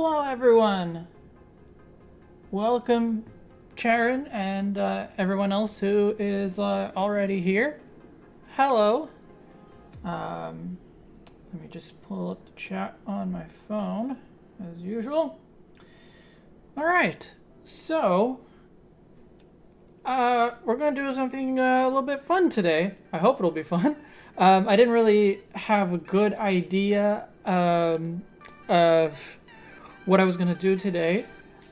Hello, everyone. Welcome, Sharon, and everyone else who is already here. Hello. Let me just pull up the chat on my phone, as usual. All right. So, we're going to do something a little bit fun today. I hope it'll be fun. I didn't really have a good idea of what I was going to do today.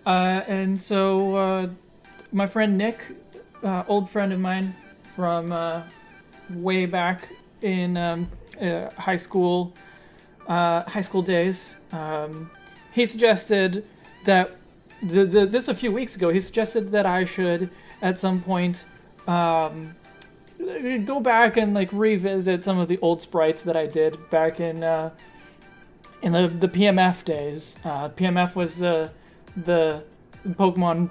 And so my friend Nick, old friend of mine from way back in high school days, he suggested that this a few weeks ago. He suggested that I should at some point go back and like revisit some of the old sprites that I did back in the PMF days. PMF was the Pokemon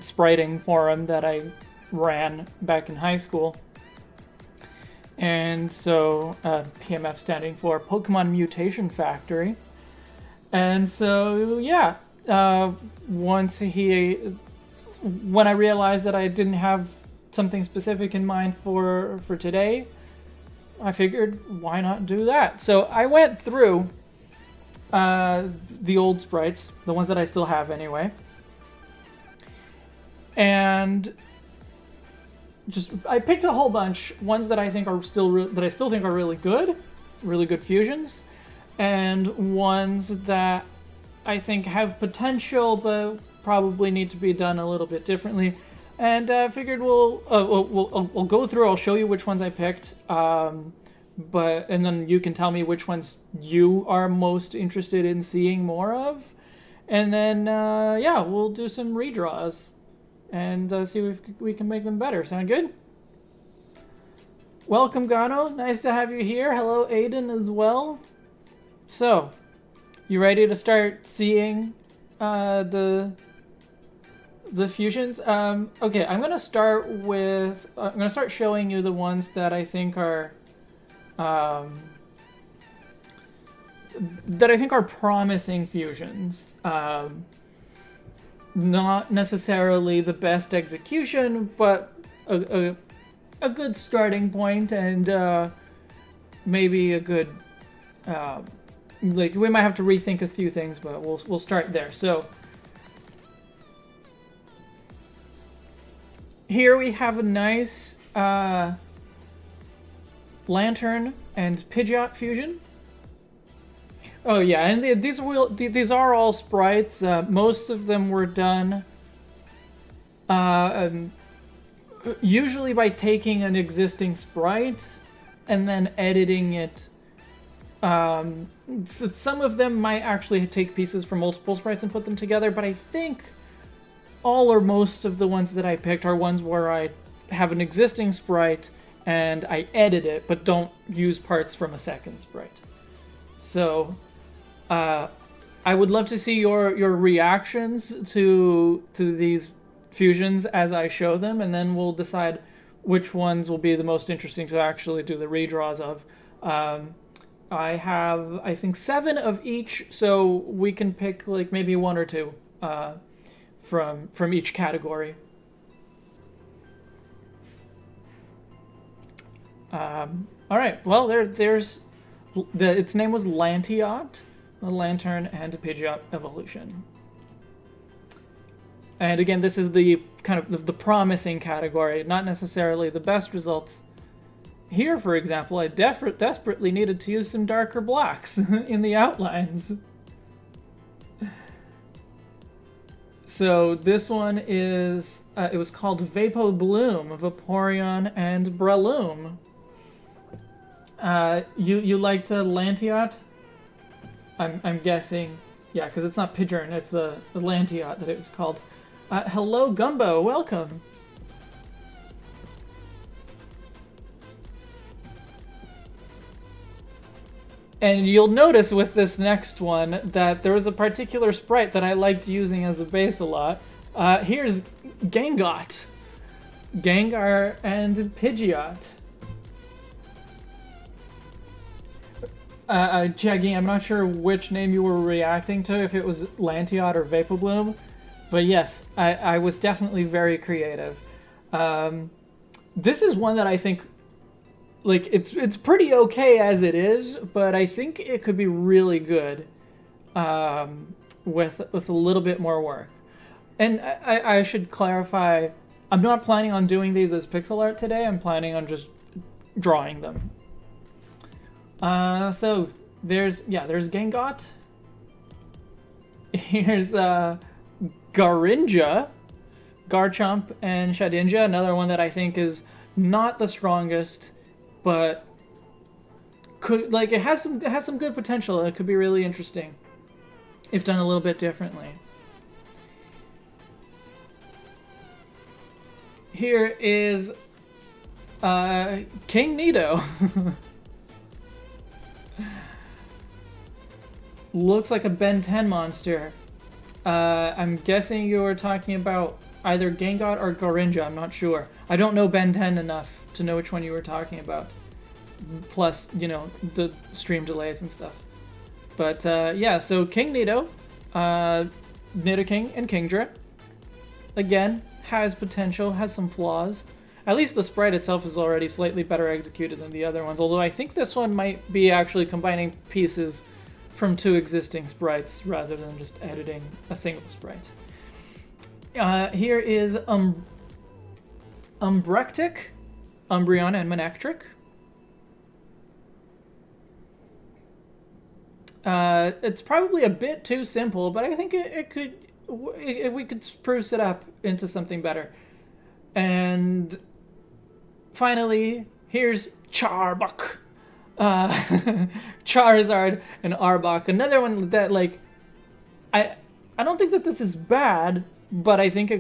spriting forum that I ran back in high school. And so PMF standing for Pokemon Mutation Factory. And so, yeah, when I realized that I didn't have something specific in mind for today, I figured, why not do that? So I went through the old sprites, the ones that I still have anyway, and I picked a whole bunch, ones that I think are still think are really good fusions, and ones that I think have potential but probably need to be done a little bit differently. And I figured we'll go through. I'll show you which ones I picked. And then you can tell me which ones you are most interested in seeing more of, and then yeah, we'll do some redraws and see if we can make them better. Sound good? Welcome, Gano. Nice to have you here. Hello, Aiden, as well. So, you ready to start seeing the fusions? Okay, I'm gonna start showing you the ones that I think are promising fusions. Not necessarily the best execution, but a good starting point, and maybe a good like we might have to rethink a few things, but we'll start there. So here we have a nice Lantern and Pidgeot fusion. Oh yeah, and these are all sprites. Most of them were done usually by taking an existing sprite and then editing it. So some of them might actually take pieces from multiple sprites and put them together, but I think all or most of the ones that I picked are ones where I have an existing sprite and I edit it, but don't use parts from a second sprite. So, I would love to see your reactions to these fusions as I show them, and then we'll decide which ones will be the most interesting to actually do the redraws of. I have, I think, 7 of each, so we can pick like maybe 1 or 2 from each category. All right. Well, there's its name was Lantiot, the Lantern and Pidgeot evolution. And again, this is the kind of the promising category, not necessarily the best results. Here, for example, I desperately needed to use some darker blacks in the outlines. So this one is it was called Vapo Bloom, Vaporeon, and Breloom. You liked Lantiot? I'm guessing, yeah, because it's not Pidgeon, it's a Lantiot that it was called. Hello, Gumbo, welcome. And you'll notice with this next one that there was a particular sprite that I liked using as a base a lot. Here's Gengar and Pidgeot. Jaggy, I'm not sure which name you were reacting to, if it was Lantiot or Vapobloom, but yes, I was definitely very creative. This is one that I think, like, it's pretty okay as it is, but I think it could be really good with a little bit more work. And I should clarify, I'm not planning on doing these as pixel art today. I'm planning on just drawing them. So there's Gengot. Here's Garinja, Garchomp, and Shedinja. Another one that I think is not the strongest, but could, like, it has some good potential. It could be really interesting if done a little bit differently. Here is King Nido. Looks like a Ben 10 monster. I'm guessing you were talking about either Gengot or Garinja. I'm not sure. I don't know Ben 10 enough to know which one you were talking about. Plus, you know, the stream delays and stuff. But yeah, so King Nido, Nidoking, and Kingdra. Again, has potential, has some flaws. At least the sprite itself is already slightly better executed than the other ones, although I think this one might be actually combining pieces from two existing sprites rather than just editing a single sprite. Here is Umbrectic, Umbreon, and Manectric. It's probably a bit too simple, but I think we could spruce it up into something better. And finally, here's Charbok. Charizard and Arbok. Another one that, like, I don't think that this is bad, but I think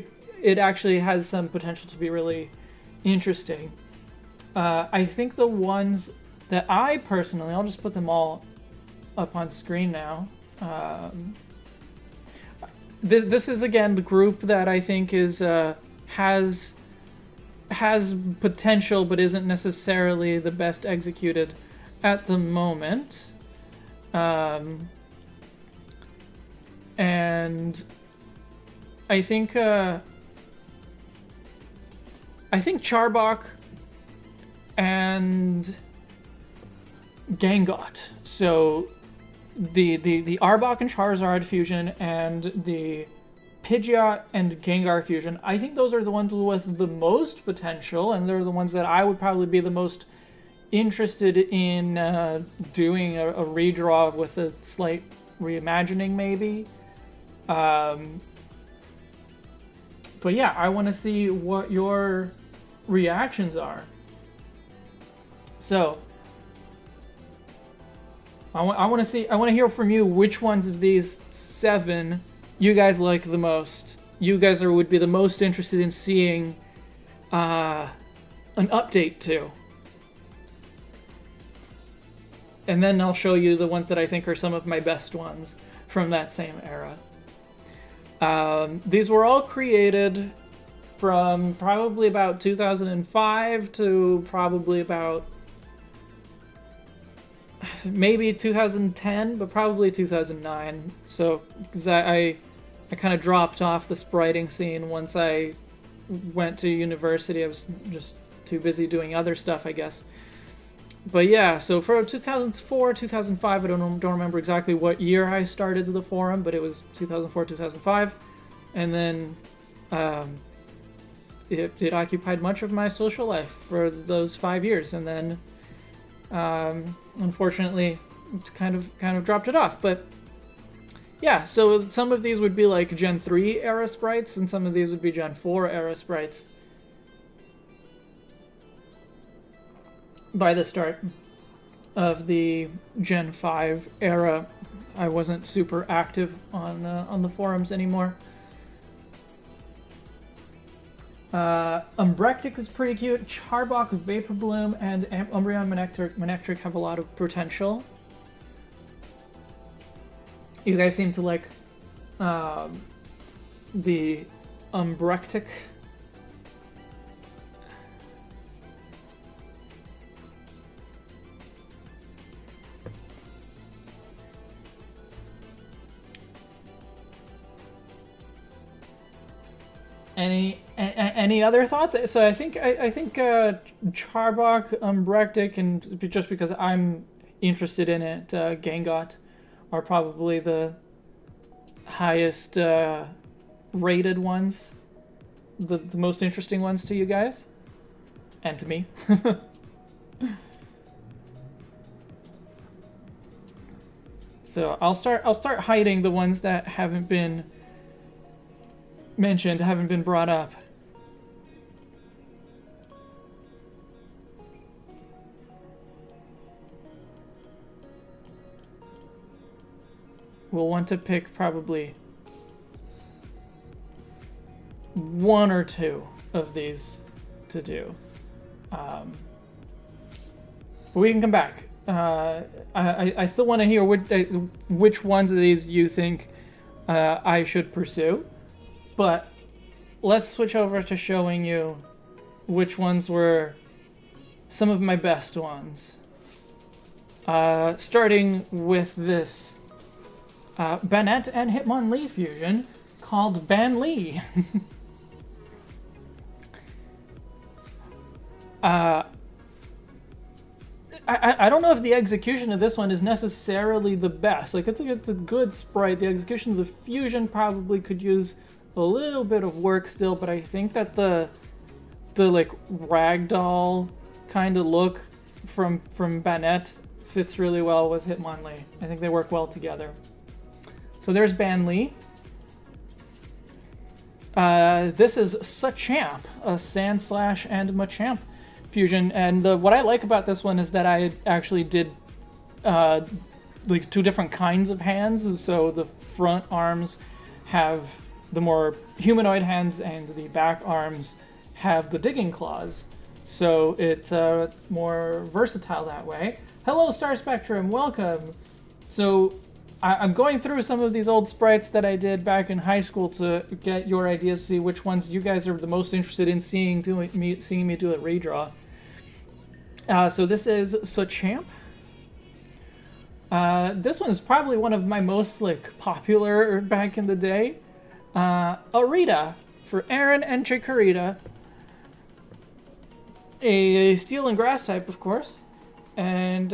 it actually has some potential to be really interesting. I think the ones that I personally, I'll just put them all up on screen now. This is, again, the group that I think is has potential but isn't necessarily the best executed at the moment. And I think Charbok and Gengot. So the Arbok and Charizard fusion and the Pidgeot and Gengar fusion, I think those are the ones with the most potential, and they're the ones that I would probably be the most interested in doing a redraw with a slight reimagining, maybe. But yeah, I want to see what your reactions are. So I want to hear from you which ones of these 7 you guys like the most. You guys would be the most interested in seeing an update to. And then I'll show you the ones that I think are some of my best ones from that same era. These were all created from probably about 2005 to probably about maybe 2010, but probably 2009. So, because I kind of dropped off the spriting scene once I went to university. I was just too busy doing other stuff, I guess. But yeah, so for 2004, 2005, I don't remember exactly what year I started the forum, but it was 2004, 2005. And then it occupied much of my social life for those 5 years. And then, unfortunately, kind of dropped it off. But yeah, so some of these would be like Gen 3 era sprites, and some of these would be Gen 4 era sprites. By the start of the Gen 5 era, I wasn't super active on the forums anymore. Umbrectic is pretty cute. Charbok, Vapobloom, and Umbreon Manectric have a lot of potential. You guys seem to like the Umbrectic. Any other thoughts? So I think Charbok, Umbrectic, and just because I'm interested in it, Gangot are probably the highest rated ones, the most interesting ones to you guys, and to me. So I'll start hiding the ones that haven't been mentioned, haven't been brought up. We'll want to pick probably one or two of these to do. But we can come back. I still want to hear which ones of these you think I should pursue. But let's switch over to showing you which ones were some of my best ones. Starting with this Banette and Hitmonlee fusion called Banlee. I don't know if the execution of this one is necessarily the best. Like, it's a good sprite. The execution of the fusion probably could use a little bit of work still, but I think that the like ragdoll kind of look from Banette fits really well with Hitmonlee. I think they work well together. So there's Banlee. This is Sachamp, a Sandslash and Machamp fusion, and what I like about this one is that I actually did like two different kinds of hands. So the front arms have the more humanoid hands, and the back arms have the digging claws. So it's more versatile that way. Hello, Star Spectrum, welcome. So I'm going through some of these old sprites that I did back in high school to get your ideas, see which ones you guys are the most interested in seeing me do a redraw. So this is Sachamp. This one is probably one of my most like popular back in the day. Arita for Aaron and Chikorita. A steel and grass type, of course. And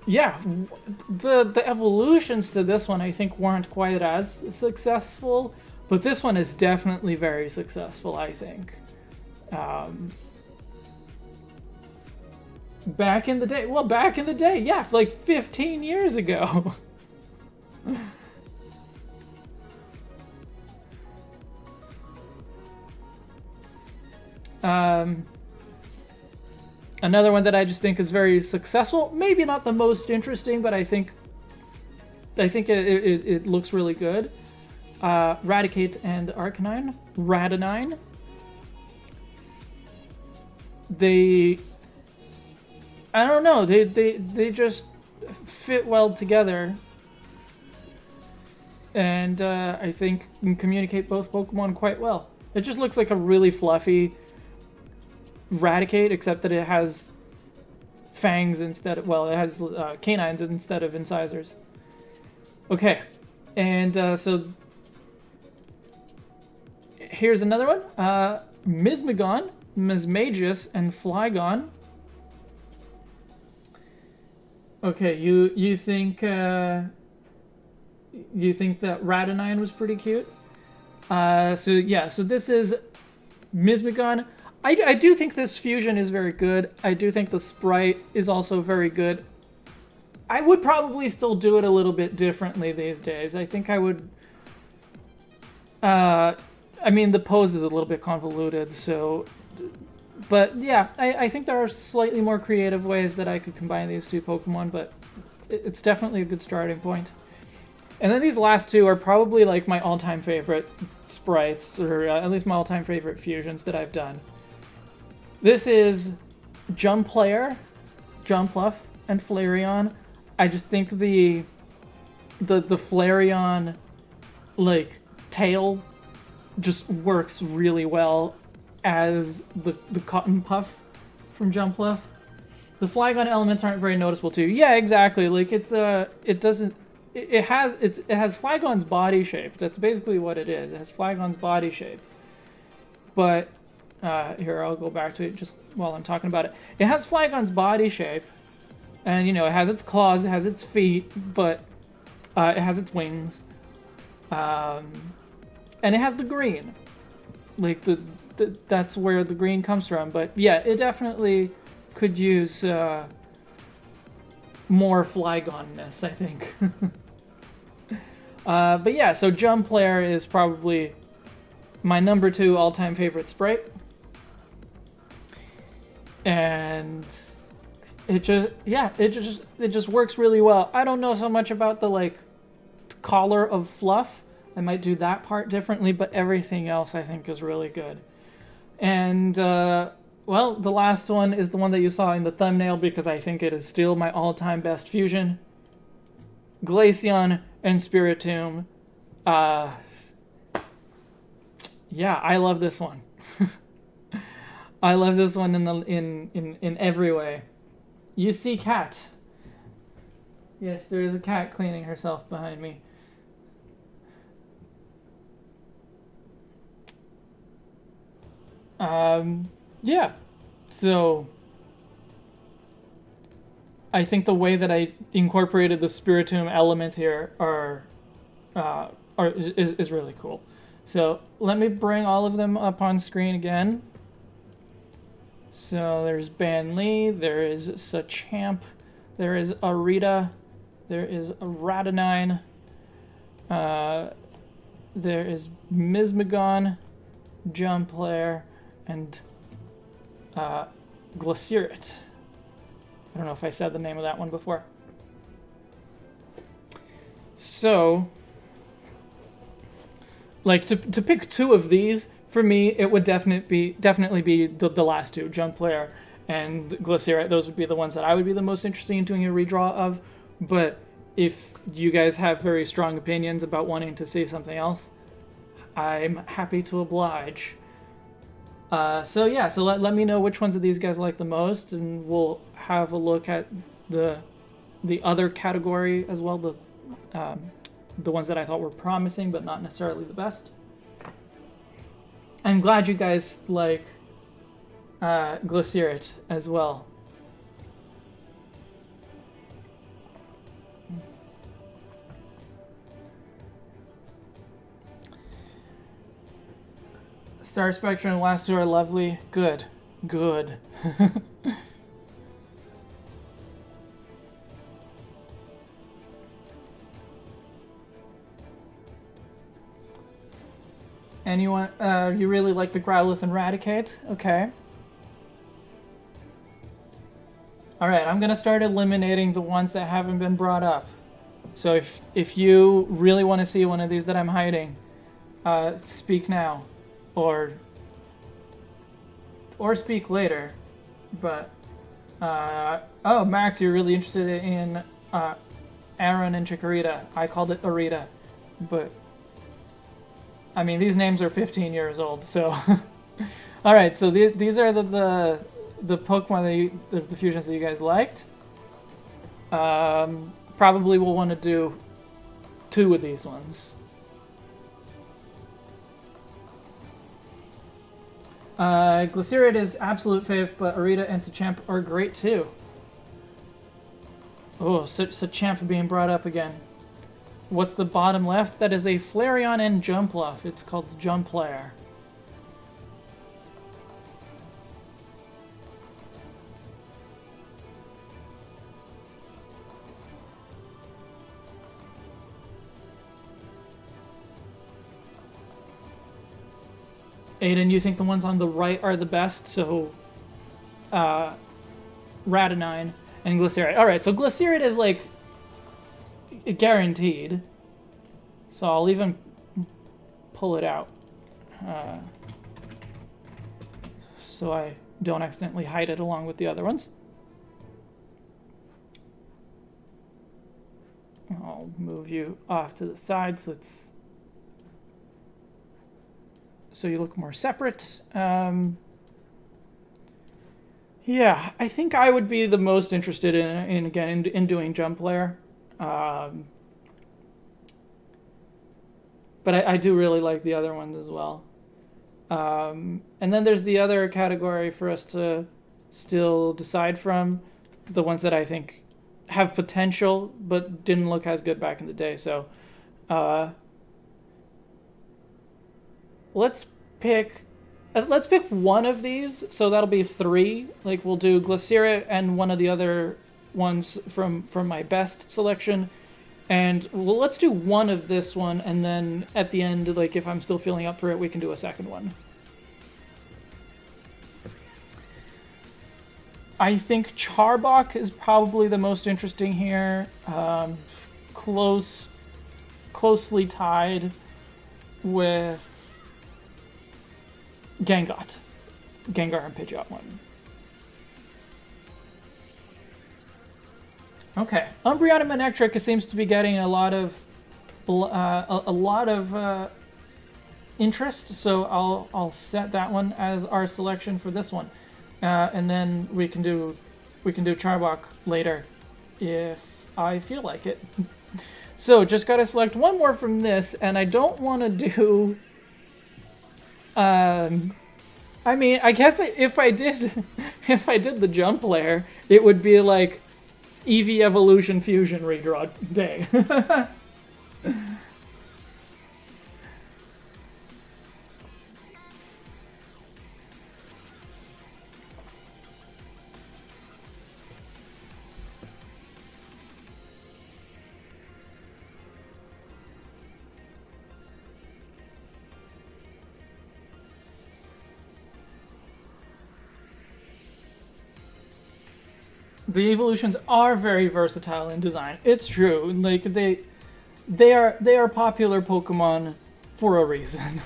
yeah, the evolutions to this one I think weren't quite as successful, but this one is definitely very successful, I think. Back in the day, yeah, like 15 years ago. Another one that I just think is very successful, maybe not the most interesting, but I think it looks really good. Raticate and Arcanine. Radanine. I don't know, they just fit well together. And I think can communicate both Pokemon quite well. It just looks like a really fluffy Raticate, except that it has fangs instead of, well, it has canines instead of incisors. Okay, and so here's another one. Mismagon, Mismagius, and Flygon. Okay, you think that Radanine was pretty cute? So yeah, so this is Mismagon. I do think this fusion is very good. I do think the sprite is also very good. I would probably still do it a little bit differently these days. I think I would... I mean, the pose is a little bit convoluted, so... But yeah, I think there are slightly more creative ways that I could combine these two Pokemon, but it's definitely a good starting point. And then these last two are probably like my all-time favorite sprites, or at least my all-time favorite fusions that I've done. This is Jumplair, Jumpluff, and Flareon. I just think the Flareon like tail just works really well as the Cotton Puff from Jumpluff. The Flygon elements aren't very noticeable too. Yeah, exactly. Like it doesn't. it has Flygon's body shape. That's basically what it is. It has Flygon's body shape. But here, I'll go back to it just while I'm talking about it. It has Flygon's body shape, and you know, it has its claws, it has its feet, but it has its wings, and it has the green. Like that's where the green comes from. But yeah, it definitely could use more Flygon-ness, I think. But yeah, so Jumpplair is probably my number 2 all-time favorite sprite. And it just works really well. I don't know so much about the like collar of fluff. I might do that part differently, but everything else I think is really good. And well, the last one is the one that you saw in the thumbnail because I think it is still my all-time best fusion. Glaceon and Spiritomb. Yeah, I love this one. I love this one in every way. You see cat. Yes, there is a cat cleaning herself behind me. Yeah. So I think the way that I incorporated the Spiritomb elements here is really cool. So let me bring all of them up on screen again. So there's Banli, there is Sachamp, there is Arita, there is Radinine, there is Mismagon, Jumpplair, and Glacieret. I don't know if I said the name of that one before. So, like, to pick 2 of these, for me, it would definitely be the last 2, Jumpplair and Glacieret. Those would be the ones that I would be the most interested in doing a redraw of. But if you guys have very strong opinions about wanting to see something else, I'm happy to oblige. So yeah, so let me know which ones of these guys like the most, and we'll have a look at the other category as well, the ones that I thought were promising but not necessarily the best. I'm glad you guys like Glacieret as well. Star Spectrum and last 2 are lovely. Good. Good. Anyone, you really like the Growlithe and Raticate? Okay. Alright, I'm gonna start eliminating the ones that haven't been brought up. So if you really want to see one of these that I'm hiding, speak now. Or speak later. But, oh, Max, you're really interested in Aaron and Chikorita. I called it Arita. But, I mean, these names are 15 years old, so... Alright, so these are the Pokemon, the fusions that you guys liked. Probably we'll want to do 2 of these ones. Glacieret is absolute fave, but Arita and Sachamp are great too. Oh, Sachamp being brought up again. What's the bottom left? That is a Flareon and Jumpluff. It's called Jumpplair. Aiden, you think the ones on the right are the best, so Radinine and Glacieret. Alright, so Glacieret is like guaranteed. So I'll even pull it out. So I don't accidentally hide it along with the other ones. I'll move you off to the side so it's... so you look more separate. Yeah, I think I would be the most interested in doing Jumpplair. But I do really like the other ones as well. And then there's the other category for us to still decide from, the ones that I think have potential but didn't look as good back in the day. So let's pick one of these. So that'll be 3. Like we'll do Glaciera and one of the other ones from my best selection. And well, let's do one of this one, and then at the end, like if I'm still feeling up for it, we can do a second one. I think Charbok is probably the most interesting here. Closely tied with Gengar and Pidgeot 1. Okay, Umbreon and Manectric seems to be getting a lot of interest, so I'll set that one as our selection for this one, and then we can do Charbok later if I feel like it. So just gotta select one more from this, and I don't want to do. I mean, I guess if I did the jump layer, it would be like Eevee Evolution Fusion redraw day. The evolutions are very versatile in design. It's true. Like they are popular Pokemon for a reason.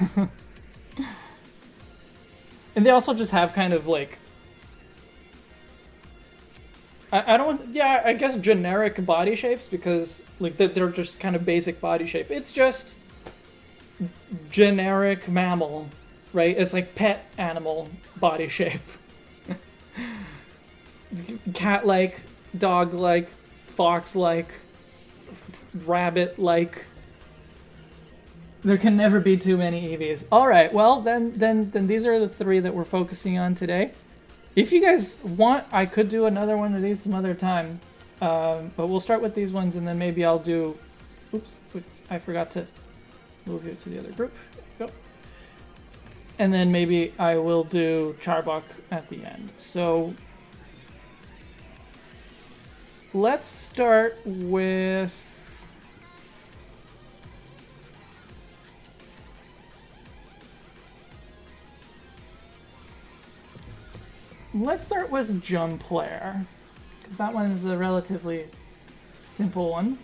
And they also just have kind of like I guess generic body shapes, because like they're just kind of basic body shape. It's just generic mammal, right? It's like pet animal body shape. Cat-like, dog-like, fox-like, rabbit-like. There can never be too many Eevees. All right, well then these are the 3 that we're focusing on today. If you guys want, I could do another one of these some other time, but we'll start with these ones, and then maybe I'll do. Oops, I forgot to move you to the other group. There you go. And then maybe I will do Charbok at the end. So. Let's start with Jump Player, because that one is a relatively simple one.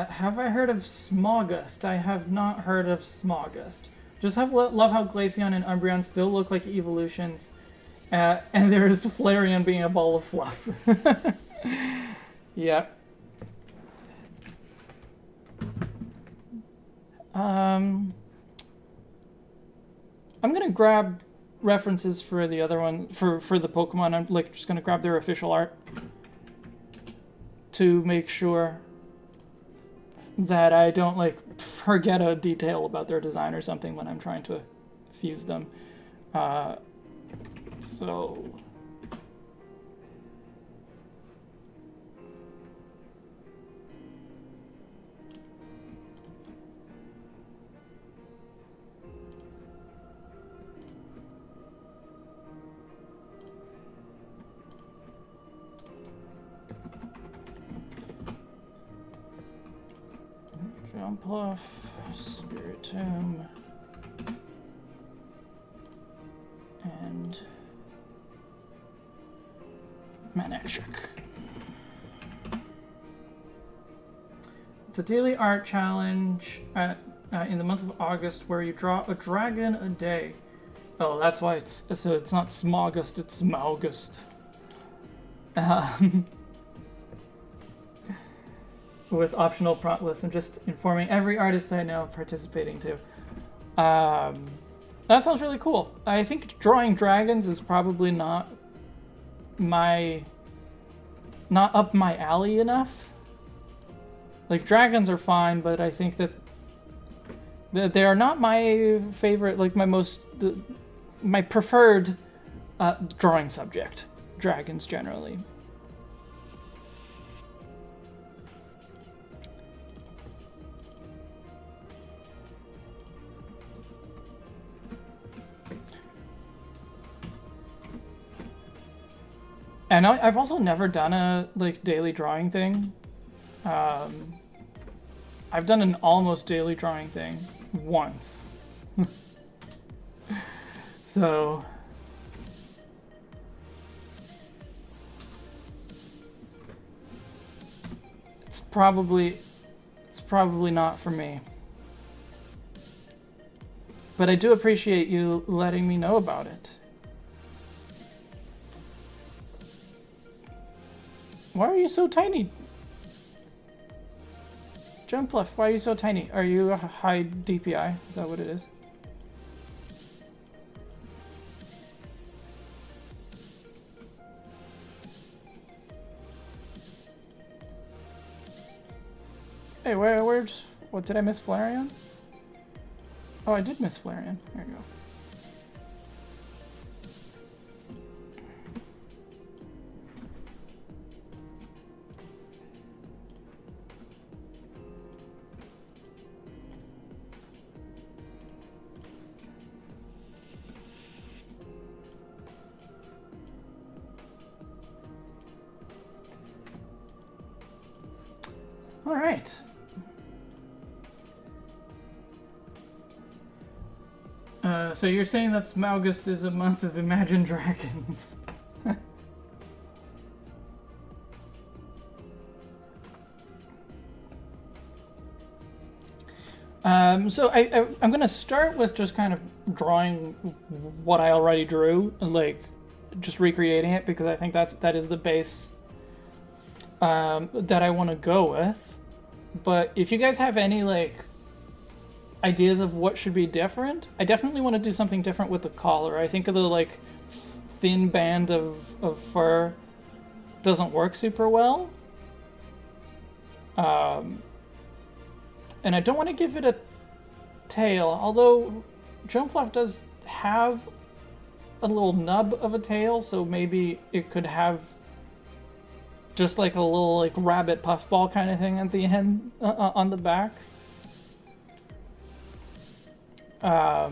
Have I heard of Smogust? I have not heard of Smogust. Just love how Glaceon and Umbreon still look like evolutions, and there's Flareon being a ball of fluff. Yeah. I'm gonna grab references for the other one, for the Pokemon. I'm like just gonna grab their official art to make sure that I don't like forget a detail about their design or something when I'm trying to fuse them. So Jumpluff, Spiritomb, and Manectric. It's a daily art challenge in the month of August where you draw a dragon a day. Oh, that's why it's not Smogust, it's Smaugust. with optional prompt lists. I'm just informing every artist I know participating too. That sounds really cool. I think drawing dragons is probably not up my alley enough. Like, dragons are fine, but I think that they are not my favorite, like my preferred drawing subject. Dragons generally. And I've also never done a daily drawing thing. I've done an almost daily drawing thing once. So it's probably not for me. But I do appreciate you letting me know about it. Why are you so tiny? Jumpluff, why are you so tiny? Are you a high DPI? Is that what it is? Hey, where's... What, did I miss Flareon? Oh, I did miss Flareon. There you go. All right. So you're saying that Smaugust is a month of Imagine Dragons? So I'm gonna start with just kind of drawing what I already drew, like just recreating it, because I think that is the base that I want to go with. But if you guys have any ideas of what should be different, I definitely want to do something different with the collar. I think the thin band of fur doesn't work super well. And I don't want to give it a tail, although Jumpluff does have a little nub of a tail, so maybe it could have just like a little rabbit puffball kind of thing at the end on the back. The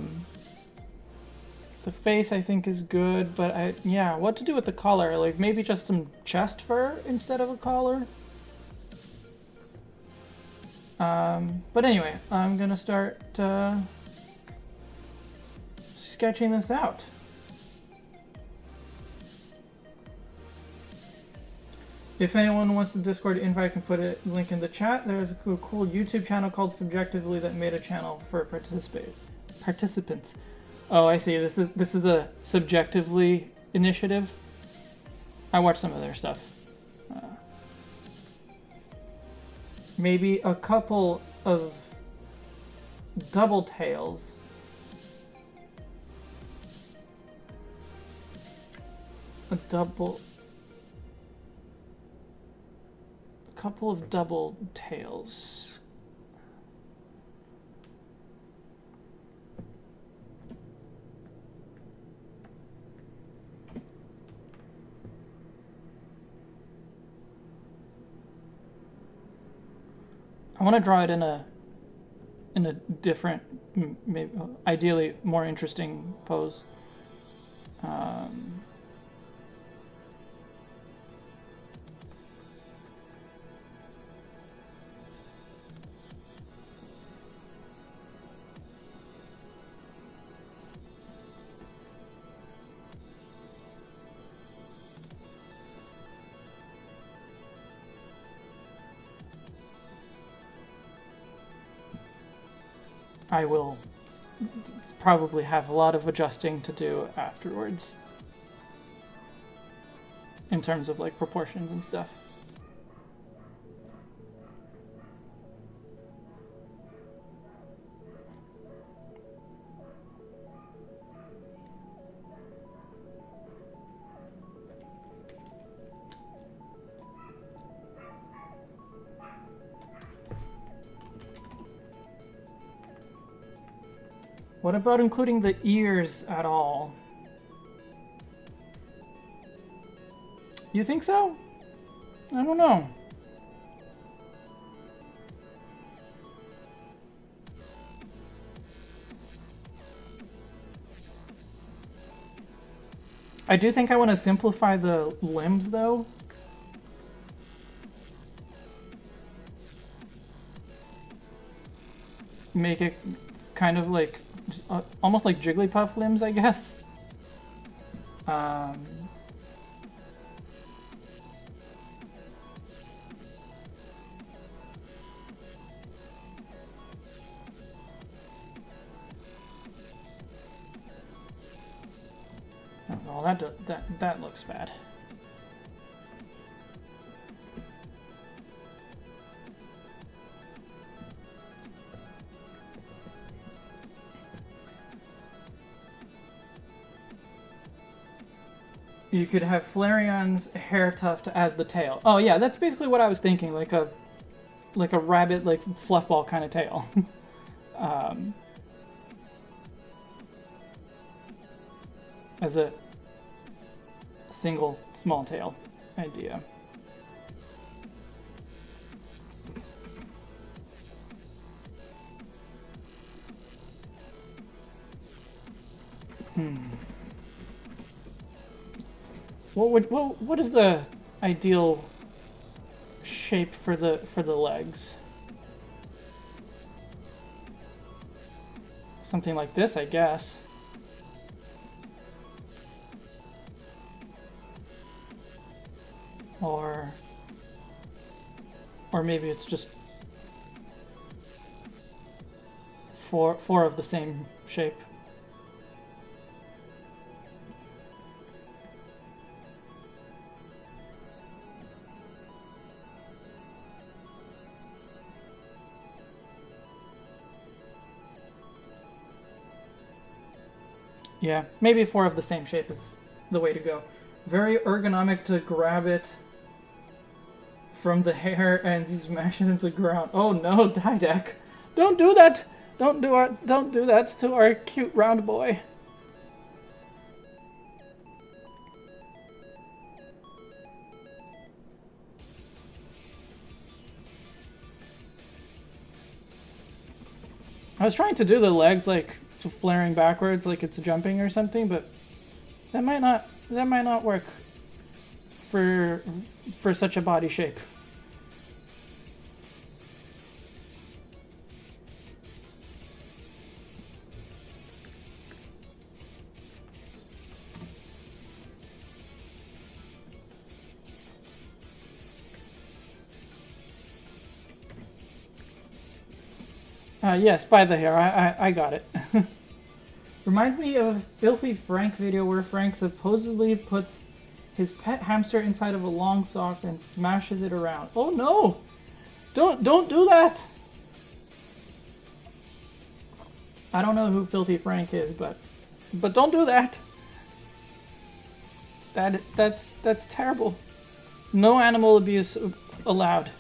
face I think is good, but yeah, what to do with the collar? Like maybe just some chest fur instead of a collar. But anyway, I'm gonna start sketching this out. If anyone wants the Discord invite, I can put a link in the chat. There's a cool YouTube channel called Subjectively that made a channel for participants. Oh, I see. This is a Subjectively initiative. I watched some of their stuff. Maybe a couple of double tails. A couple of double tails. I want to draw it in a different, maybe ideally more interesting pose. I will probably have a lot of adjusting to do afterwards in terms of proportions and stuff. What about including the ears at all? You think so? I don't know. I do think I want to simplify the limbs, though. Make it kind of like, almost like Jigglypuff limbs, I guess. Oh, that looks bad. You could have Flareon's hair tuft as the tail. Oh yeah, that's basically what I was thinking, like a rabbit, like fluffball kind of tail. As a single small tail idea. What is the ideal shape for the legs? Something like this, I guess. Or maybe it's just four of the same shape. Yeah, maybe 4 of the same shape is the way to go. Very ergonomic to grab it from the hair and smash it into the ground. Oh no, Didac. Don't do that! Don't do that to our cute round boy. I was trying to do the legs like flaring backwards like it's jumping or something, but that might not work for such a body shape. Yes, by the hair. I got it. Reminds me of a Filthy Frank video where Frank supposedly puts his pet hamster inside of a long sock and smashes it around. Oh no! Don't do that! I don't know who Filthy Frank is, but don't do that. That's terrible. No animal abuse allowed.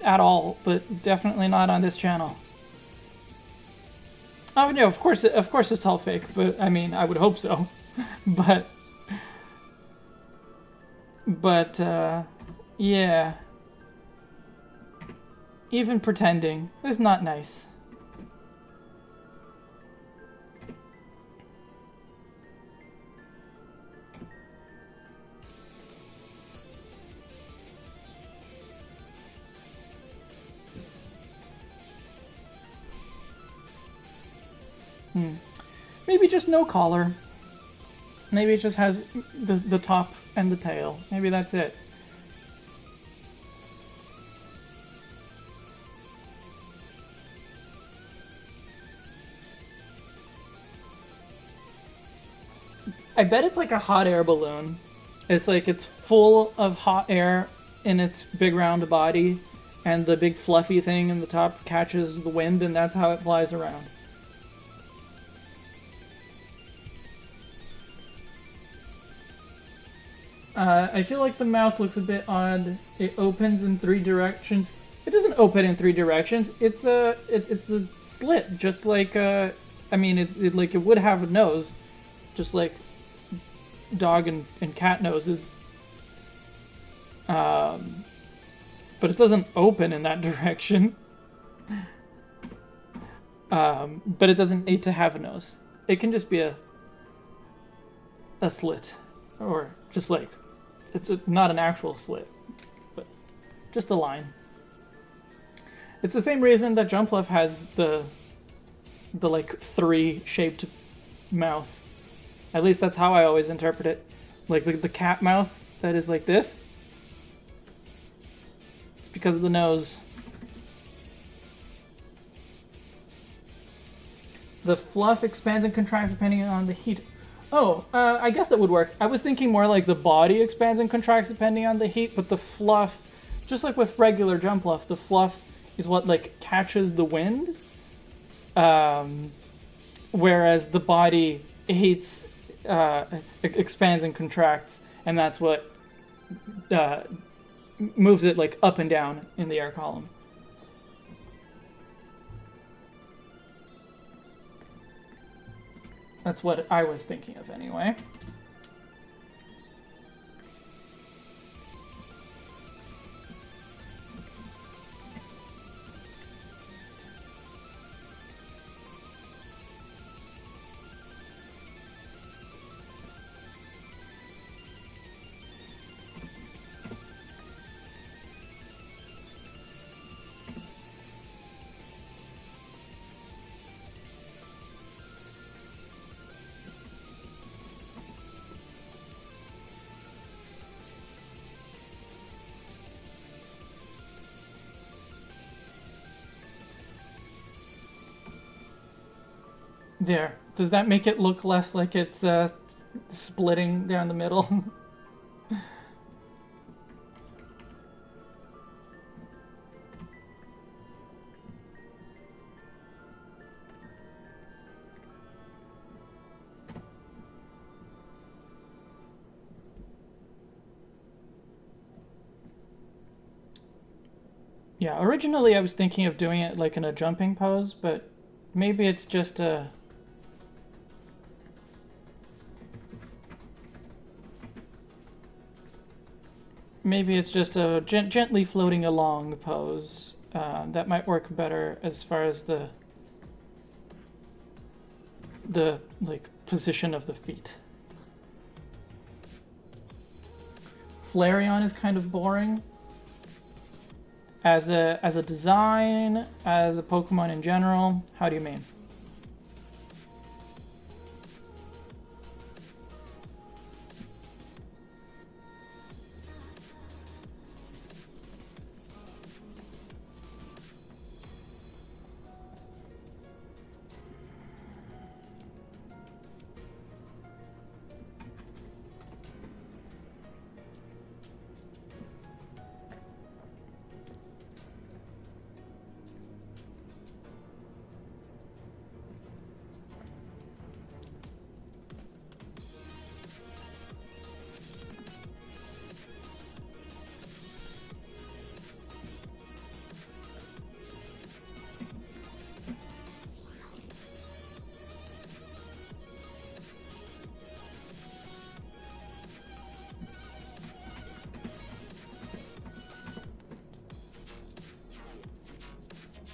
At all, but definitely not on this channel. Oh no, of course it's all fake, but I mean, I would hope so. but yeah. Even pretending is not nice. Maybe just no collar. Maybe it just has the top and the tail. Maybe that's it. I bet it's like a hot air balloon. It's like it's full of hot air in its big round body, and the big fluffy thing in the top catches the wind, and that's how it flies around. I feel like the mouth looks a bit odd. It opens in 3 directions It doesn't open in 3 directions. It's a slit, just like I mean, it would have a nose, just like dog and cat noses. But it doesn't open in that direction. But it doesn't need to have a nose. It can just be a slit, or just like not an actual slit, but just a line. It's the same reason that Jumpluff has the like 3 shaped mouth. At least that's how I always interpret it. Like the cat mouth that is like this. It's because of the nose. The fluff expands and contracts depending on the heat. Oh, I guess that would work. I was thinking more like the body expands and contracts depending on the heat, but the fluff, just like with regular Jumpluff, the fluff is what like catches the wind, whereas the body heats, expands and contracts, and that's what moves it like up and down in the air column. That's what I was thinking of anyway. There. Does that make it look less like it's splitting down the middle? Yeah, originally I was thinking of doing it like in a jumping pose, but maybe it's just a... Maybe it's just a gently floating along pose. That might work better as far as the like position of the feet. Flareon is kind of boring as a design, as a Pokemon in general. How do you mean?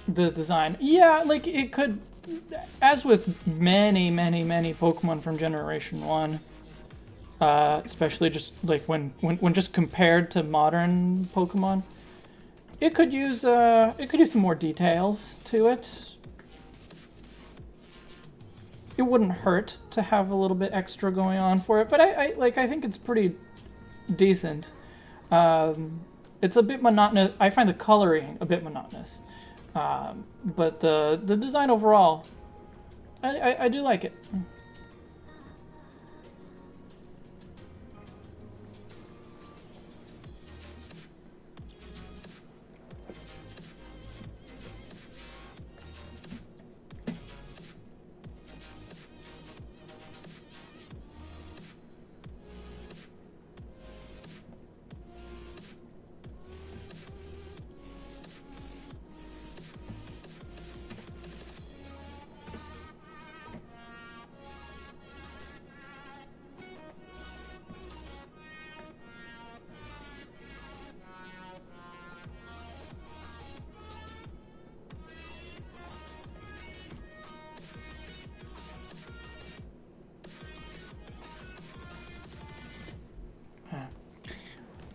The design. Yeah, like it could, as with many Pokemon from Generation 1, especially just like when just compared to modern Pokemon, it could use some more details to it. It wouldn't hurt to have a little bit extra going on for it, but I think it's pretty decent. It's a bit monotonous. I find the coloring a bit monotonous. But the design overall, I do like it.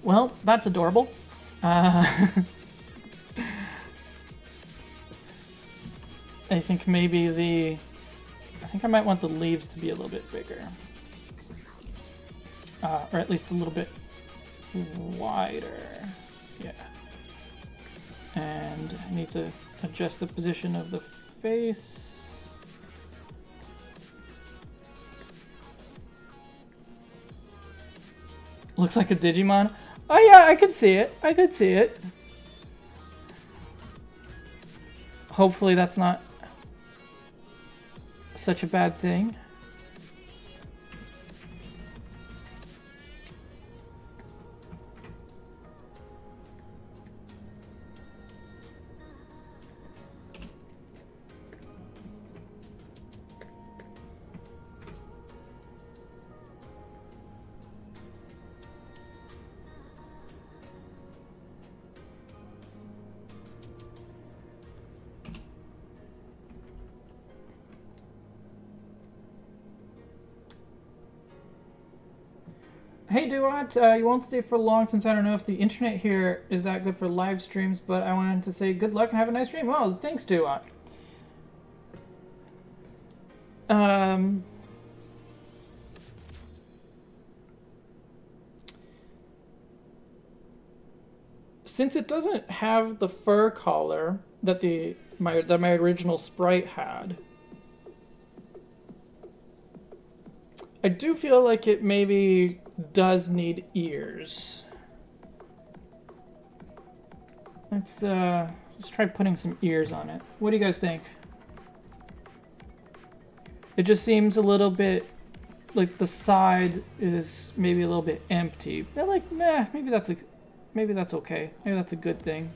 Well, that's adorable. I think maybe I think I might want the leaves to be a little bit bigger. Or at least a little bit wider. Yeah. And I need to adjust the position of the face. Looks like a Digimon. Oh yeah, I can see it. I could see it. Hopefully that's not such a bad thing. Hey Duat, you won't stay for long since I don't know if the internet here is that good for live streams, but I wanted to say good luck and have a nice stream. Well, thanks Duat. Since it doesn't have the fur collar that my original sprite had, I do feel like it maybe does need ears. Let's try putting some ears on it. What do you guys think? It just seems a little bit like the side is maybe a little bit empty. They're like, meh, maybe that's okay. Maybe that's a good thing.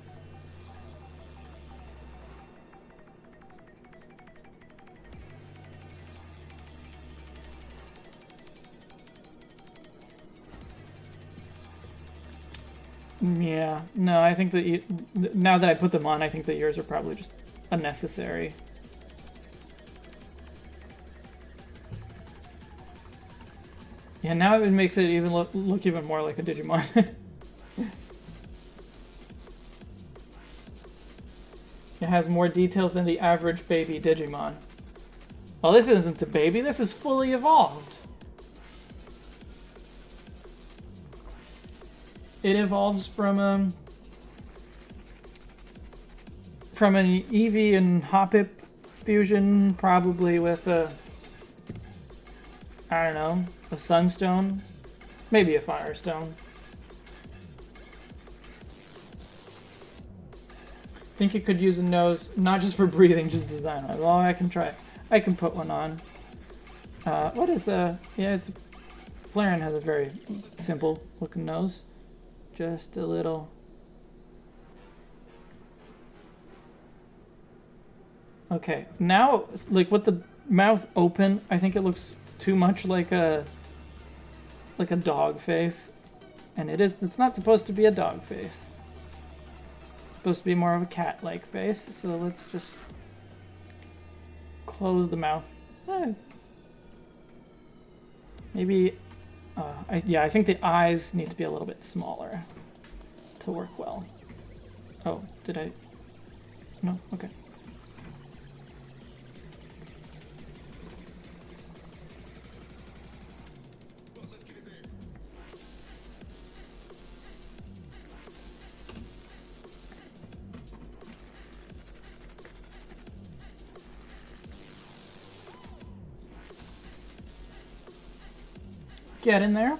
Yeah, no, I think that now that I put them on, I think the ears are probably just unnecessary. Yeah, now it makes it even look even more like a Digimon. It has more details than the average baby Digimon. Well, this isn't a baby, this is fully evolved. It evolves from an Eevee and Hoppip fusion, probably with a, I don't know, a Sunstone, maybe a Firestone. I think it could use a nose, not just for breathing, just design. Well, I can try. I can put one on. What is yeah, it's Flareon has a very simple looking nose. Just a little. Okay, now, like with the mouth open, I think it looks too much like a dog face, and it's not supposed to be a dog face. It's supposed to be more of a cat-like face. So let's just close the mouth. Maybe. Yeah, I think the eyes need to be a little bit smaller to work well. Oh, did I? No? Okay. Get in there.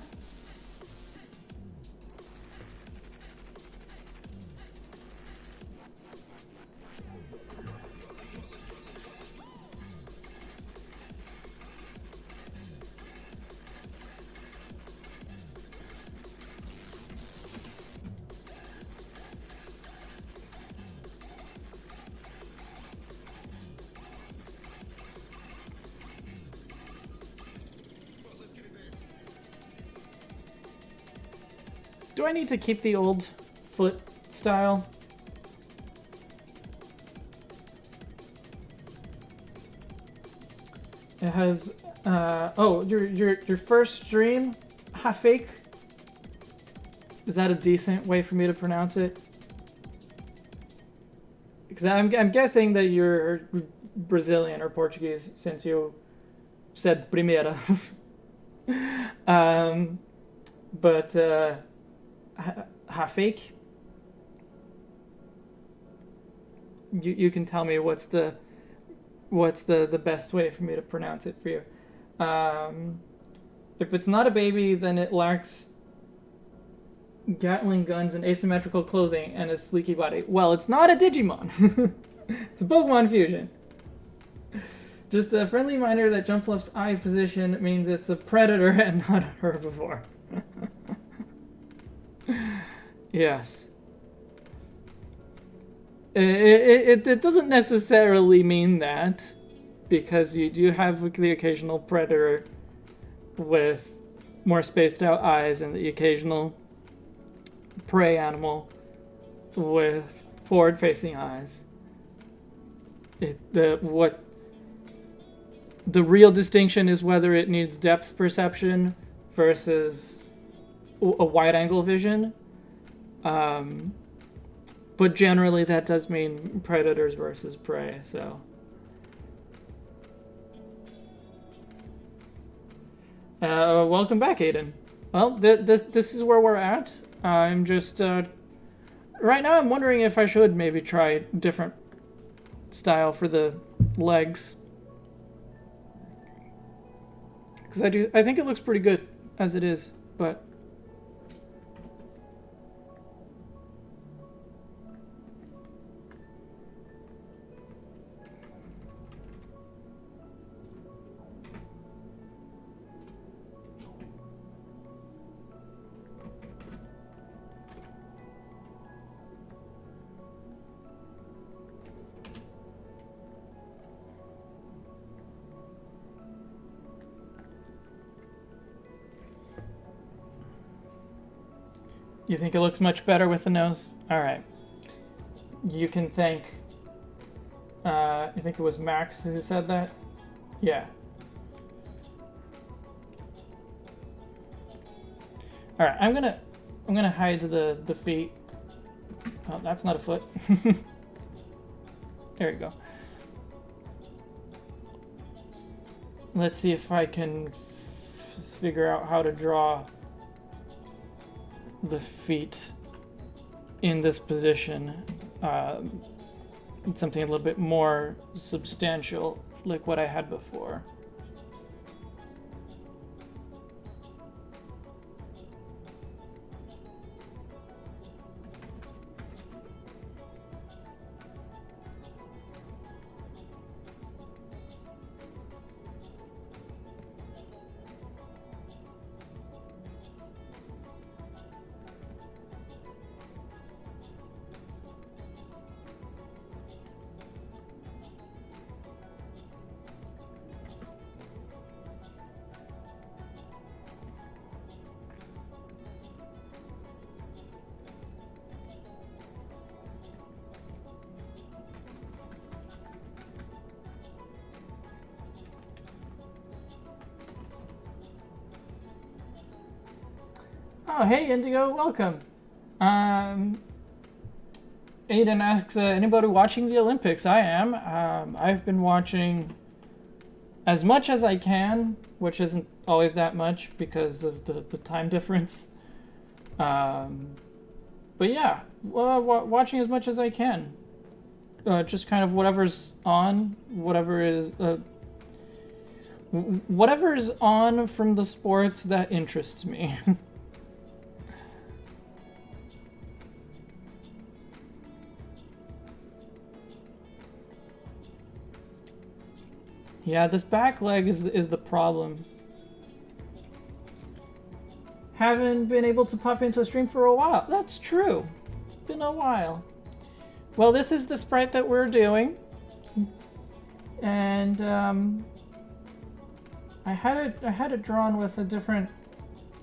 Do I need to keep the old foot style? It has oh, your first stream, half fake. Is that a decent way for me to pronounce it? Because I'm guessing that you're Brazilian or Portuguese since you said primeira. But Hafik, you can tell me what's the best way for me to pronounce it for you. If it's not a baby, then it lacks Gatling guns and asymmetrical clothing and a sleeky body. Well, it's not a Digimon. It's a Pokemon fusion. Just a friendly reminder that Jumpluff's eye position means it's a predator and not a herbivore. Yes. It doesn't necessarily mean that, because you do have the occasional predator with more spaced out eyes and the occasional prey animal with forward facing eyes. The real distinction is whether it needs depth perception versus a wide angle vision. But generally that does mean predators versus prey, so. Welcome back, Aiden. Well, this is where we're at. I'm just, right now I'm wondering if I should maybe try different style for the legs. Because I think it looks pretty good as it is, but. You think it looks much better with the nose? All right. You can thank, I think it was Max who said that? Yeah. All right, I'm gonna hide the feet. Oh, that's not a foot. There you go. Let's see if I can figure out how to draw the feet in this position. Something a little bit more substantial, like what I had before. Oh, hey, Indigo, welcome. Aiden asks, anybody watching the Olympics? I am. I've been watching as much as I can, which isn't always that much because of the time difference. But yeah, watching as much as I can. Just kind of whatever's on, whatever is on from the sports that interests me. Yeah, this back leg is the problem. Haven't been able to pop into a stream for a while. That's true. It's been a while. Well, this is the sprite that we're doing. And I had it drawn with a different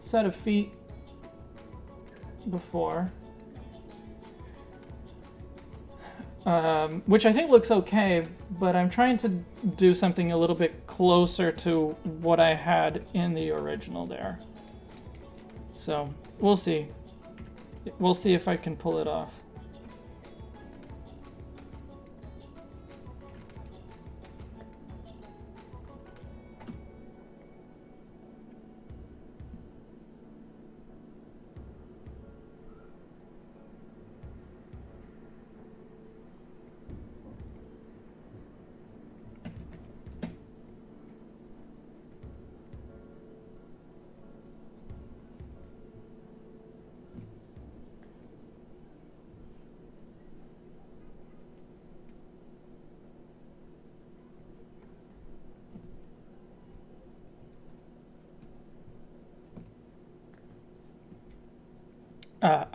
set of feet before. Which I think looks okay, but I'm trying to do something a little bit closer to what I had in the original there. So, we'll see. We'll see if I can pull it off.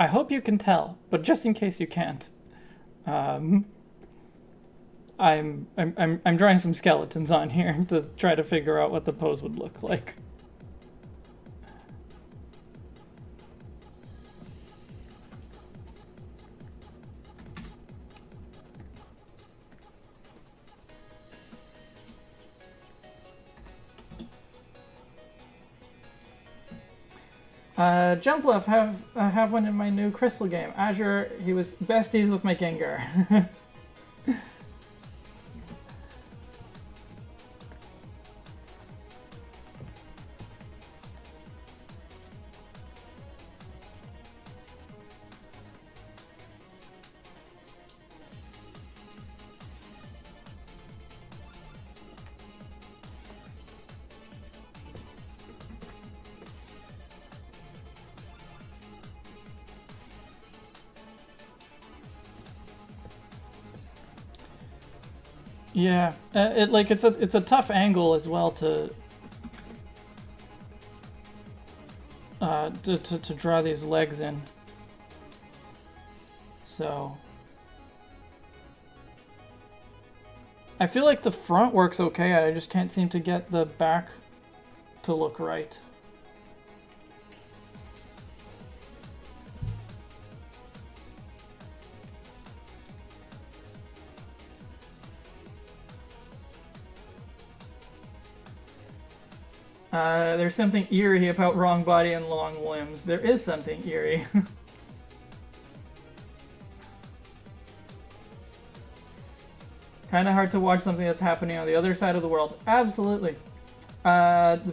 I hope you can tell, but just in case you can't, I'm drawing some skeletons on here to try to figure out what the pose would look like. Jump Left have one in my new Crystal game. Azure, he was besties with my Gengar. Yeah, it's a tough angle as well to draw these legs in. So I feel like the front works okay. I just can't seem to get the back to look right. There's something eerie about wrong body and long limbs. There is something eerie. Kind of hard to watch something that's happening on the other side of the world. Absolutely.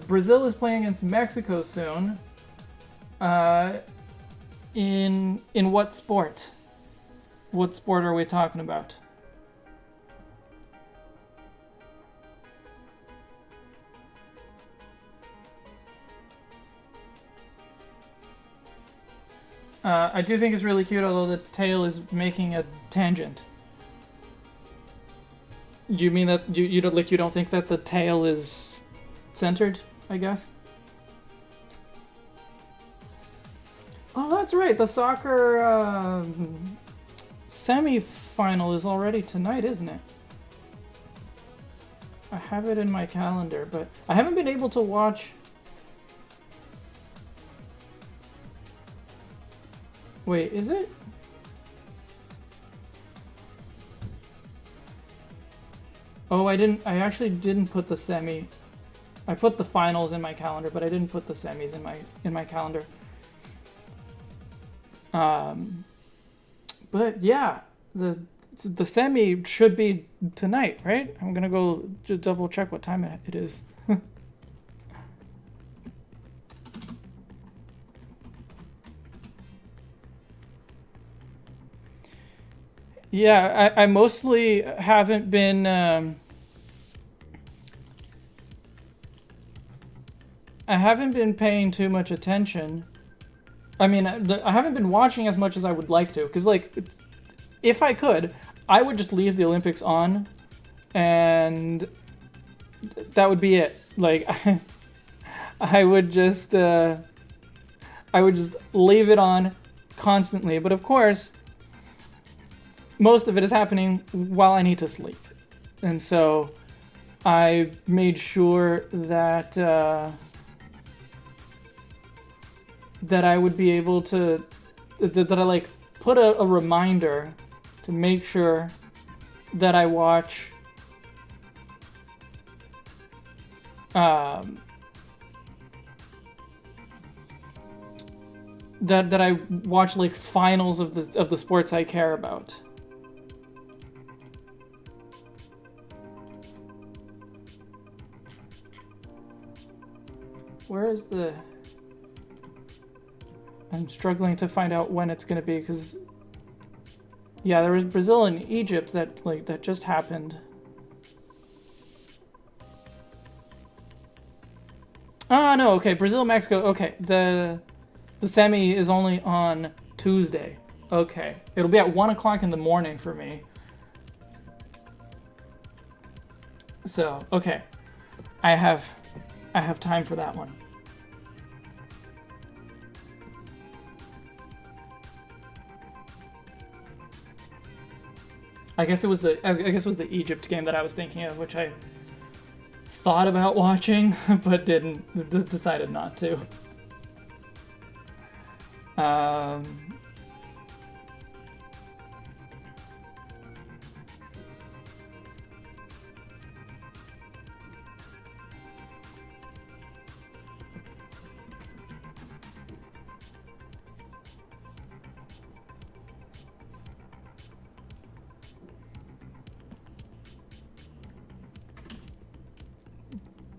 Brazil is playing against Mexico soon. In what sport? What sport are we talking about? I do think it's really cute, although the tail is making a tangent. You mean that you don't think that the tail is centered, I guess? Oh, that's right. The soccer semi-final is already tonight, isn't it? I have it in my calendar, but I haven't been able to watch. Wait, is it? Oh, I actually didn't put the semi. I put the finals in my calendar, but I didn't put the semis in my calendar. But yeah, the semi should be tonight, right? I'm gonna go just double check what time it is. Yeah, I mostly haven't been I haven't been paying too much attention. I mean, I haven't been watching as much as I would like to, because, like, if I could, I would just leave the Olympics on, and that would be it. Like, I would just leave it on constantly. But of course, most of it is happening while I need to sleep, and so I made sure that that I would be able to that I like put a reminder to make sure that I watch that I watch like finals of the sports I care about. Where is the... I'm struggling to find out when it's going to be, because... Yeah, there was Brazil and Egypt that just happened. Ah, no, okay, Brazil, Mexico, okay. The semi is only on Tuesday. Okay. It'll be at 1 o'clock in the morning for me. So, okay. I have time for that one. I guess it was the Egypt game that I was thinking of, which I thought about watching, but decided not to.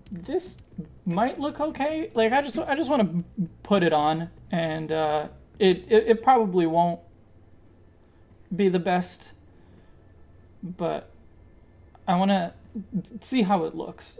This might look okay. Like I just want to put it on, and it probably won't be the best, but I want to see how it looks.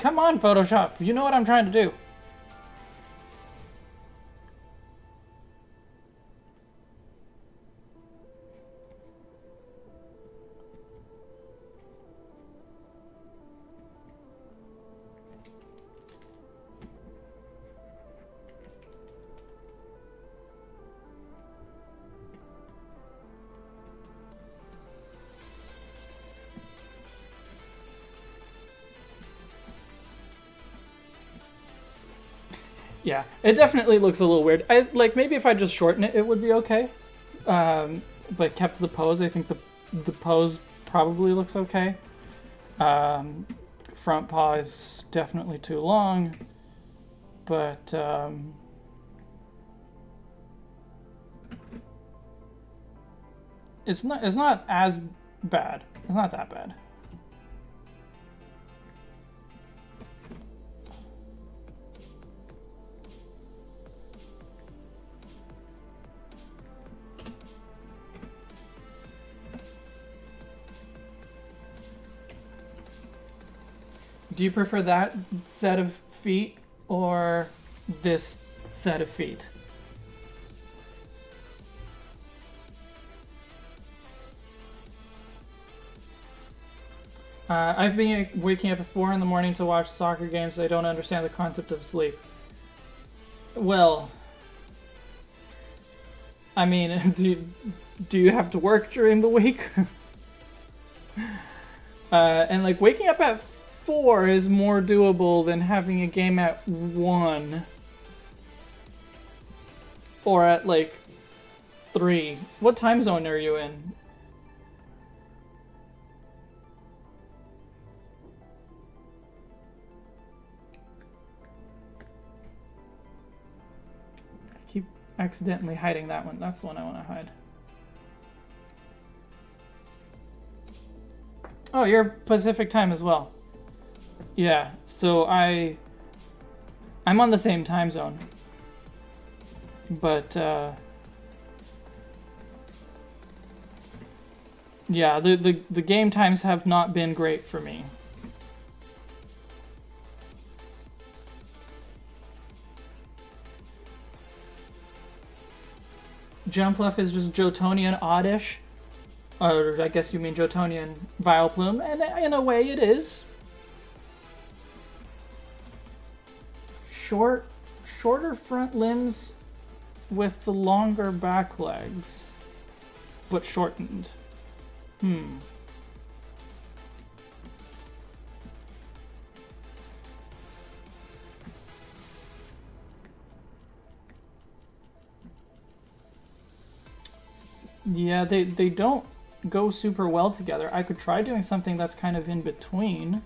Come on, Photoshop. You know what I'm trying to do. Yeah, it definitely looks a little weird. Maybe if I just shorten it, it would be okay. But kept the pose. I think the pose probably looks okay. Front paw is definitely too long, but it's not as bad. It's not that bad. Do you prefer that set of feet or this set of feet? I've been waking up at 4 in the morning to watch soccer games. So I don't understand the concept of sleep. Well, I mean, do you have to work during the week? And like waking up at 4 is more doable than having a game at 1 or at like 3. What time zone are you in? I keep accidentally hiding that one. That's the one I want to hide. Oh, you're Pacific time as well. Yeah, so I'm on the same time zone. But yeah, the game times have not been great for me. Jump left is just Jotonian oddish. Or I guess you mean Jotonian Vileplume, and in a way it is. Shorter front limbs with the longer back legs, but shortened. Yeah, they don't go super well together. I could try doing something that's kind of in between.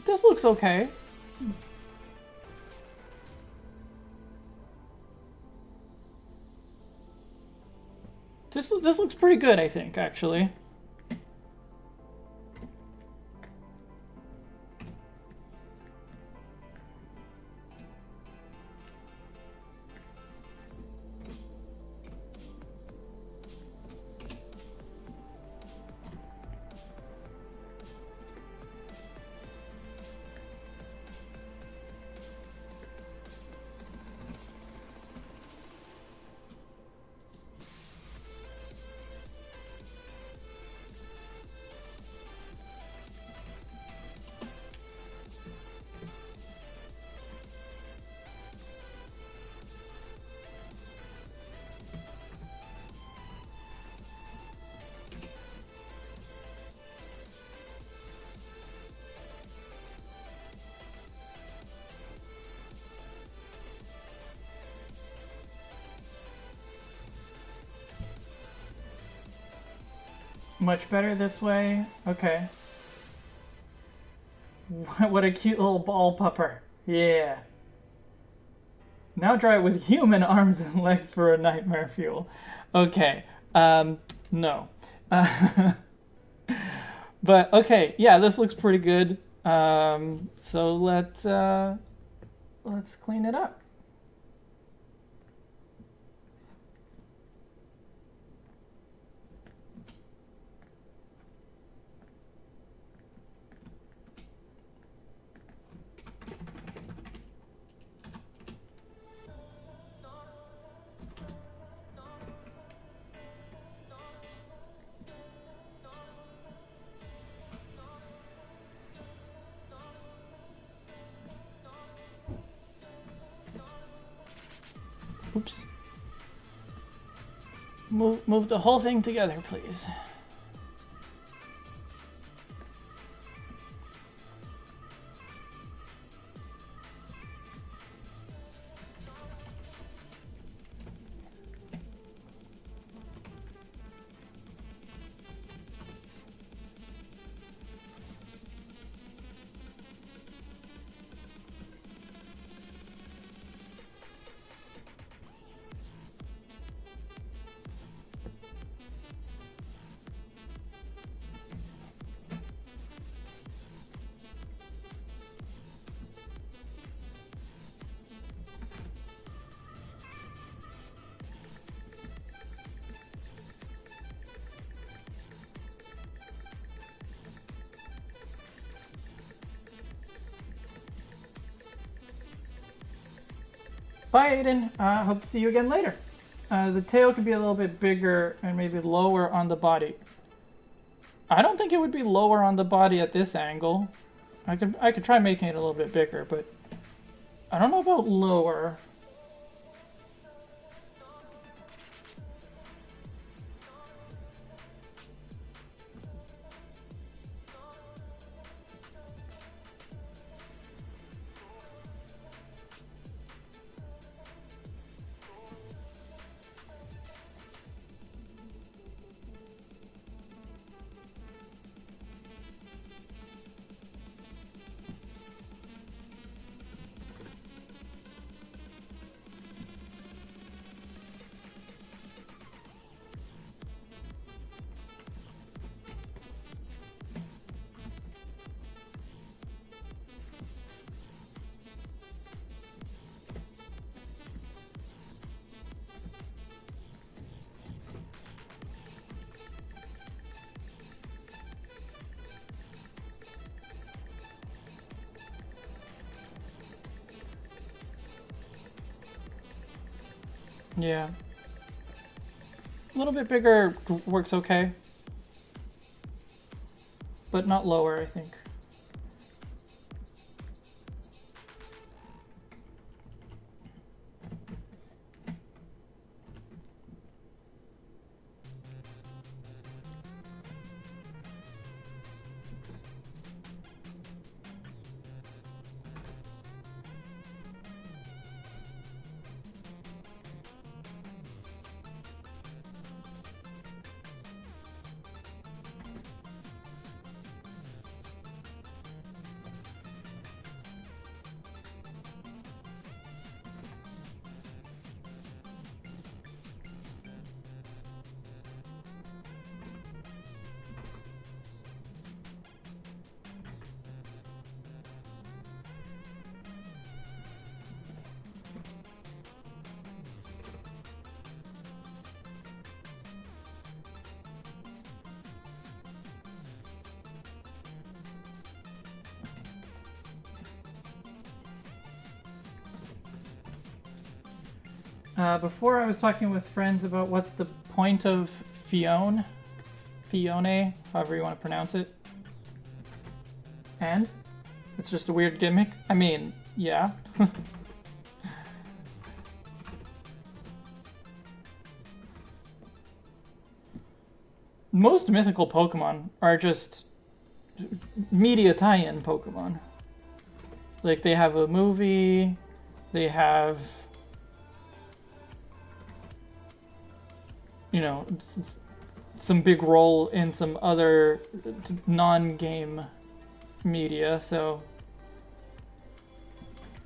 This looks okay. This looks pretty good, I think, actually. Much better this way. Okay. What a cute little ball pupper. Yeah. Now try it with human arms and legs for a nightmare fuel. Okay. No. But okay, yeah, this looks pretty good. So let's clean it up. Oops. Move the whole thing together, please. Bye, Aiden. Hope to see you again later. The tail could be a little bit bigger and maybe lower on the body. I don't think it would be lower on the body at this angle. I could try making it a little bit bigger, but I don't know about lower. Yeah. A little bit bigger works okay. But not lower, I think. Before I was talking with friends about what's the point of Fione, however you want to pronounce it. And? It's just a weird gimmick? I mean, yeah. Most mythical Pokemon are just media tie-in Pokemon. Like, they have a movie, they have... you know, some big role in some other non-game media, so...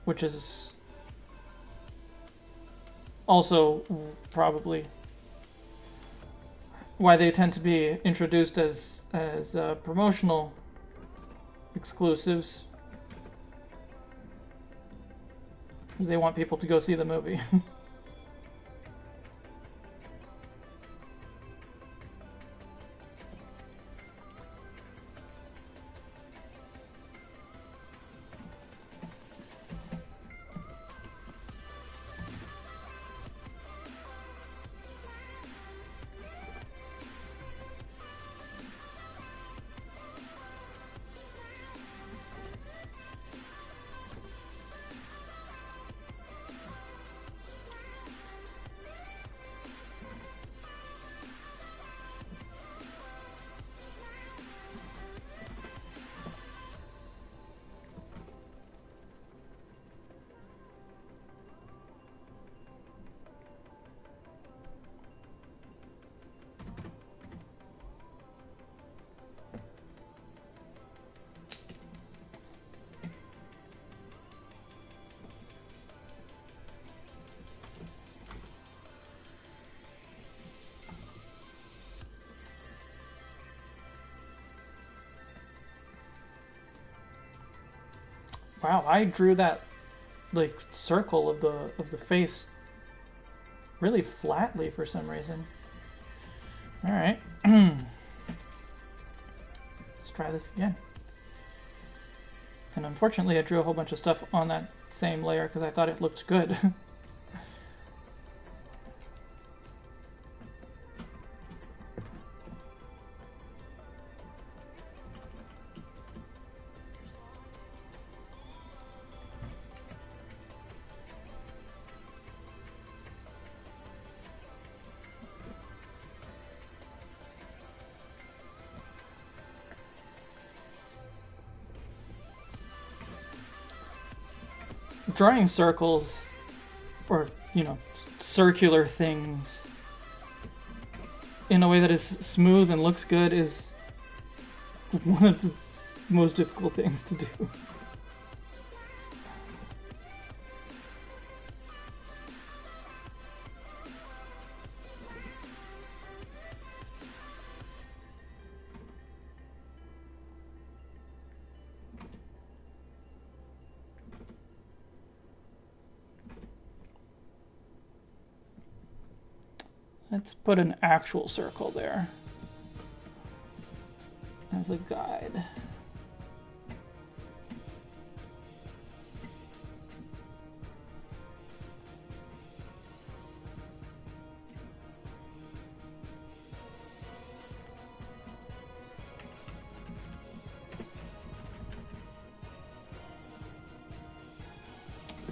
which is also probably why they tend to be introduced as promotional exclusives. Because they want people to go see the movie. Wow, I drew that like circle of the face really flatly for some reason. All right. Let's try this again. And unfortunately, I drew a whole bunch of stuff on that same layer because I thought it looked good. Drawing circles, or, you know, circular things in a way that is smooth and looks good is one of the most difficult things to do. Let's put an actual circle there as a guide.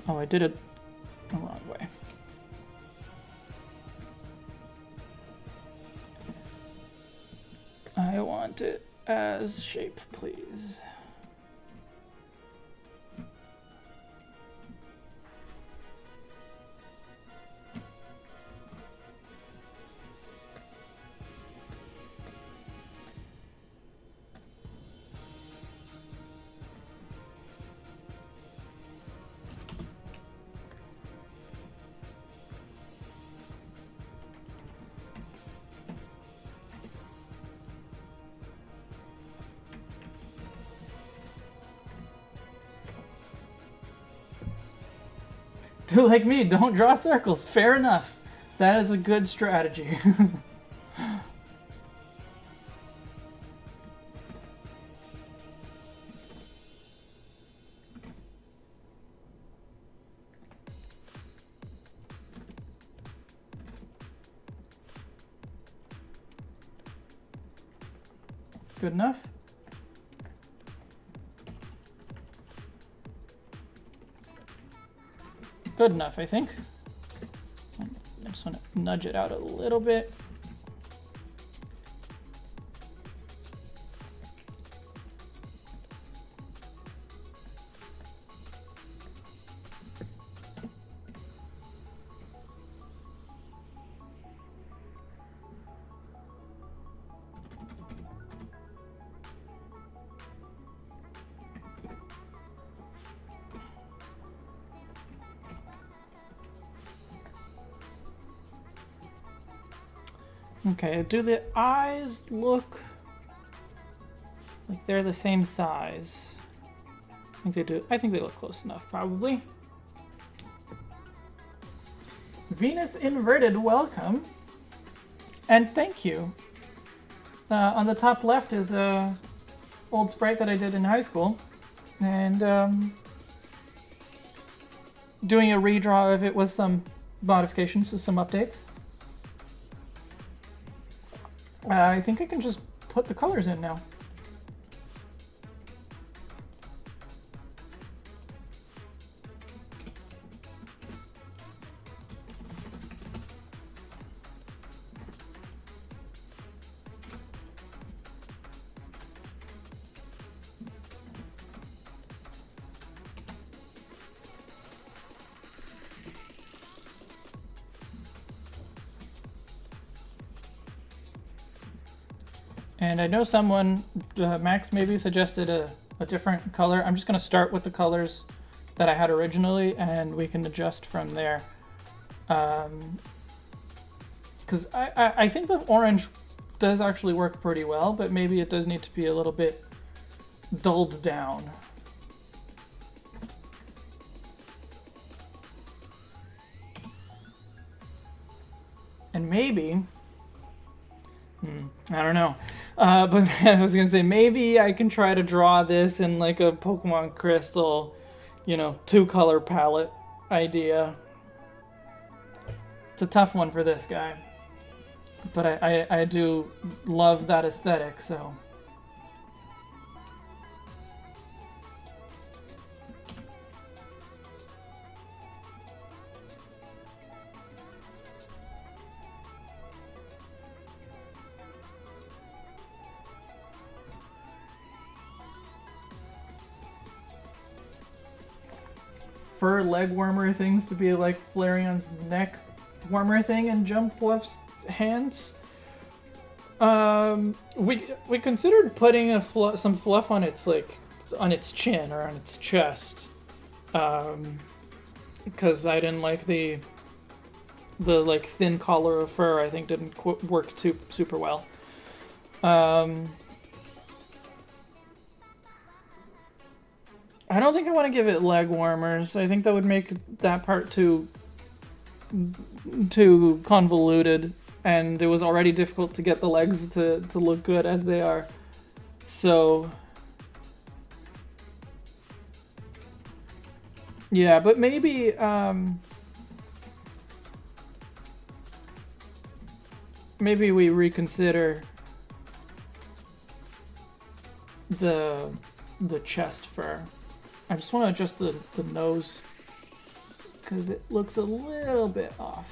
Oh, I did it the wrong way. I want it as shape, please. Do like me, don't draw circles. Fair enough. That is a good strategy. Good enough? Good enough, I think. I just want to nudge it out a little bit. Okay, do the eyes look like they're the same size? I think they do. I think they look close enough, probably. Venus Inverted, welcome. And thank you. On the top left is a old sprite that I did in high school. And doing a redraw of it with some modifications, so some updates. I think I can just put the colors in now. And I know someone, Max maybe, suggested a different color. I'm just going to start with the colors that I had originally, and we can adjust from there. Because I think the orange does actually work pretty well, but maybe it does need to be a little bit dulled down. And maybe... I don't know. But I was going to say, maybe I can try to draw this in like a Pokemon Crystal, you know, 2-color palette idea. It's a tough one for this guy. But I do love that aesthetic, so... Fur leg warmer things to be like Flareon's neck warmer thing and Jumpluff's hands. We considered putting some fluff on its on its chin or on its chest, because I didn't like the like thin collar of fur. I think didn't work super well. I don't think I want to give it leg warmers. I think that would make that part too convoluted, and it was already difficult to get the legs to look good as they are. So yeah, but maybe maybe we reconsider the chest fur. I just want to adjust the nose because it looks a little bit off.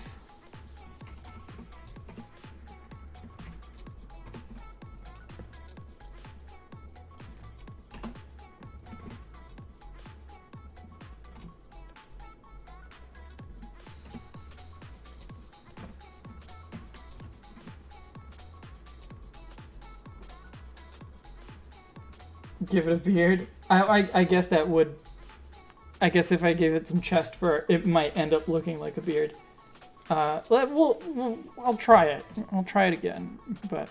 Give it a beard. I guess that would. I guess if I gave it some chest fur, it might end up looking like a beard. I'll try it. I'll try it again, but.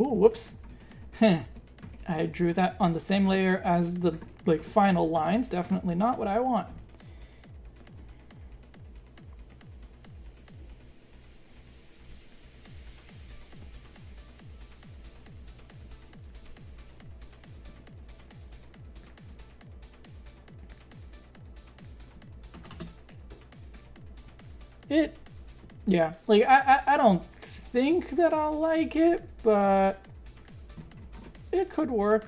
Ooh, whoops. I drew that on the same layer as the final lines. Definitely not what I want. Yeah, like I don't think that I'll like it, but it could work.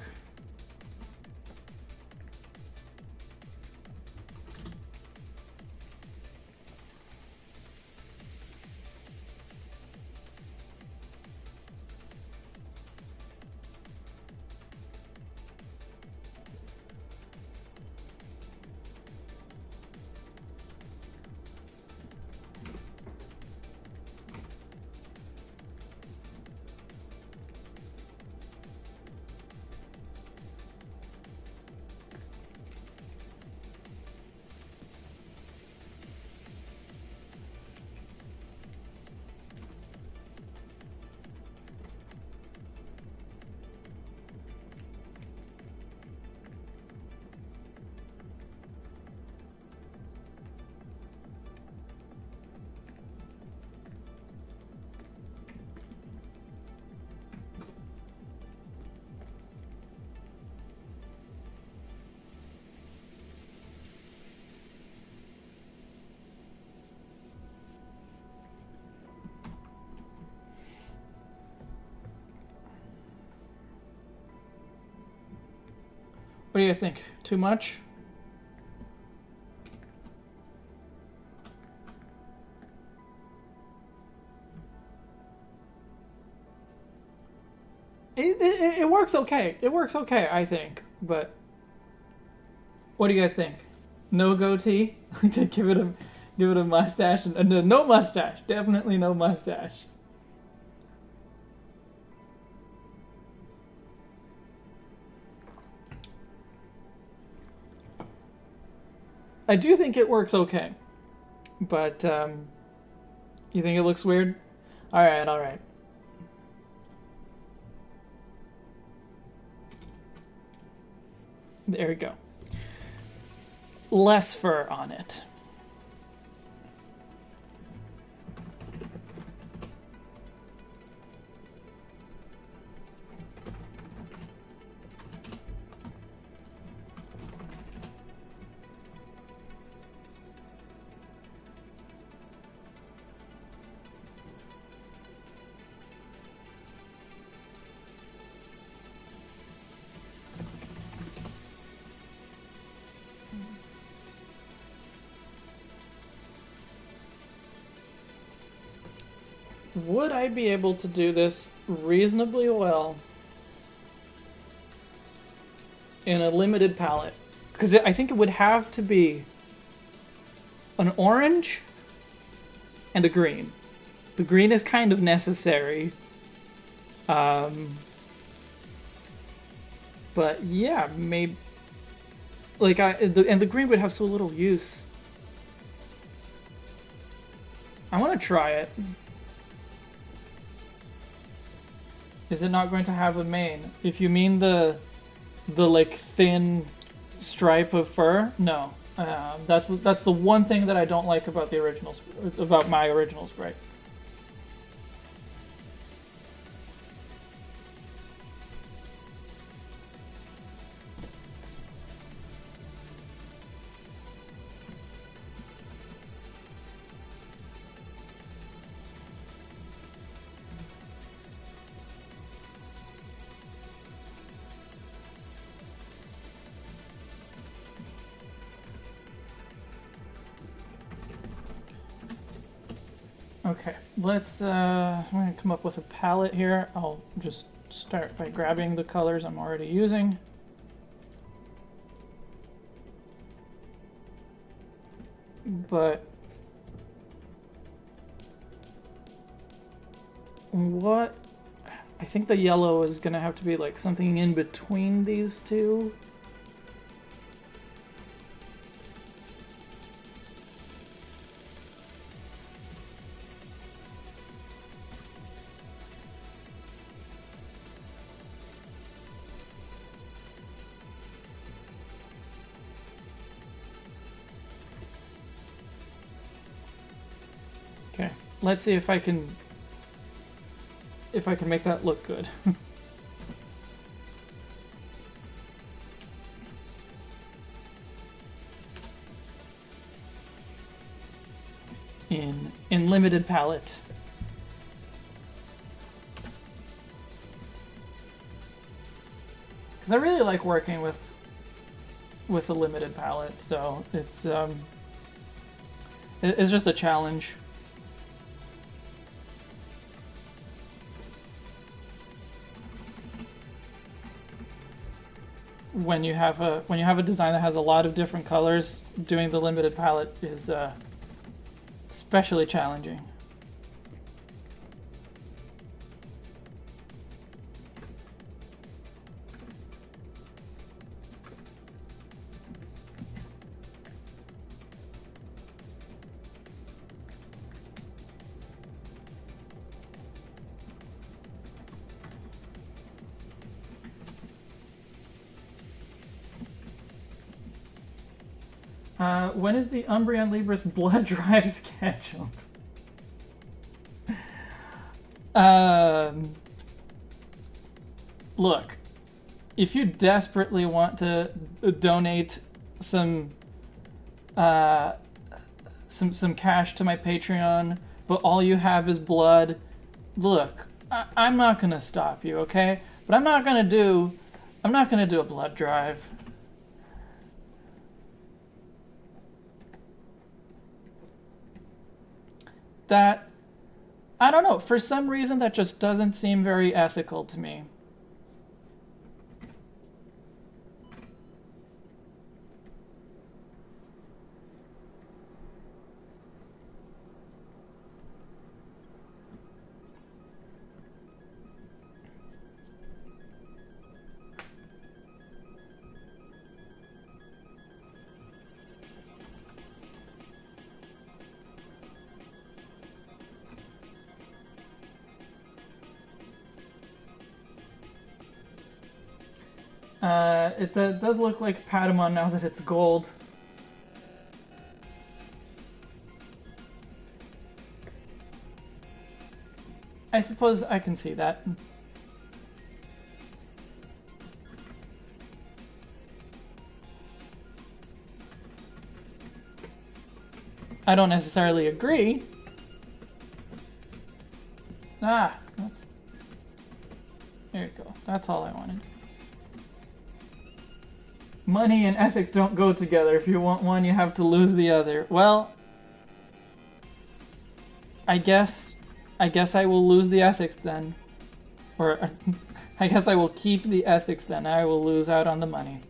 What do you guys think? Too much? It works okay. It works okay, I think. But what do you guys think? No goatee? give it a mustache. No mustache. Definitely no mustache. I do think it works okay, but you think it looks weird? All right. There we go. Less fur on it. Would I be able to do this reasonably well in a limited palette? Because I think it would have to be an orange and a green. The green is kind of necessary. But yeah, maybe... and the green would have so little use. I want to try it. Is it not going to have a mane? If you mean the like thin stripe of fur, no. That's the one thing that I don't like about the original, about my original sprite. Okay, let's, I'm going to come up with a palette here. I'll just start by grabbing the colors I'm already using. But what, I think the yellow is going to have to be like something in between these two. Okay, let's see if I can make that look good. in limited palette. Because I really like working with a limited palette, so it's just a challenge. When you have a design that has a lot of different colors, doing the limited palette is especially challenging. When is the Umbreon Libris blood drive scheduled? Look, if you desperately want to donate some cash to my Patreon, but all you have is blood, look, I'm not gonna stop you, okay? But I'm not gonna do a blood drive. That, I don't know, for some reason that just doesn't seem very ethical to me. It does look like Patamon now that it's gold. I suppose I can see that. I don't necessarily agree. There you go. That's all I wanted. Money and ethics don't go together. If you want one, you have to lose the other. Well, I guess I will lose the ethics then. Or, I guess I will keep the ethics then. I will lose out on the money.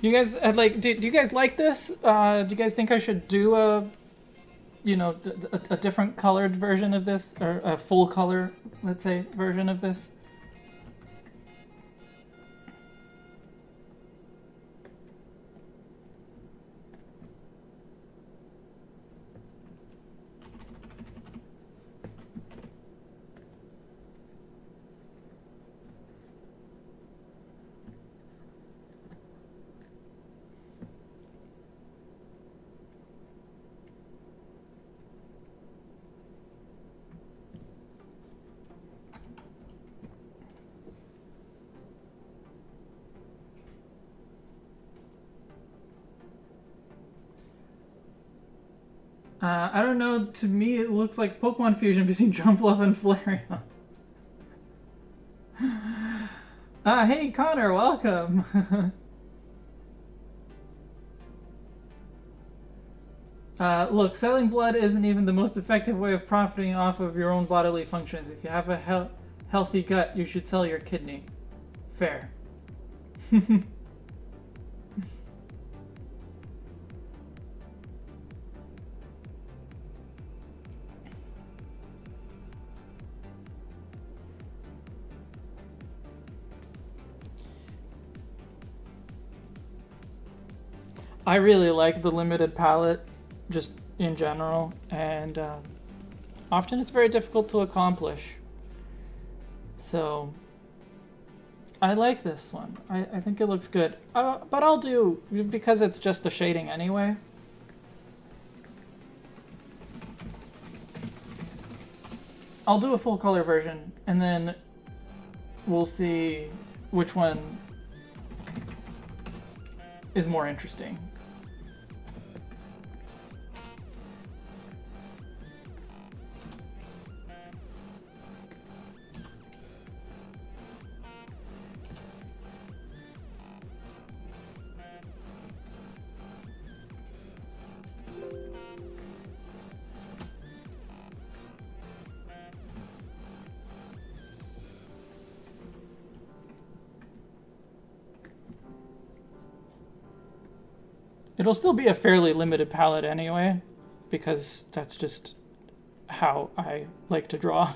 You guys do you guys like this? Do you guys think I should do a, a different colored version of this, or a full color, let's say, version of this? I don't know. To me, it looks like Pokemon fusion between Drumfluff and Flareon. Hey Connor, welcome. Look, selling blood isn't even the most effective way of profiting off of your own bodily functions. If you have a healthy gut, you should sell your kidney. Fair. I really like the limited palette, just in general, and often it's very difficult to accomplish. So I like this one. I think it looks good. But I'll do, because it's just the shading anyway. I'll do a full color version, and then we'll see which one is more interesting. It'll still be a fairly limited palette anyway, because that's just how I like to draw.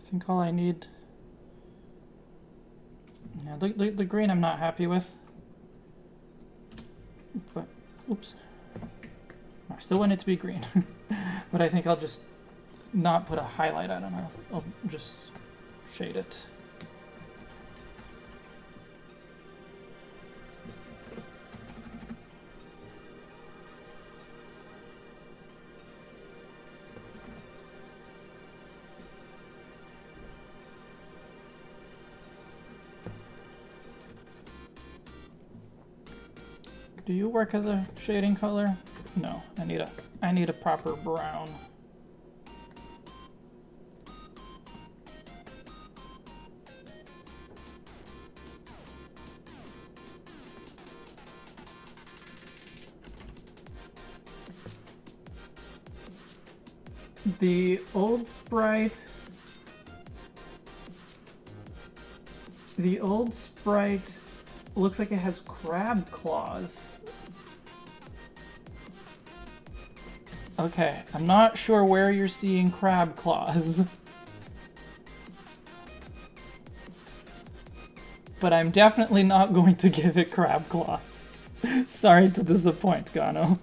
I think all I need... Yeah, the green I'm not happy with. But, oops. I still want it to be green. But I think I'll just not put a highlight on it. I'll just shade it. Do you work as a shading color? No, I need a proper brown. The old sprite looks like it has crab claws. Okay, I'm not sure where you're seeing crab claws. But I'm definitely not going to give it crab claws. Sorry to disappoint, Gano.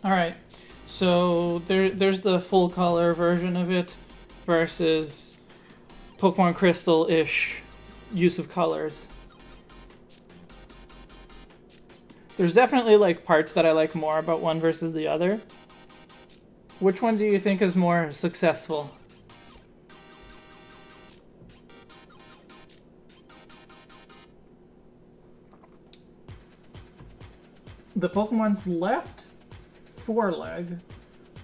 Alright, so there's the full color version of it versus Pokemon Crystal-ish use of colors. There's definitely like parts that I like more about one versus the other. Which one do you think is more successful? The Pokemon's left foreleg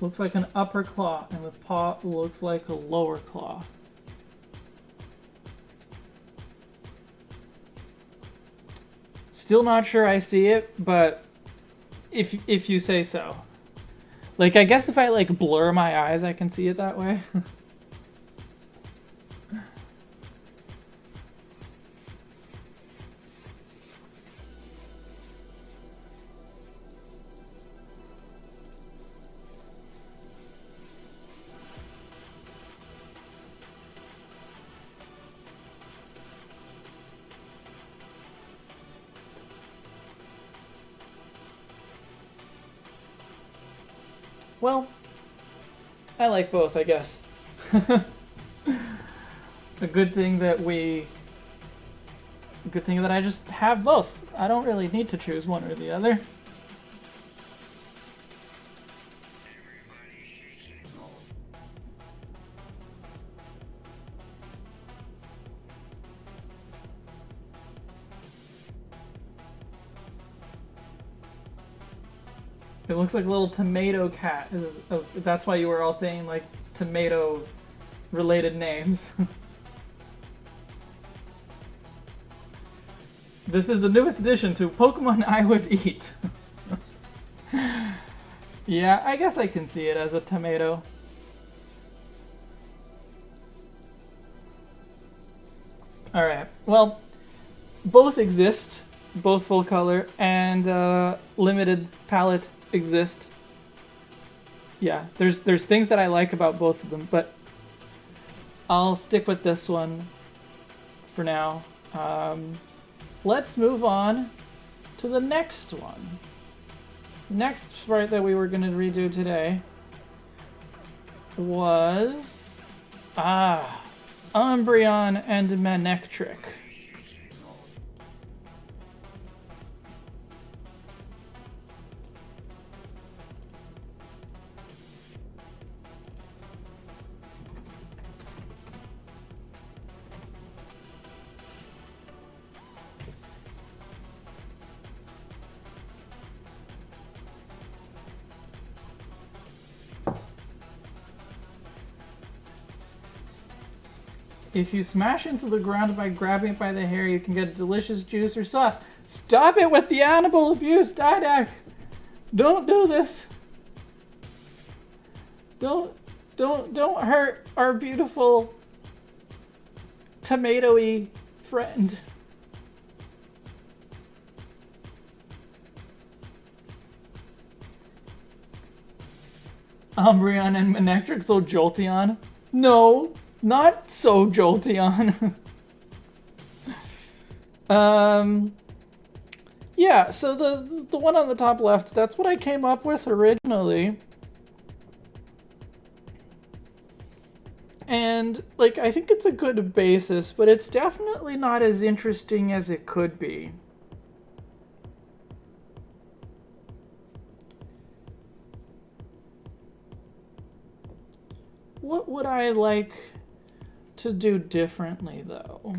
looks like an upper claw, and the paw looks like a lower claw. Still not sure I see it, but if you say so. Like, I guess if I like blur my eyes, I can see it that way. Well, I like both, I guess. A good thing that I just have both. I don't really need to choose one or the other. It looks like a little tomato cat. That's why you were all saying like tomato related names. This is the newest addition to Pokemon I Would Eat. Yeah, I guess I can see it as a tomato. Alright, well, both exist, both full color and limited palette exist. Yeah, there's things that I like about both of them, but I'll stick with this one for now. Let's move on to the next one. Next sprite that we were going to redo today was Umbreon and Manectric. If you smash into the ground by grabbing it by the hair, you can get a delicious juice or sauce. Stop it with the animal abuse, Didac! Don't do this. Don't hurt our beautiful tomatoey friend. Umbreon and Manectric so Jolteon? No. Not so Jolteon. Yeah, so the one on the top left, that's what I came up with originally. And, like, I think it's a good basis, but it's definitely not as interesting as it could be. What would I like to do differently, though?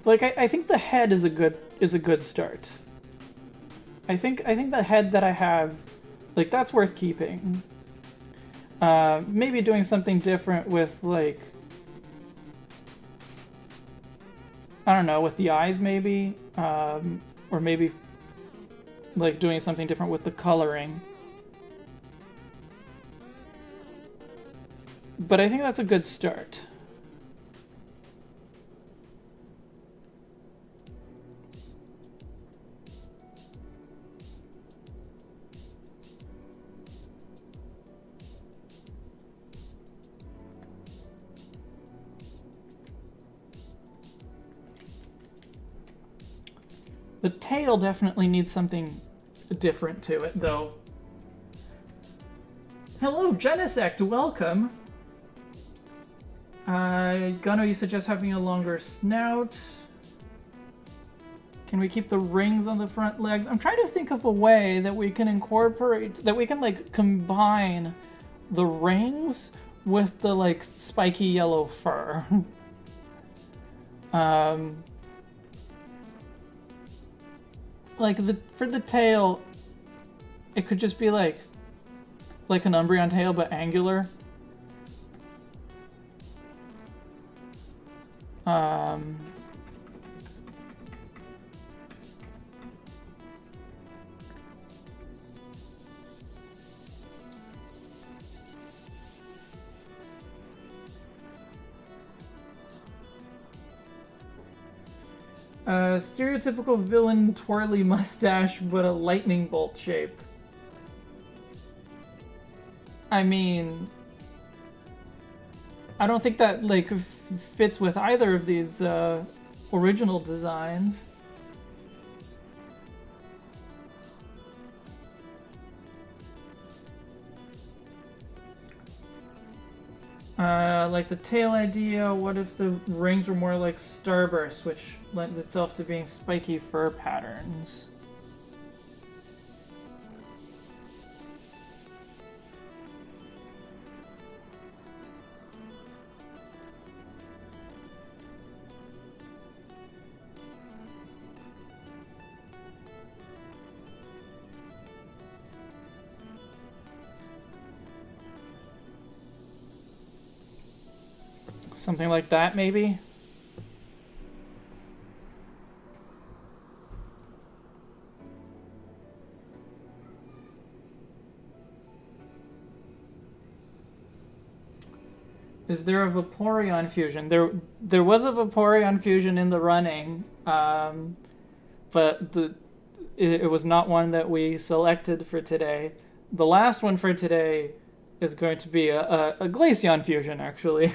Like, I think the head is a good start. I think the head that I have, like, that's worth keeping. Maybe doing something different with, like, I don't know, with the eyes maybe, or maybe like doing something different with the coloring. But I think that's a good start. The tail definitely needs something different to it, though. Hello, Genesect, welcome. Gunno, you suggest having a longer snout. Can we keep the rings on the front legs? I'm trying to think of a way that we can incorporate, that we can, like, combine the rings with the, like, spiky yellow fur. Like, for the tail, it could just be like an Umbreon tail, but angular. Stereotypical villain twirly mustache, but a lightning bolt shape. I mean, I don't think that, like, fits with either of these original designs. Like the tail idea, what if the rings were more like Starburst, which lends itself to being spiky fur patterns? Something like that, maybe? Is there a Vaporeon fusion? There was a Vaporeon fusion in the running, but it was not one that we selected for today. The last one for today is going to be a Glaceon fusion, actually.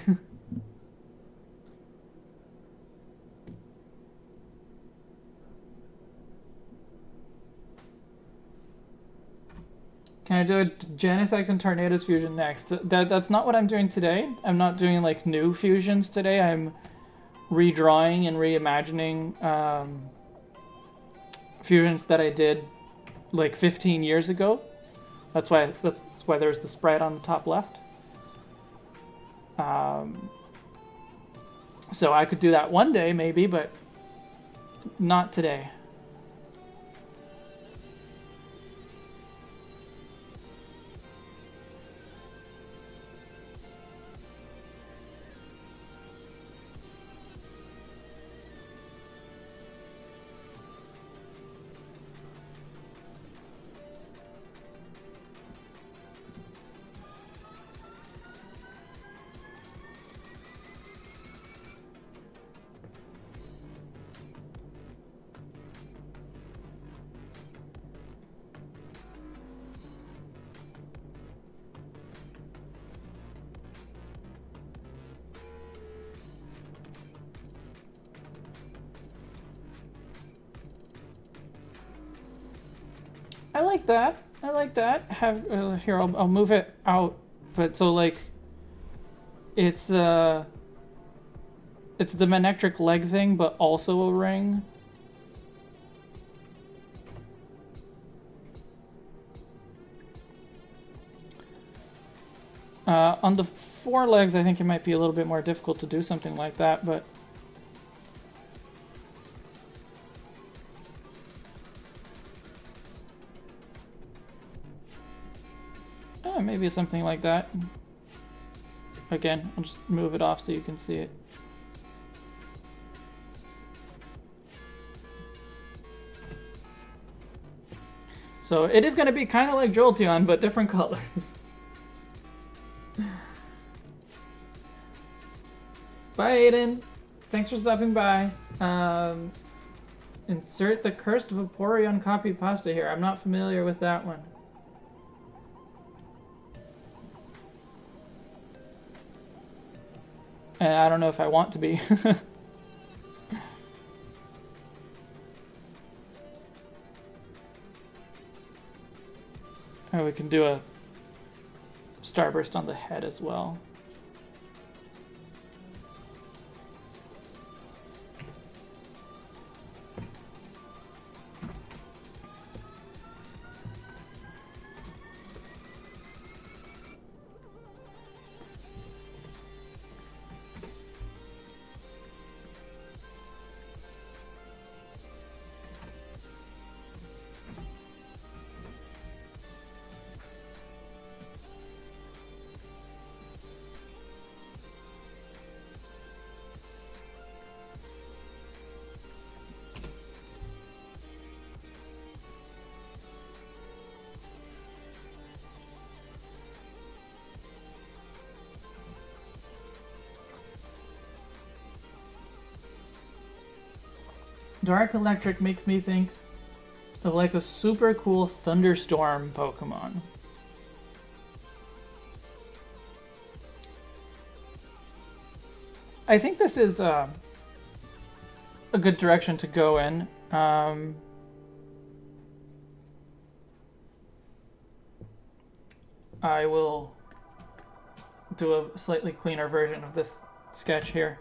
Can I do a Genesect and Tornadus fusion next? That's not what I'm doing today. I'm not doing like new fusions today. I'm redrawing and reimagining fusions that I did like 15 years ago. That's why there's the sprite on the top left. So I could do that one day maybe, but not today. I like that. I like that. Have here. I'll move it out. But so like, it's the Manectric leg thing, but also a ring. On the forelegs, I think it might be a little bit more difficult to do something like that, but. Maybe something like that. Again, I'll just move it off so you can see it. So it is going to be kind of like Jolteon, but different colors. Bye, Aiden. Thanks for stopping by. Insert the Cursed Vaporeon copy pasta here. I'm not familiar with that one. And I don't know if I want to be. Or we can do a Starburst on the head as well. Dark Electric makes me think of like a super cool Thunderstorm Pokemon. I think this is a good direction to go in. I will do a slightly cleaner version of this sketch here.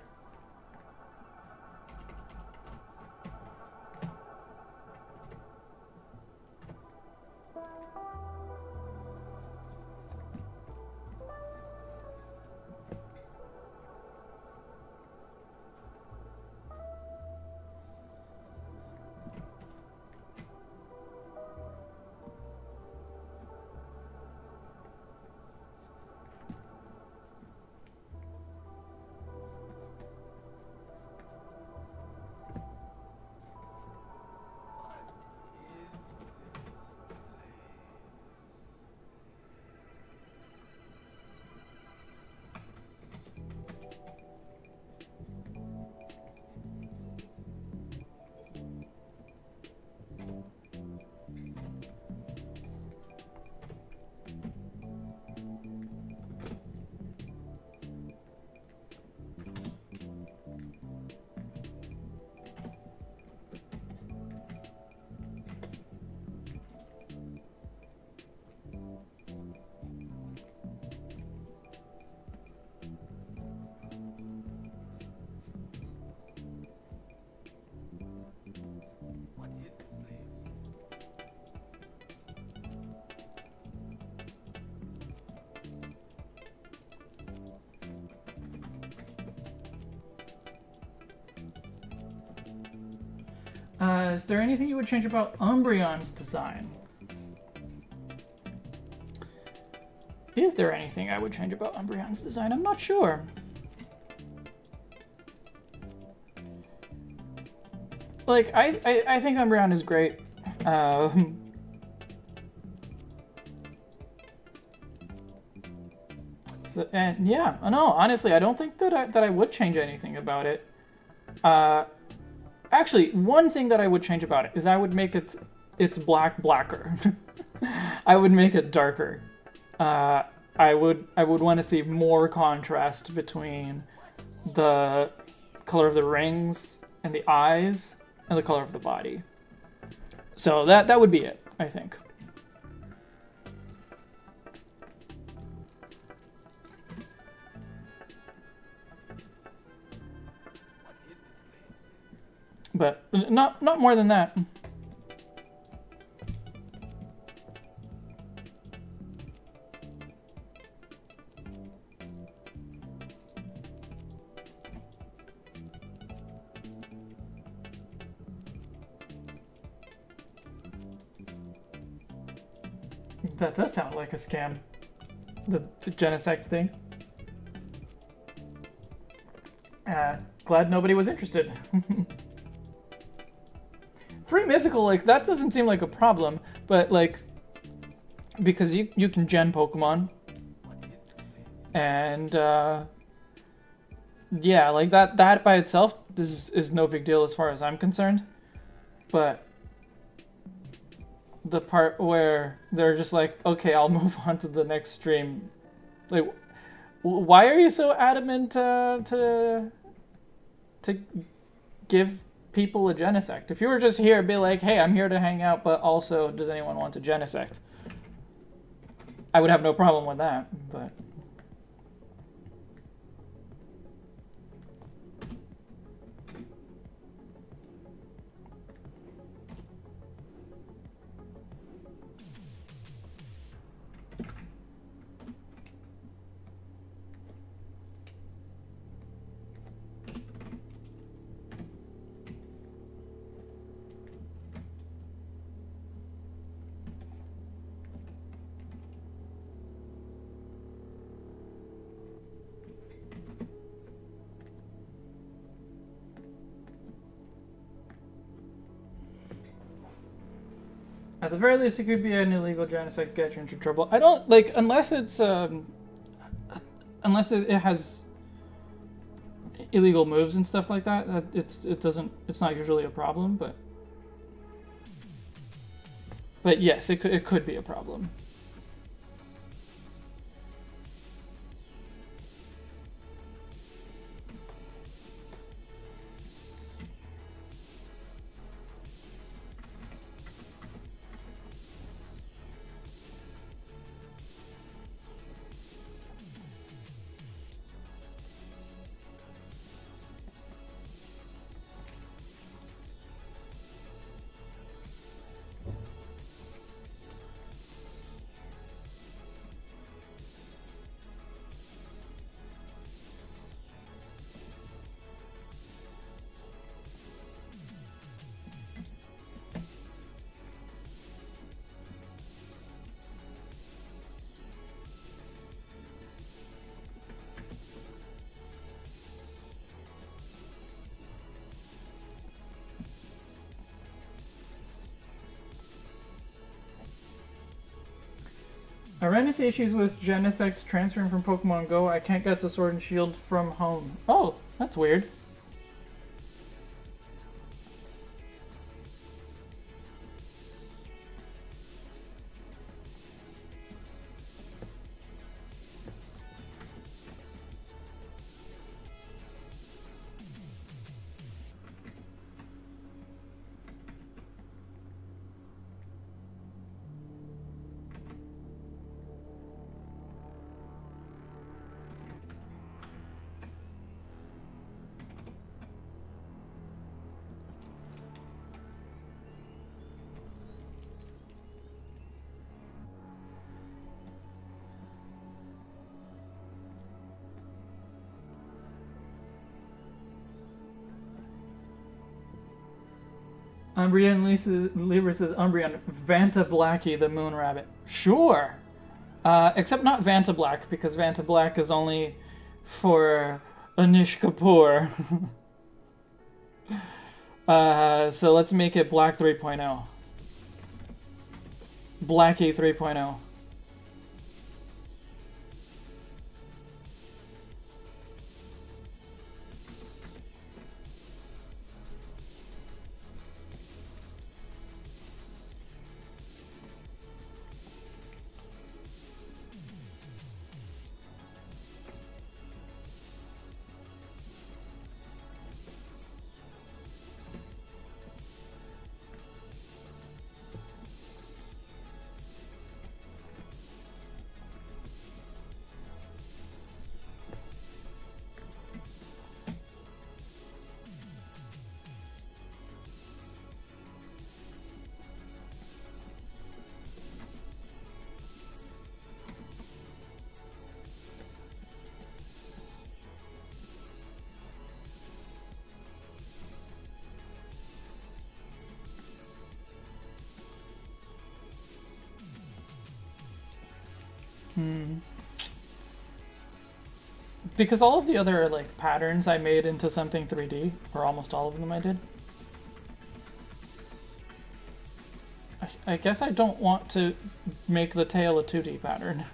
Is there anything you would change about Umbreon's design? Is there anything I would change about Umbreon's design? I'm not sure. Like, I think Umbreon is great. So, and yeah, no, honestly, I don't think that I would change anything about it. Actually, one thing that I would change about it is I would make its black blacker. I would make it darker. I would want to see more contrast between the color of the rings and the eyes and the color of the body. So that would be it, I think. But not more than that. That does sound like a scam. The Genesect thing. Glad nobody was interested. Free mythical, like, that doesn't seem like a problem, but, like, because you can gen Pokemon. And, yeah, like, that by itself is no big deal as far as I'm concerned. But the part where they're just like, okay, I'll move on to the next stream. Like, why are you so adamant to give people a Genesect? If you were just here, be like, hey, I'm here to hang out, but also, does anyone want a Genesect? I would have no problem with that, but... At the very least, it could be an illegal Genesect get you into trouble. I don't, like, unless it's, unless it has illegal moves and stuff like that, it's not usually a problem, but yes, it could be a problem. I ran into issues with Genesect transferring from Pokemon Go. I can't get the Sword and Shield from home. Oh, that's weird. Umbrian Libra says Umbrian Vanta Blackie the Moon Rabbit. Sure. Except not Vanta Black, because Vanta Black is only for Anish Kapoor. So let's make it Black 3.0. Blackie 3.0. Because all of the other like patterns I made into something 3D, or almost all of them I did. I guess I don't want to make the tail a 2D pattern.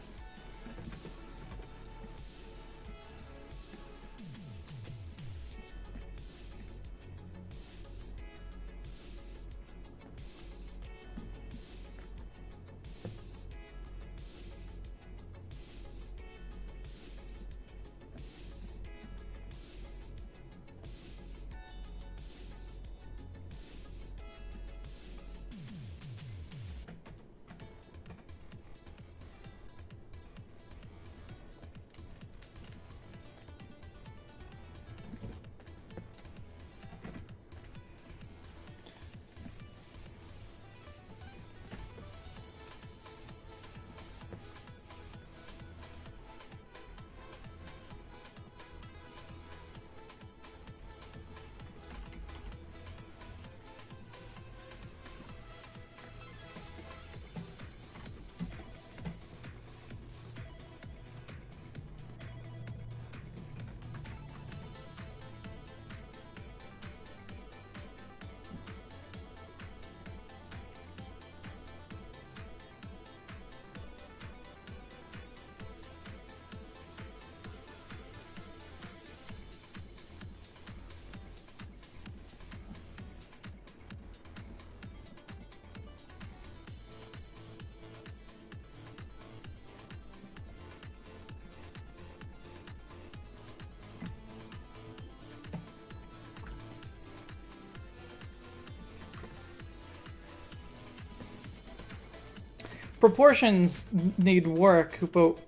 Proportions need work, but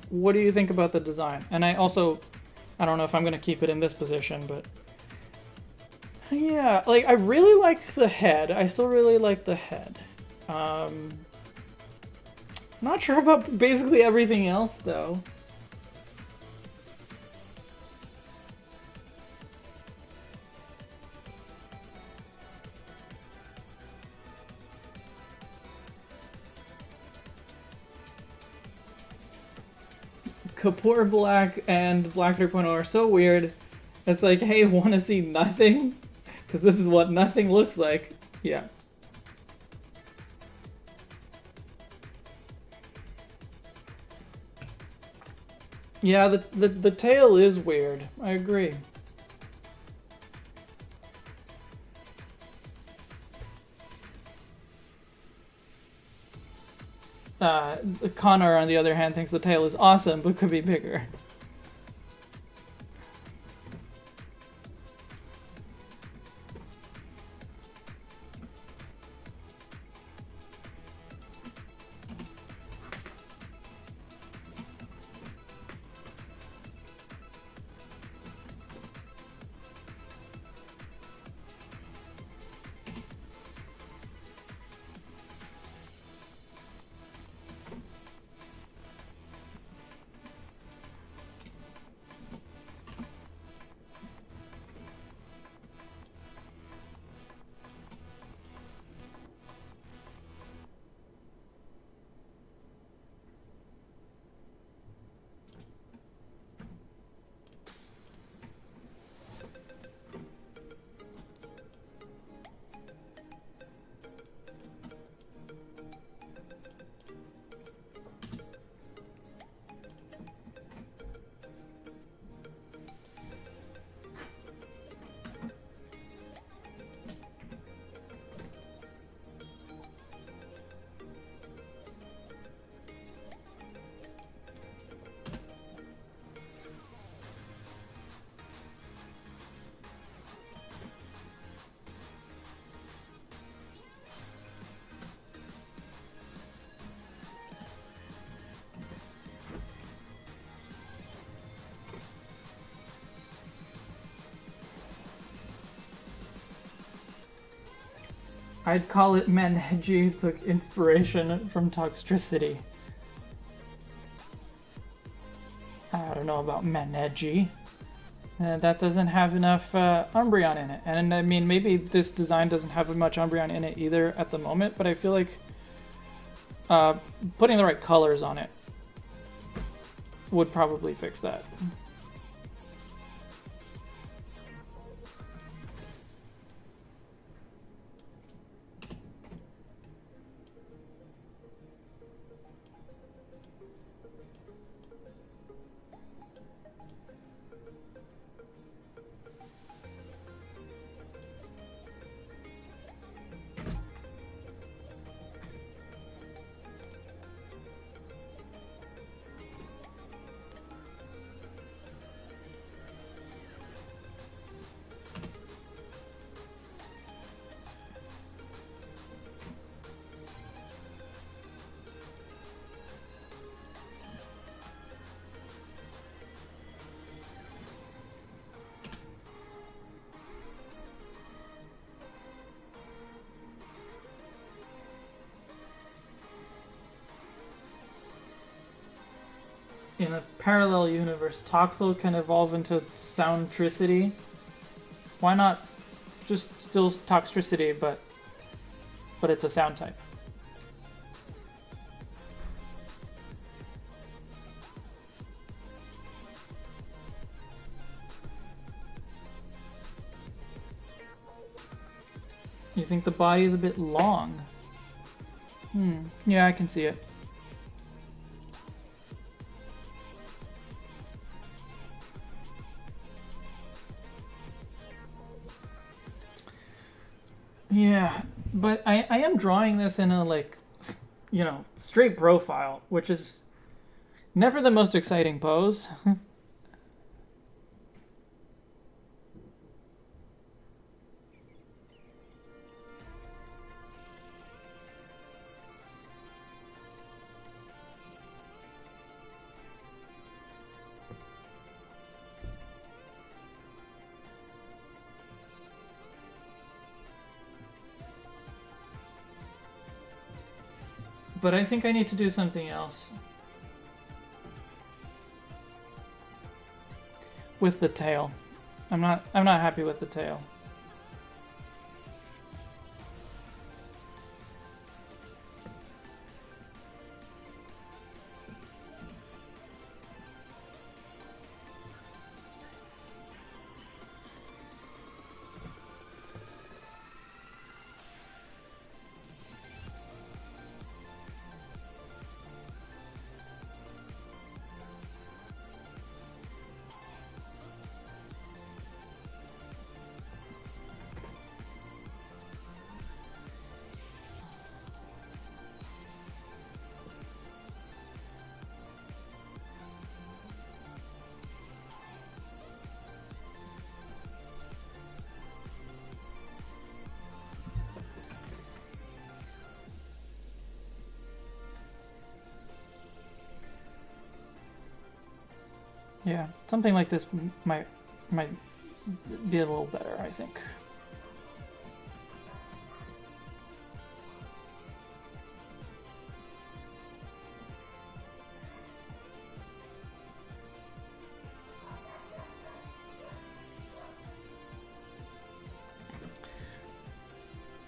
what do you think about the design? And I don't know if I'm going to keep it in this position, but yeah, like I really like the head. I still really like the head. Not sure about basically everything else though. Kapoor Black and Black 3.0 are so weird. It's like, hey, want to see nothing? Because this is what nothing looks like. Yeah. Yeah, the tail is weird. I agree. Connor, on the other hand, thinks the tail is awesome, but could be bigger. I'd call it Manheji took inspiration from Toxtricity. I don't know about Manheji. That doesn't have enough Umbreon in it. And I mean, maybe this design doesn't have much Umbreon in it either at the moment, but I feel like putting the right colors on it would probably fix that. In a parallel universe, Toxel can evolve into Soundtricity. Why not just still Toxtricity, but it's a sound type? You think the body is a bit long? Yeah, I can see it. Yeah, but I am drawing this in a, like, you know, straight profile, which is never the most exciting pose. But I think I need to do something else with the tail. I'm not happy with the tail. Yeah, something like this might be a little better, I think.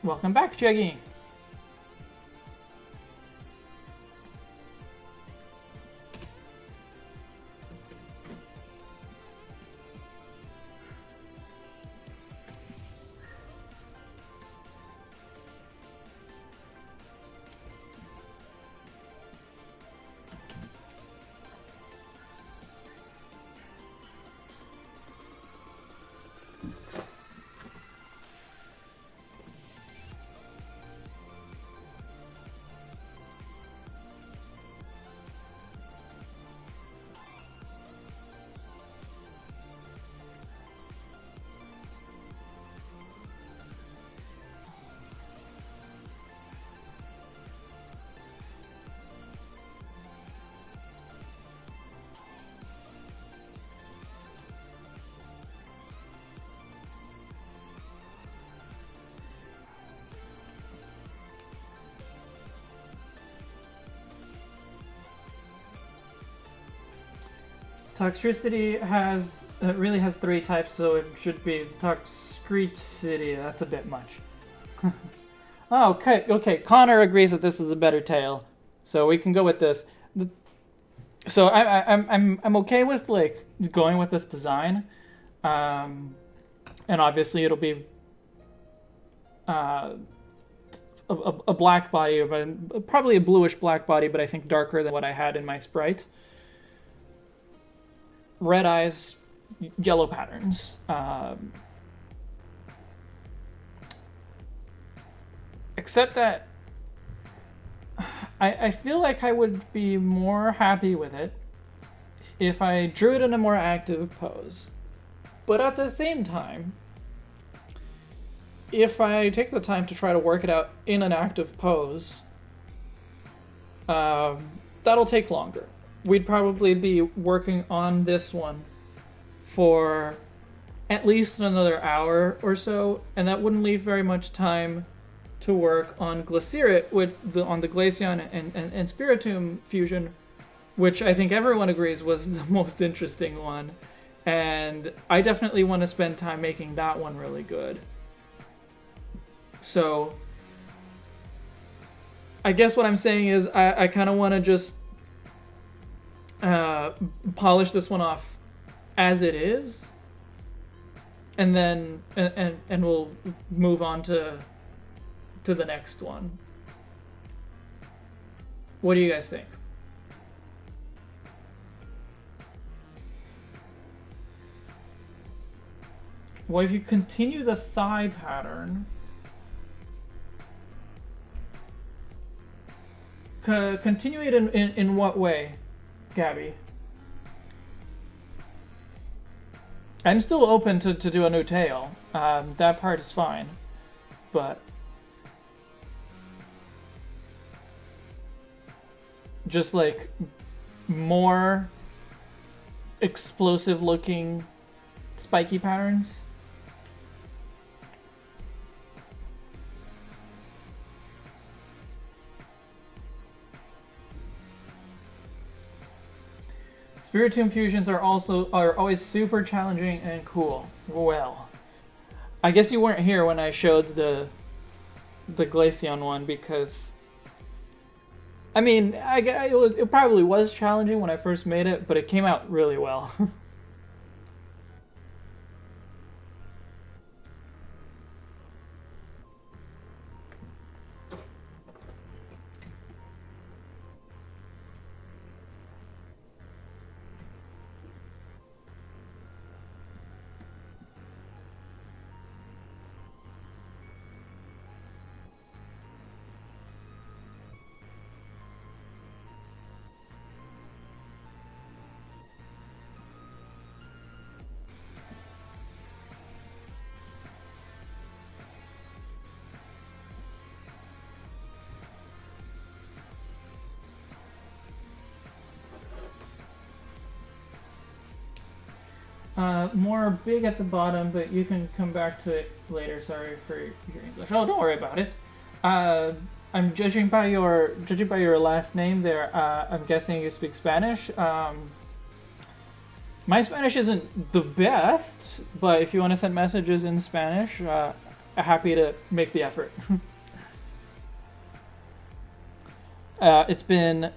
Welcome back, Jeggy. Toxicity has really has 3 types, so it should be Toxicity. That's a bit much. Oh, okay. Connor agrees that this is a better tail, so we can go with this. So I'm okay with like going with this design, and obviously it'll be a black body, but probably a bluish black body, but I think darker than what I had in my sprite. Red eyes, yellow patterns. Except that I feel like I would be more happy with it if I drew it in a more active pose. But at the same time, if I take the time to try to work it out in an active pose, that'll take longer. We'd probably be working on this one for at least another hour or so, and that wouldn't leave very much time to work on Glacieret on the Glaceon and Spiritomb fusion, which I think everyone agrees was the most interesting one. And I definitely want to spend time making that one really good. So I guess what I'm saying is I kind of want to just polish this one off as it is, and then and we'll move on to the next one. What do you guys think? Well, if you continue the thigh pattern, continue it in what way, Gabby? I'm still open to do a new tail. That part is fine, but just like more explosive looking spiky patterns. Spiritomb fusions are always super challenging and cool. Well, I guess you weren't here when I showed the Glaceon one, because I mean, it probably was challenging when I first made it, but it came out really well. More big at the bottom, but you can come back to it later. Sorry for your English. Oh, don't worry about it. I'm judging by your last name there. I'm guessing you speak Spanish. My Spanish isn't the best, but if you want to send messages in Spanish, happy to make the effort. It's been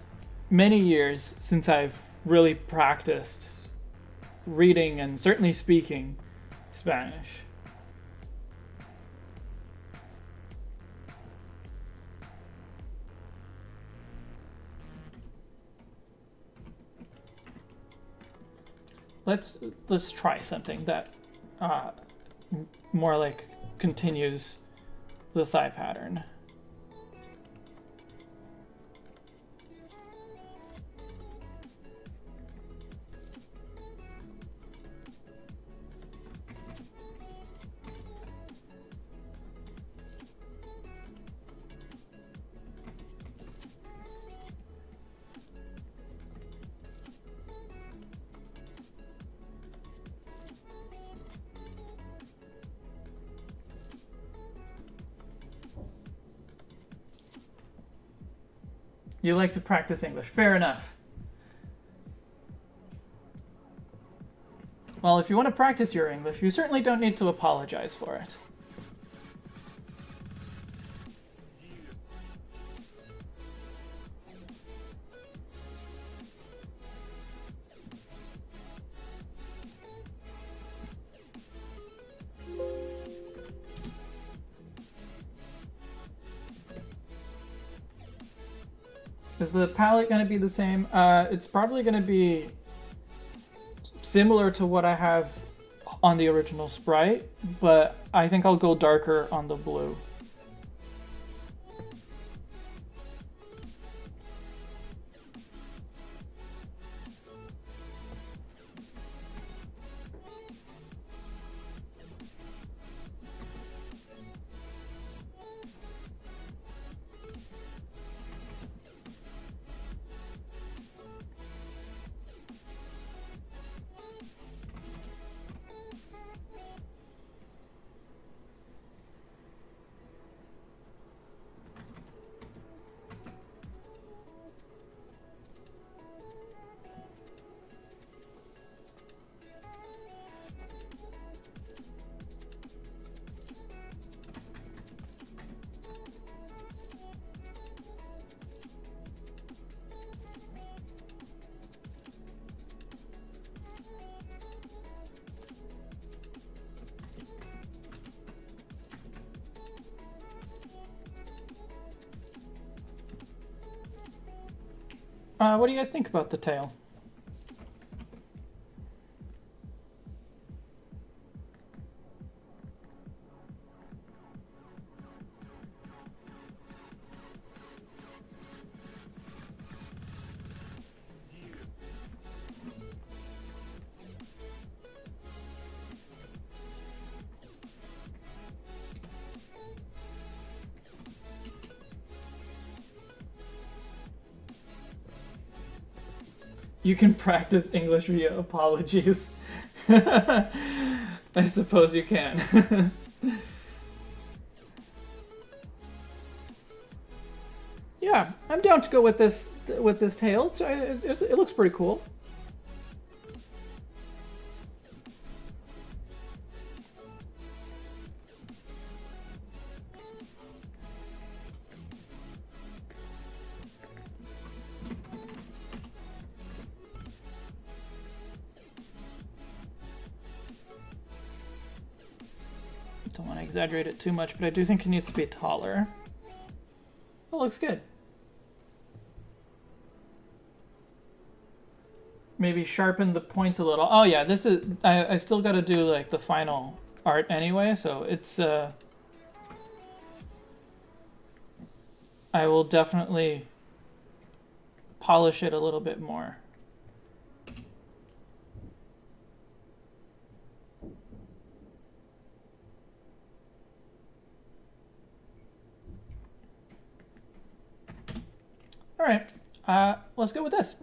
many years since I've really practiced reading and certainly speaking Spanish. Let's try something that more like continues the thigh pattern. You like to practice English. Fair enough. Well, if you want to practice your English, you certainly don't need to apologize for it. Is the palette going to be the same? It's probably going to be similar to what I have on the original sprite, but I think I'll go darker on the blue. What do you guys think about the tail? You can practice English via apologies. I suppose you can. Yeah, I'm down to go with this tail. It looks pretty cool. Don't want to exaggerate it too much, but I do think it needs to be taller. That looks good. Maybe sharpen the points a little. Oh yeah, this is... I still got to do like the final art anyway, so it's... I will definitely polish it a little bit more. All right, let's go with this.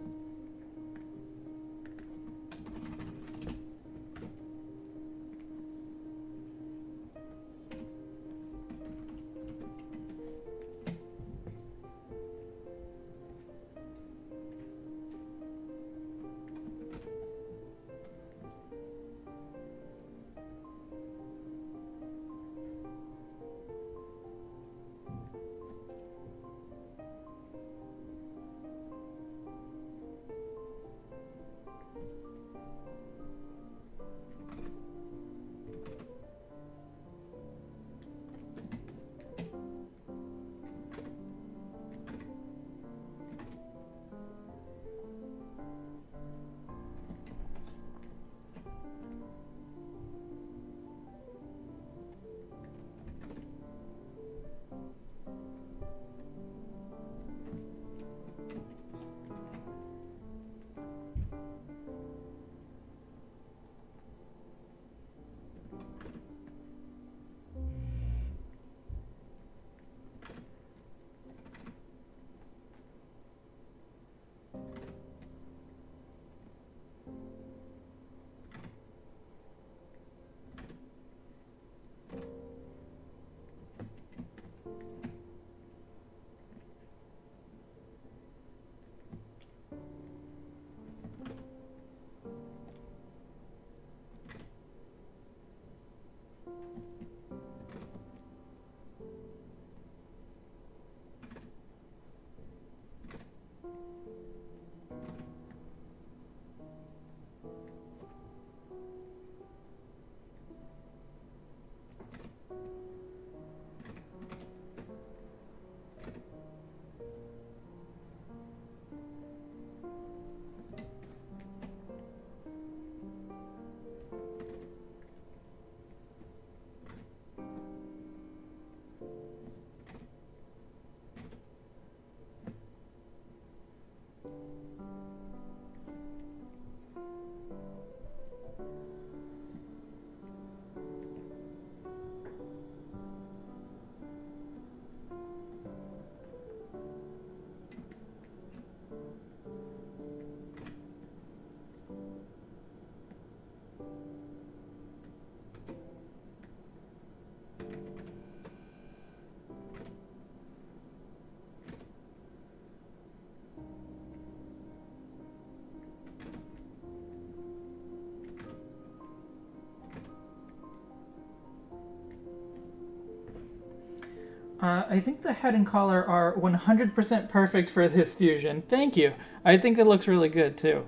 I think the head and collar are 100% perfect for this fusion. Thank you. I think it looks really good too.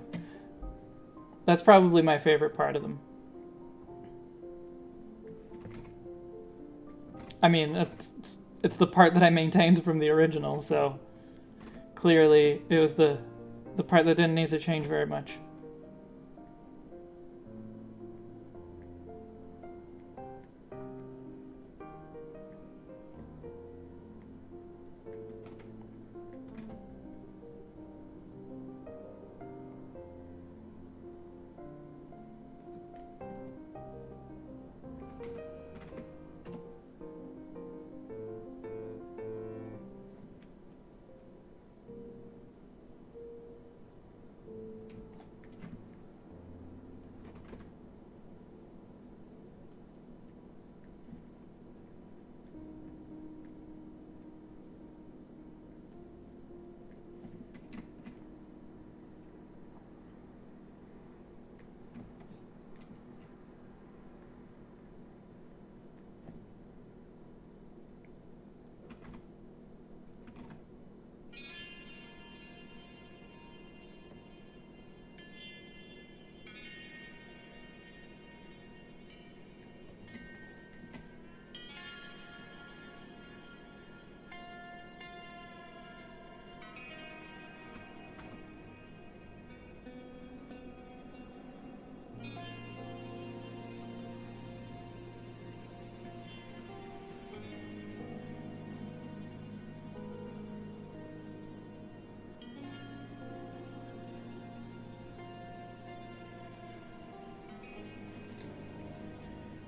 That's probably my favorite part of them. I mean, it's the part that I maintained from the original, so clearly it was the part that didn't need to change very much.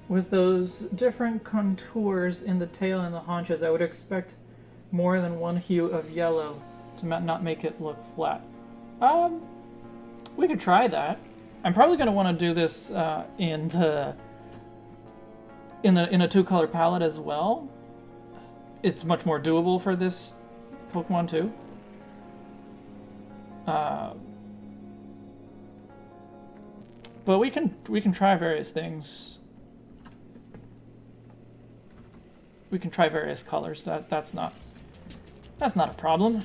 With those different contours in the tail and the haunches, I would expect more than one hue of yellow to not make it look flat. We could try that. I'm probably going to want to do this in a two-color palette as well. It's much more doable for this Pokemon too. But we can try various things. We can try various colors. That's not a problem.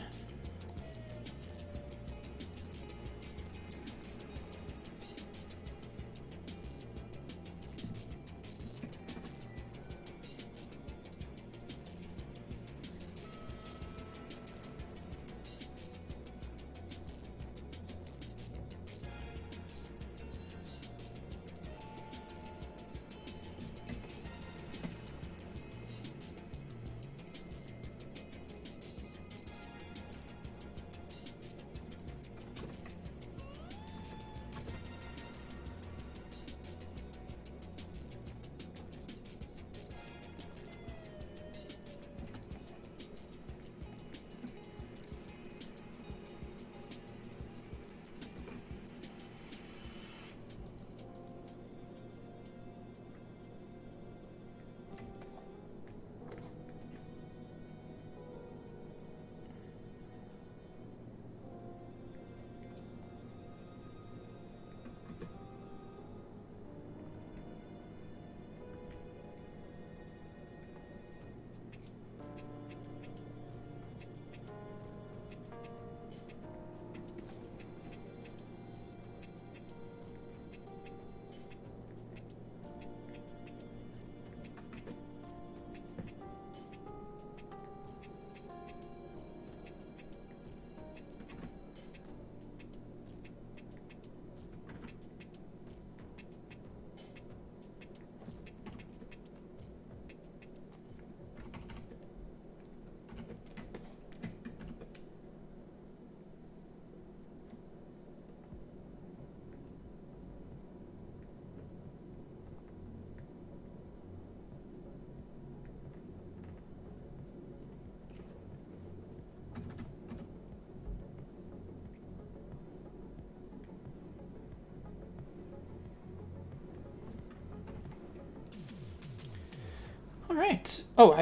All right. Oh,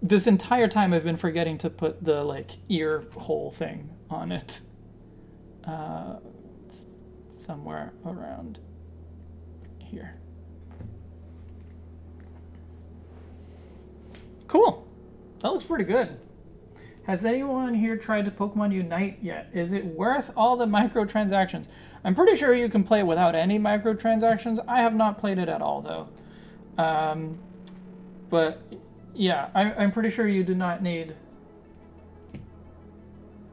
this entire time I've been forgetting to put the like ear hole thing on it. Somewhere around here. Cool. That looks pretty good. Has anyone here tried to Pokemon Unite yet? Is it worth all the microtransactions? I'm pretty sure you can play without any microtransactions. I have not played it at all, though. But yeah, I'm pretty sure you do not need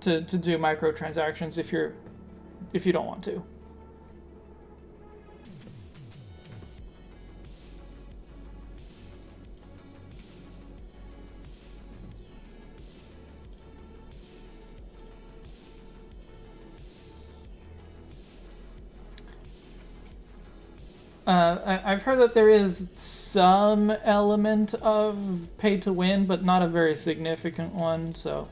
to do microtransactions if you don't want to. I've heard that there is some element of pay to win, but not a very significant one, so.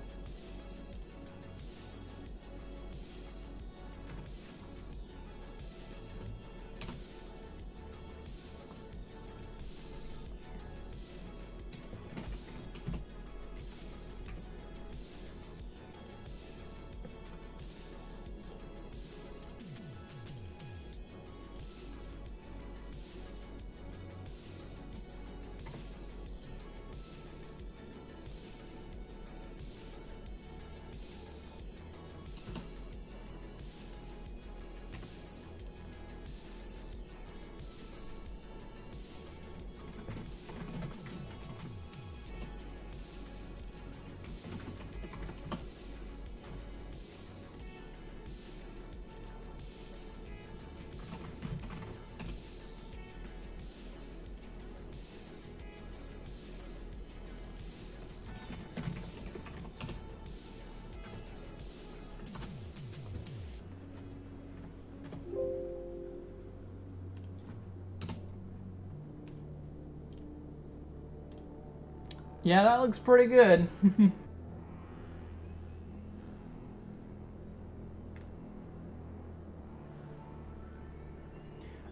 Yeah, that looks pretty good.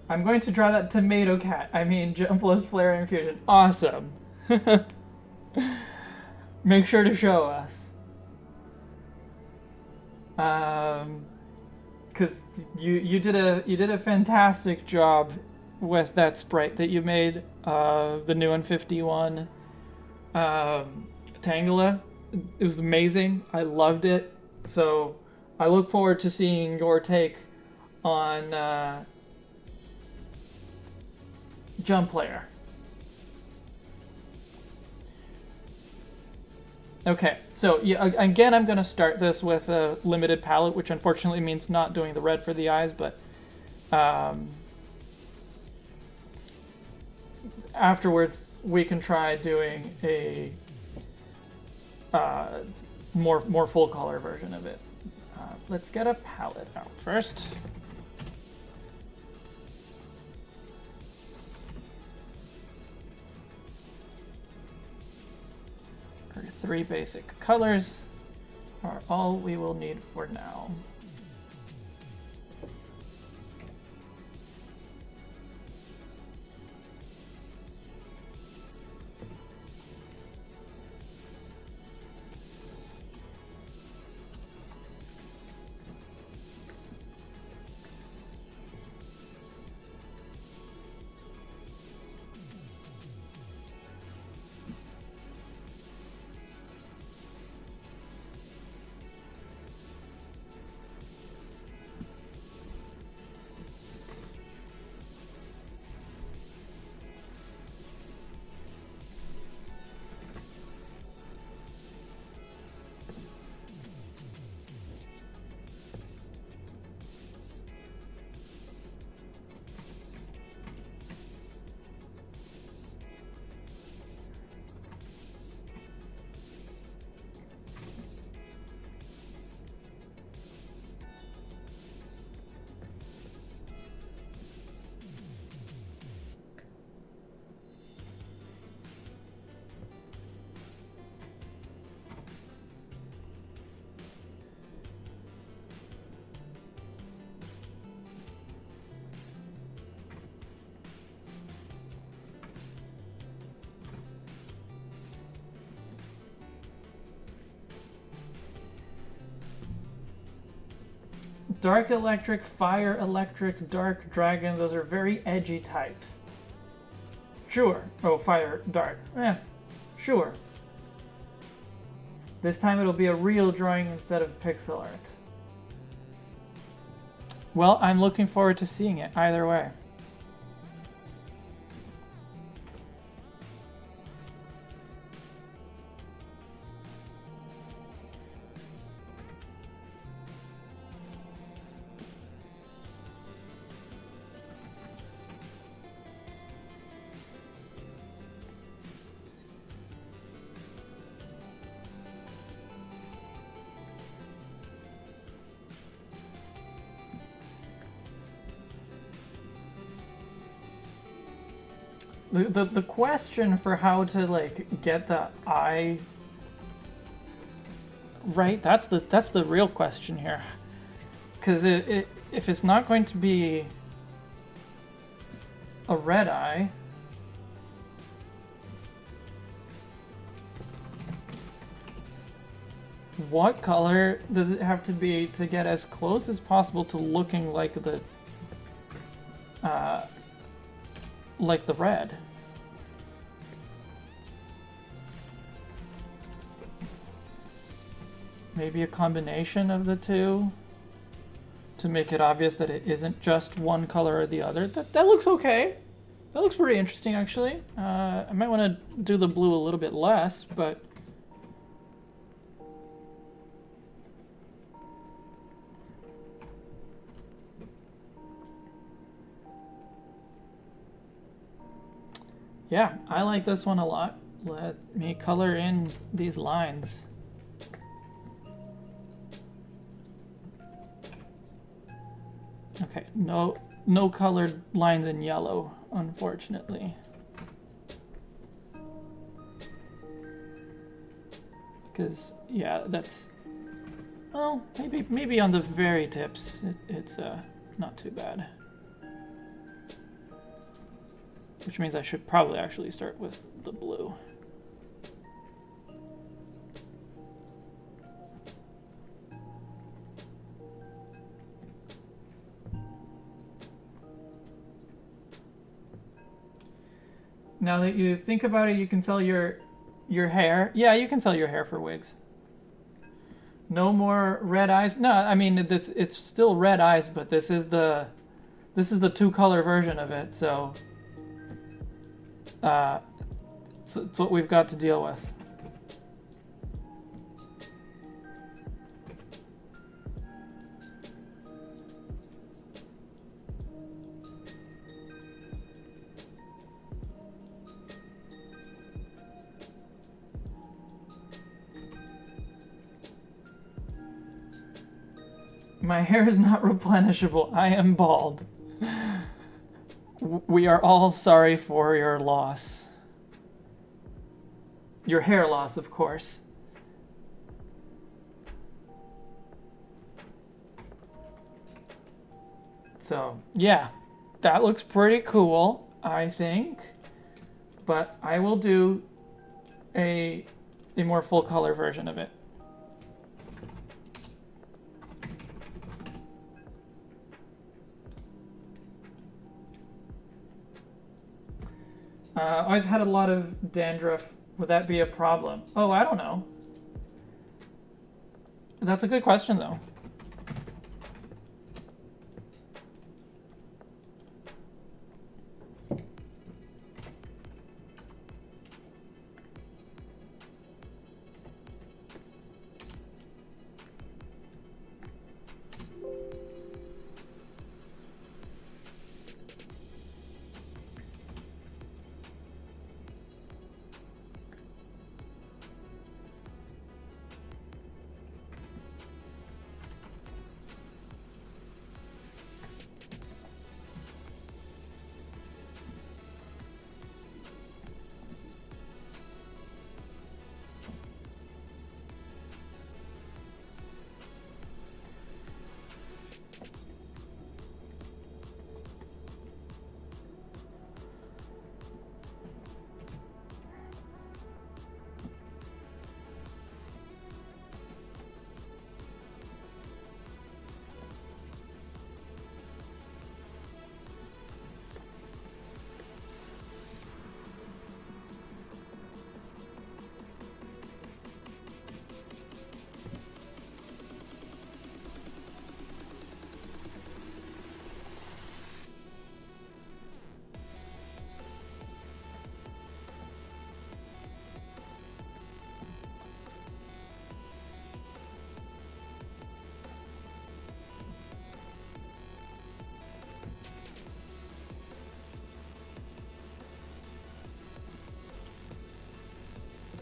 I'm going to draw that tomato cat. I mean, Jumpla's Flaring Fusion. Awesome. Make sure to show us. Because you did a fantastic job with that sprite that you made, the new 151 Tangela. It was amazing. I loved it. So I look forward to seeing your take on Jump Player. Okay, so yeah, again, I'm going to start this with a limited palette, which unfortunately means not doing the red for the eyes, but afterwards we can try doing a more full color version of it. Let's get a palette out first. Our 3 basic colors are all we will need for now. Dark Electric, Fire Electric, Dark Dragon, those are very edgy types. Sure. Oh, Fire, Dark. Yeah, sure. This time it'll be a real drawing instead of pixel art. Well, I'm looking forward to seeing it either way. The question for how to like get the eye right, that's the real question here, because if it's not going to be a red eye, what color does it have to be to get as close as possible to looking like the red? Maybe a combination of the two to make it obvious that it isn't just one color or the other. That looks okay. That looks pretty interesting, actually. I might want to do the blue a little bit less, but yeah, I like this one a lot. Let me color in these lines. Okay, no colored lines in yellow, unfortunately. Because yeah, that's, well, maybe on the very tips it's not too bad. Which means I should probably actually start with the blue. Now that you think about it, you can sell your hair. Yeah, you can sell your hair for wigs. No more red eyes. No, I mean it's still red eyes, but this is the two-color version of it. So it's what we've got to deal with. My hair is not replenishable. I am bald. We are all sorry for your loss. Your hair loss, of course. So, yeah, that looks pretty cool, I think. But I will do a more full color version of it. Always had a lot of dandruff. Would that be a problem? Oh, I don't know. That's a good question, though.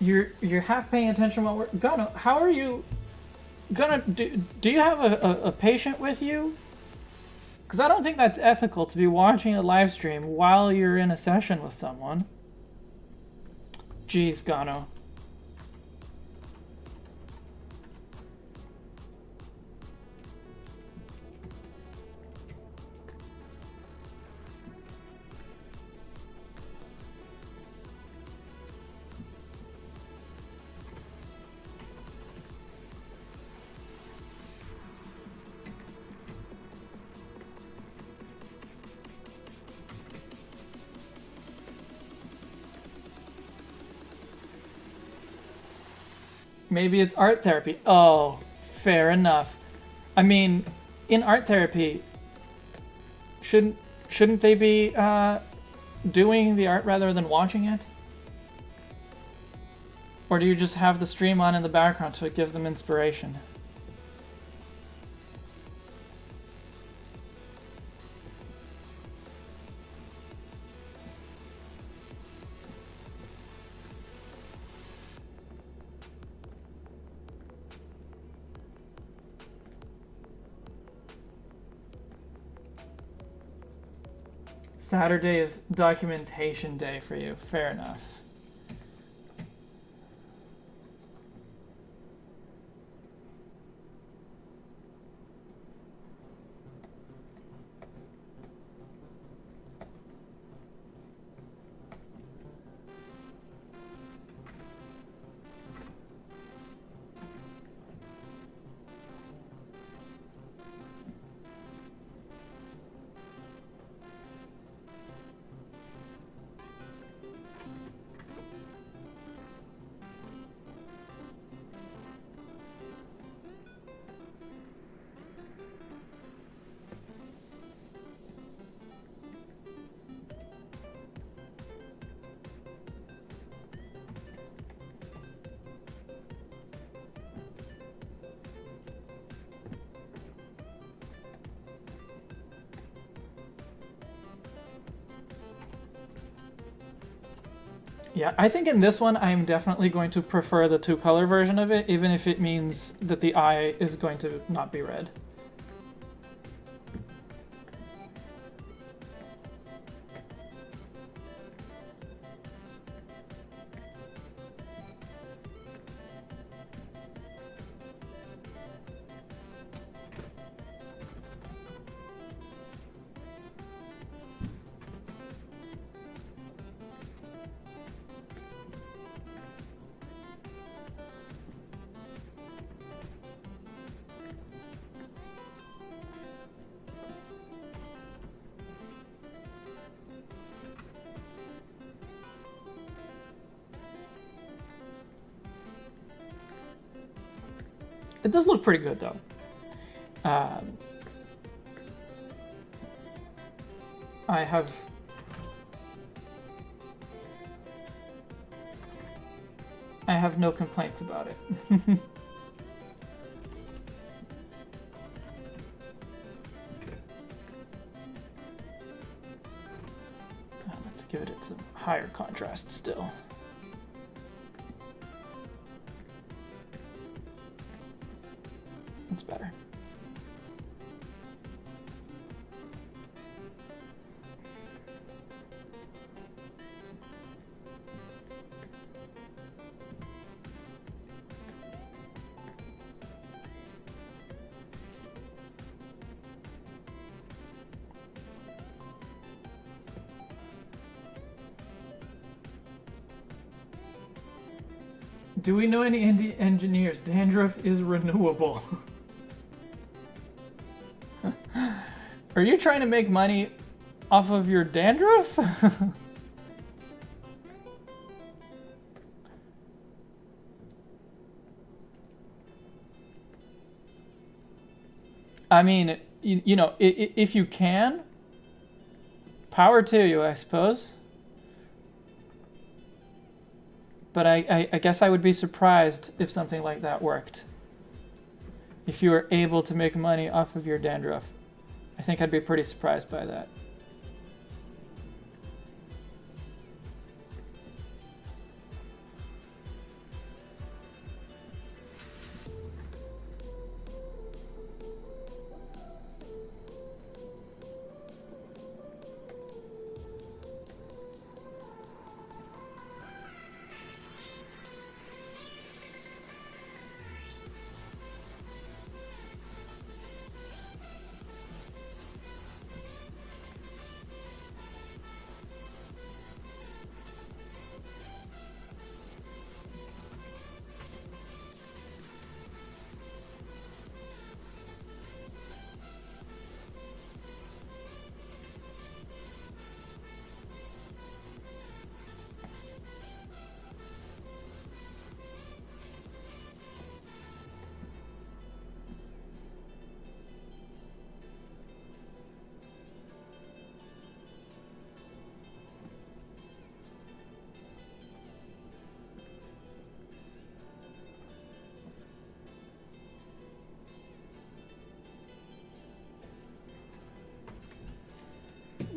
You're half paying attention while we're gonna. How are you gonna do? Do you have a patient with you? Because I don't think that's ethical to be watching a live stream while you're in a session with someone. Jeez, Gano. Maybe it's art therapy. Oh, fair enough. I mean, in art therapy, shouldn't they be doing the art rather than watching it? Or do you just have the stream on in the background to give them inspiration? Saturday is documentation day for you. Fair enough. Yeah, I think in this one I'm definitely going to prefer the two-color version of it, even if it means that the eye is going to not be red. It does look pretty good, though. I have no complaints about it. Let's give it some higher contrast still. That's better. Do we know any indie engineers? Dandruff is renewable. Are you trying to make money off of your dandruff? I mean, you know, if you can, power to you, I suppose. But I guess I would be surprised if something like that worked. If you were able to make money off of your dandruff. I think I'd be pretty surprised by that.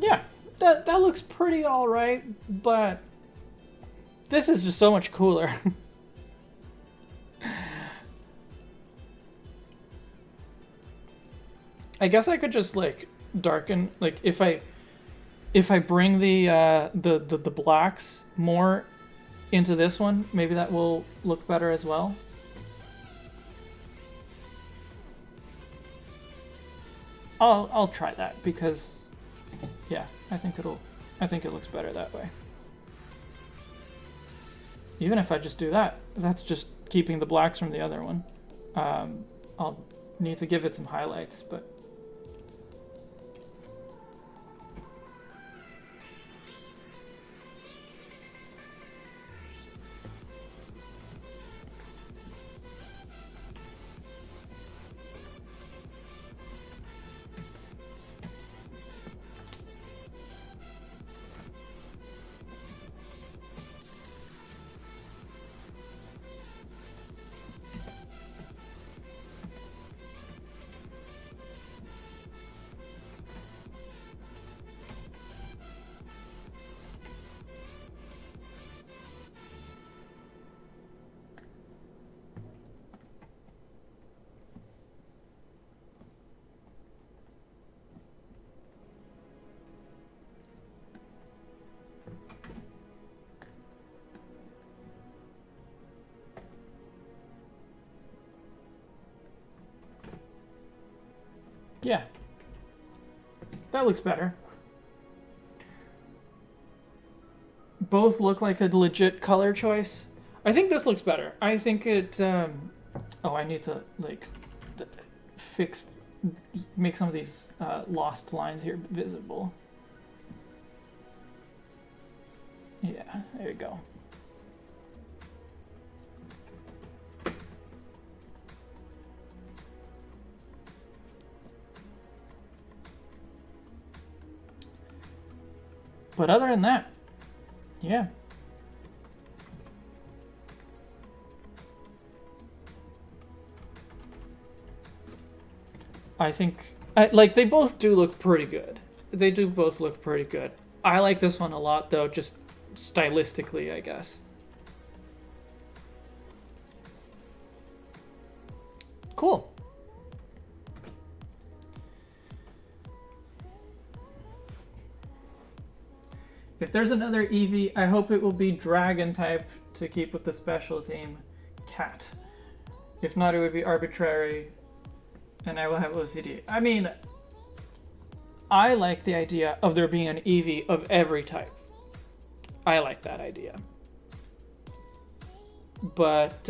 Yeah, that looks pretty all right, but this is just so much cooler. I guess I could just like darken, like if I bring the blacks more into this one, maybe that will look better as well. I'll try that because yeah, I think it looks better that way. Even if I just do that, that's just keeping the blacks from the other one. I'll need to give it some highlights, but yeah, that looks better. Both look like a legit color choice. I think this looks better. I think it. Oh, I need to like make some of these lost lines here visible. Yeah, there you go. But other than that, yeah. I think, like, they both do look pretty good. They do both look pretty good. I like this one a lot, though, just stylistically, I guess. Cool. If there's another Eevee, I hope it will be dragon type to keep with the special theme, cat. If not, it would be arbitrary, and I will have OCD. I mean, I like the idea of there being an Eevee of every type. I like that idea. But,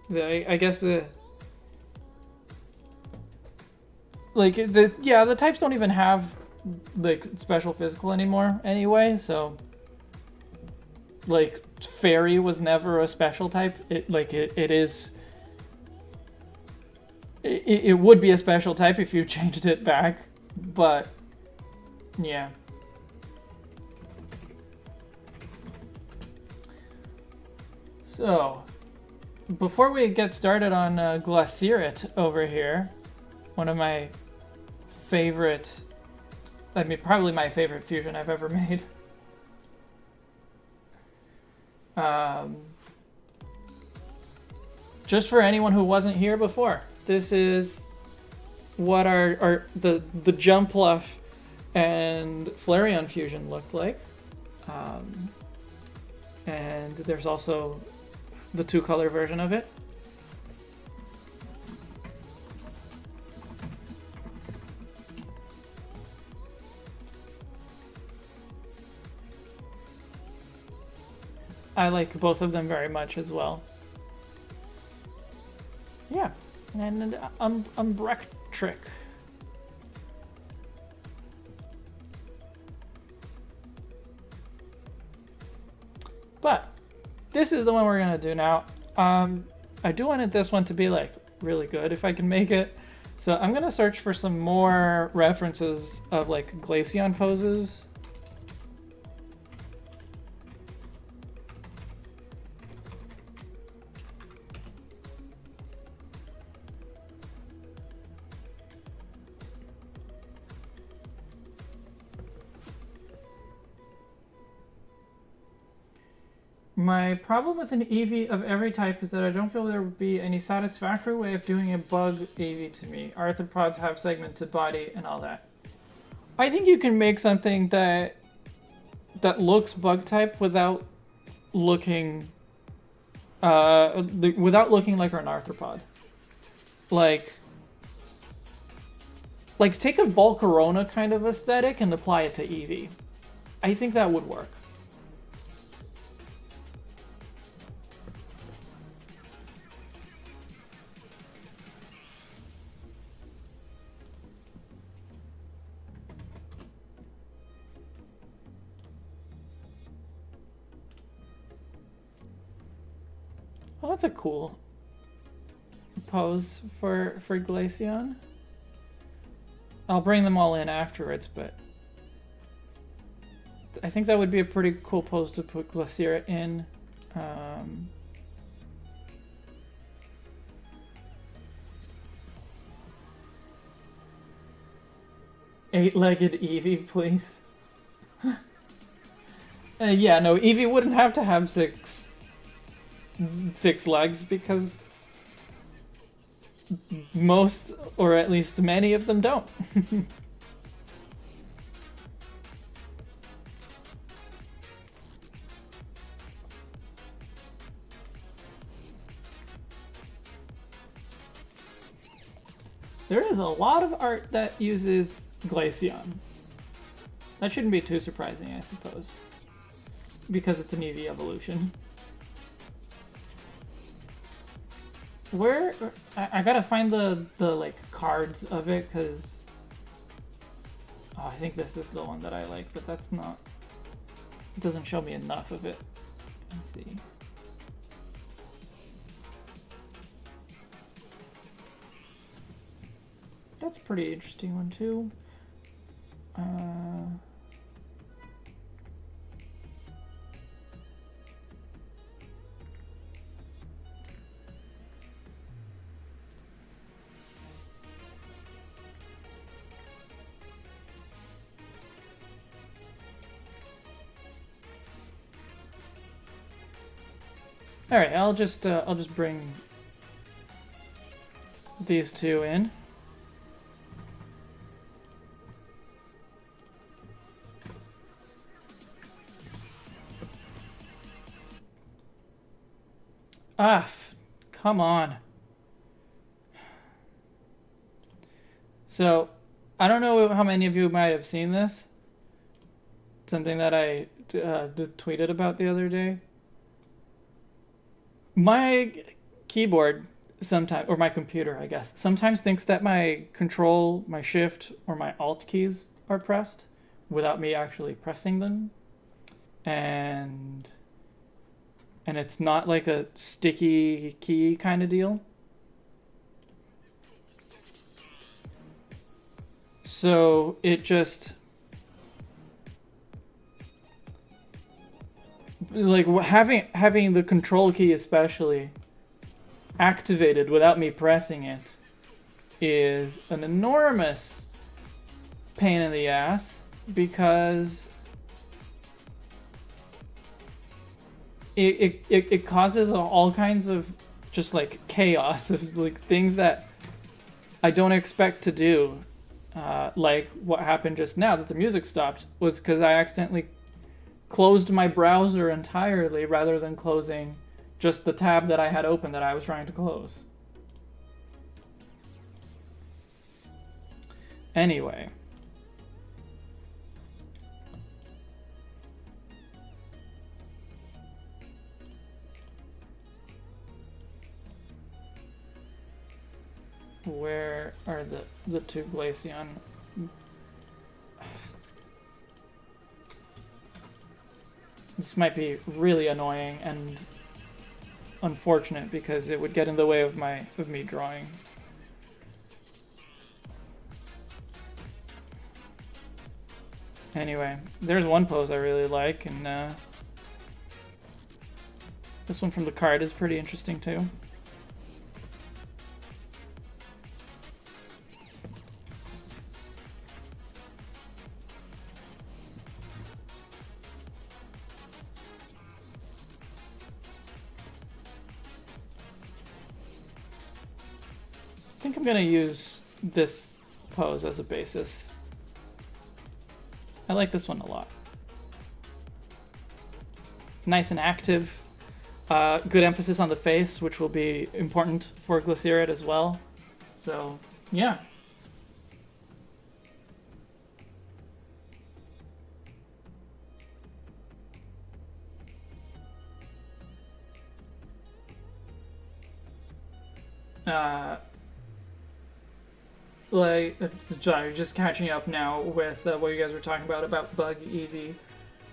I guess the types don't even have like special physical anymore anyway, so like fairy was never a special type. It would be a special type if you changed it back, but yeah. So before we get started on Glacieret over here, one of my favorite, I mean, probably my favorite fusion I've ever made. Just for anyone who wasn't here before, this is what the Jumpluff and Flareon fusion looked like. And there's also the two-color version of it. I like both of them very much as well. Yeah, and Umbretrick. But this is the one we're gonna do now. I do want this one to be like really good if I can make it. So I'm gonna search for some more references of like Glaceon poses. My problem with an Eevee of every type is that I don't feel there would be any satisfactory way of doing a bug Eevee to me. Arthropods have segmented body and all that. I think you can make something that looks bug type without looking like an arthropod. Like take a Volcarona kind of aesthetic and apply it to Eevee. I think that would work. Well, that's a cool pose for Glaceon. I'll bring them all in afterwards, but I think that would be a pretty cool pose to put Glaciera in. Eight-legged Eevee, please. Yeah, no, Eevee wouldn't have to have six legs because most, or at least many of them don't. There is a lot of art that uses Glaceon. That shouldn't be too surprising, I suppose, because it's an Eevee evolution. Where I gotta find the like cards of it, because I think this is the one that I like, but that's not. It doesn't show me enough of it. Let's see. That's a pretty interesting one too. All right, I'll just bring these two in. Come on. So, I don't know how many of you might have seen this. Something that I tweeted about the other day. My keyboard sometimes, or my computer, I guess, sometimes thinks that my control, my shift, or my alt keys are pressed without me actually pressing them. And it's not like a sticky key kind of deal. So it just, like, having the control key especially activated without me pressing it is an enormous pain in the ass, because it causes all kinds of just like chaos of like things that I don't expect to do. Like what happened just now that the music stopped was because I accidentally closed my browser entirely rather than closing just the tab that I had open that I was trying to close. Anyway. Where are the two Glaceon? This might be really annoying and unfortunate because it would get in the way of me drawing. Anyway, there's one pose I really like, and this one from the card is pretty interesting too. think I'm gonna use this pose as a basis. I like this one a lot. Nice and active. Good emphasis on the face, which will be important for Glycerid as well. So, yeah. Sorry, just catching up now with what you guys were talking about bug Eevee.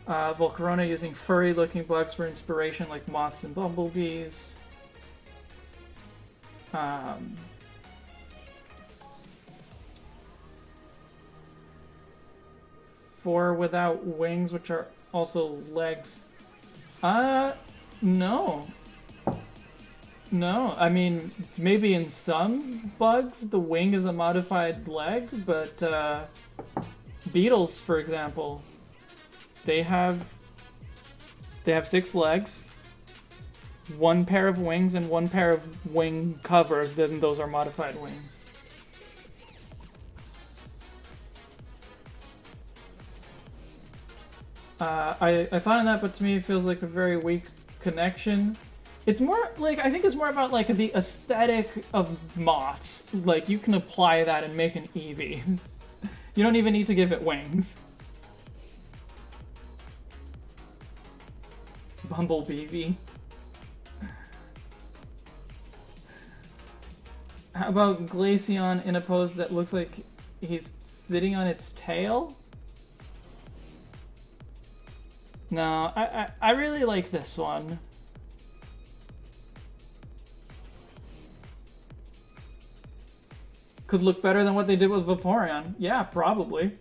Volcarona using furry-looking bugs for inspiration, like moths and bumblebees. Four without wings, which are also legs. No. No, I mean, maybe in some bugs the wing is a modified leg, but beetles, for example, they have 6 legs, 1 pair of wings, and 1 pair of wing covers. Then those are modified wings. I thought of that, but to me it feels like a very weak connection. It's more like, I think it's more about like the aesthetic of moths. Like, you can apply that and make an Eevee. You don't even need to give it wings. Bumblebee. How about Glaceon in a pose that looks like he's sitting on its tail? No, I really like this one. Could look better than what they did with Vaporeon. Yeah, probably.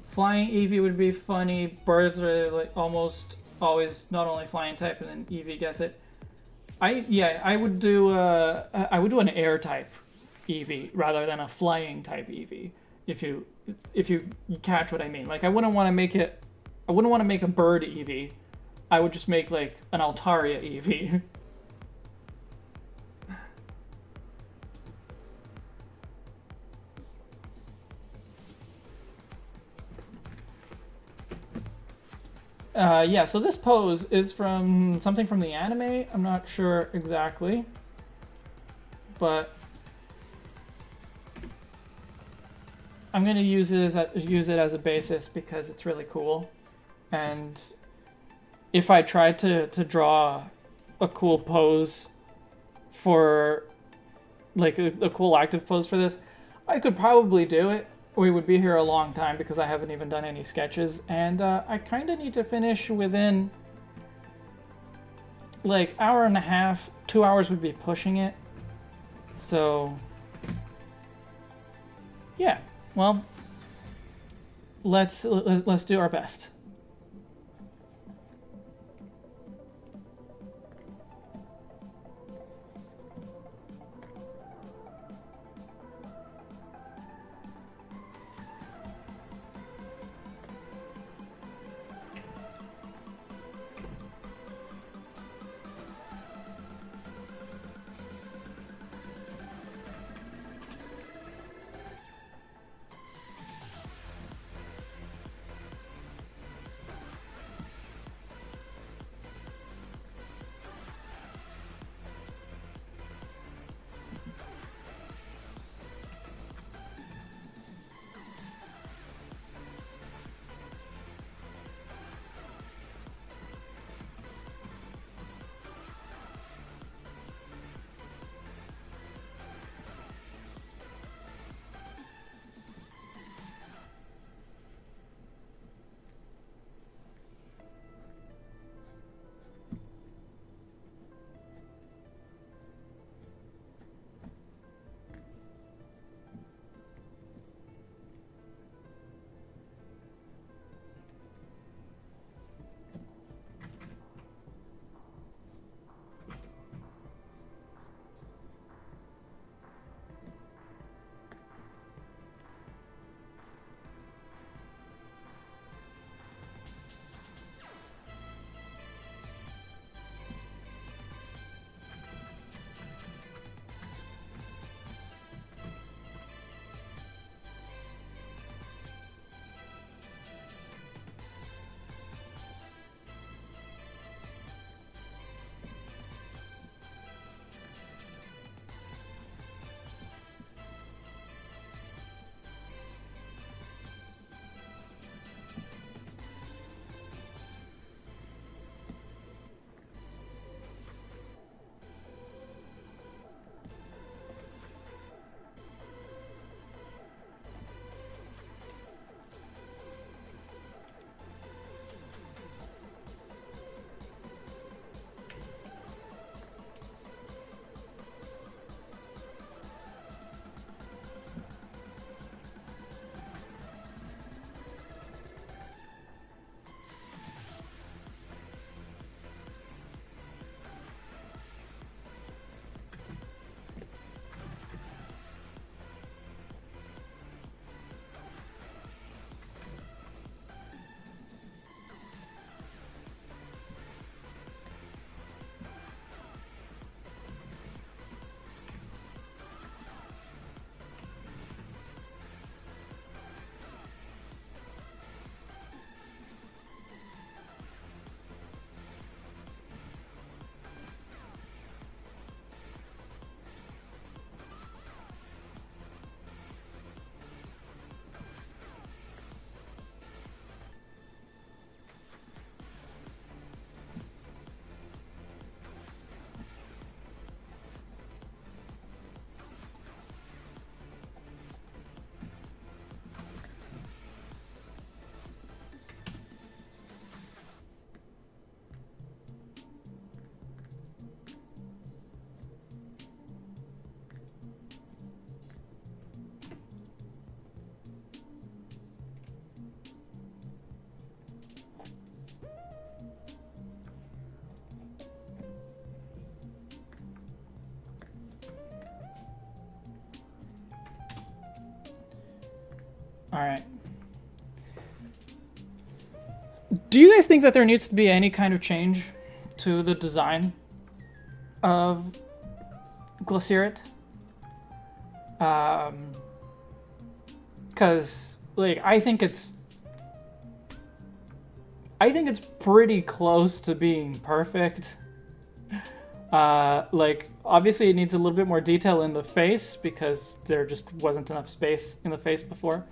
Flying Eevee would be funny. Birds are like almost always not only flying type, and then Eevee gets it. I would do an air type Eevee rather than a flying type Eevee. If you catch what I mean. Like, I wouldn't want to make a bird Eevee. I would just make like an Altaria Eevee. Yeah, so this pose is from something from the anime. I'm not sure exactly, but I'm gonna use it as a basis because it's really cool. And if I tried to draw a cool pose for like a cool active pose for this, I could probably do it. We would be here a long time because I haven't even done any sketches, and I kind of need to finish within like hour and a half. 2 hours would be pushing it. So yeah, well, let's do our best. All right. Do you guys think that there needs to be any kind of change to the design of Glacieret? Because like I think it's pretty close to being perfect. Like obviously it needs a little bit more detail in the face because there just wasn't enough space in the face before.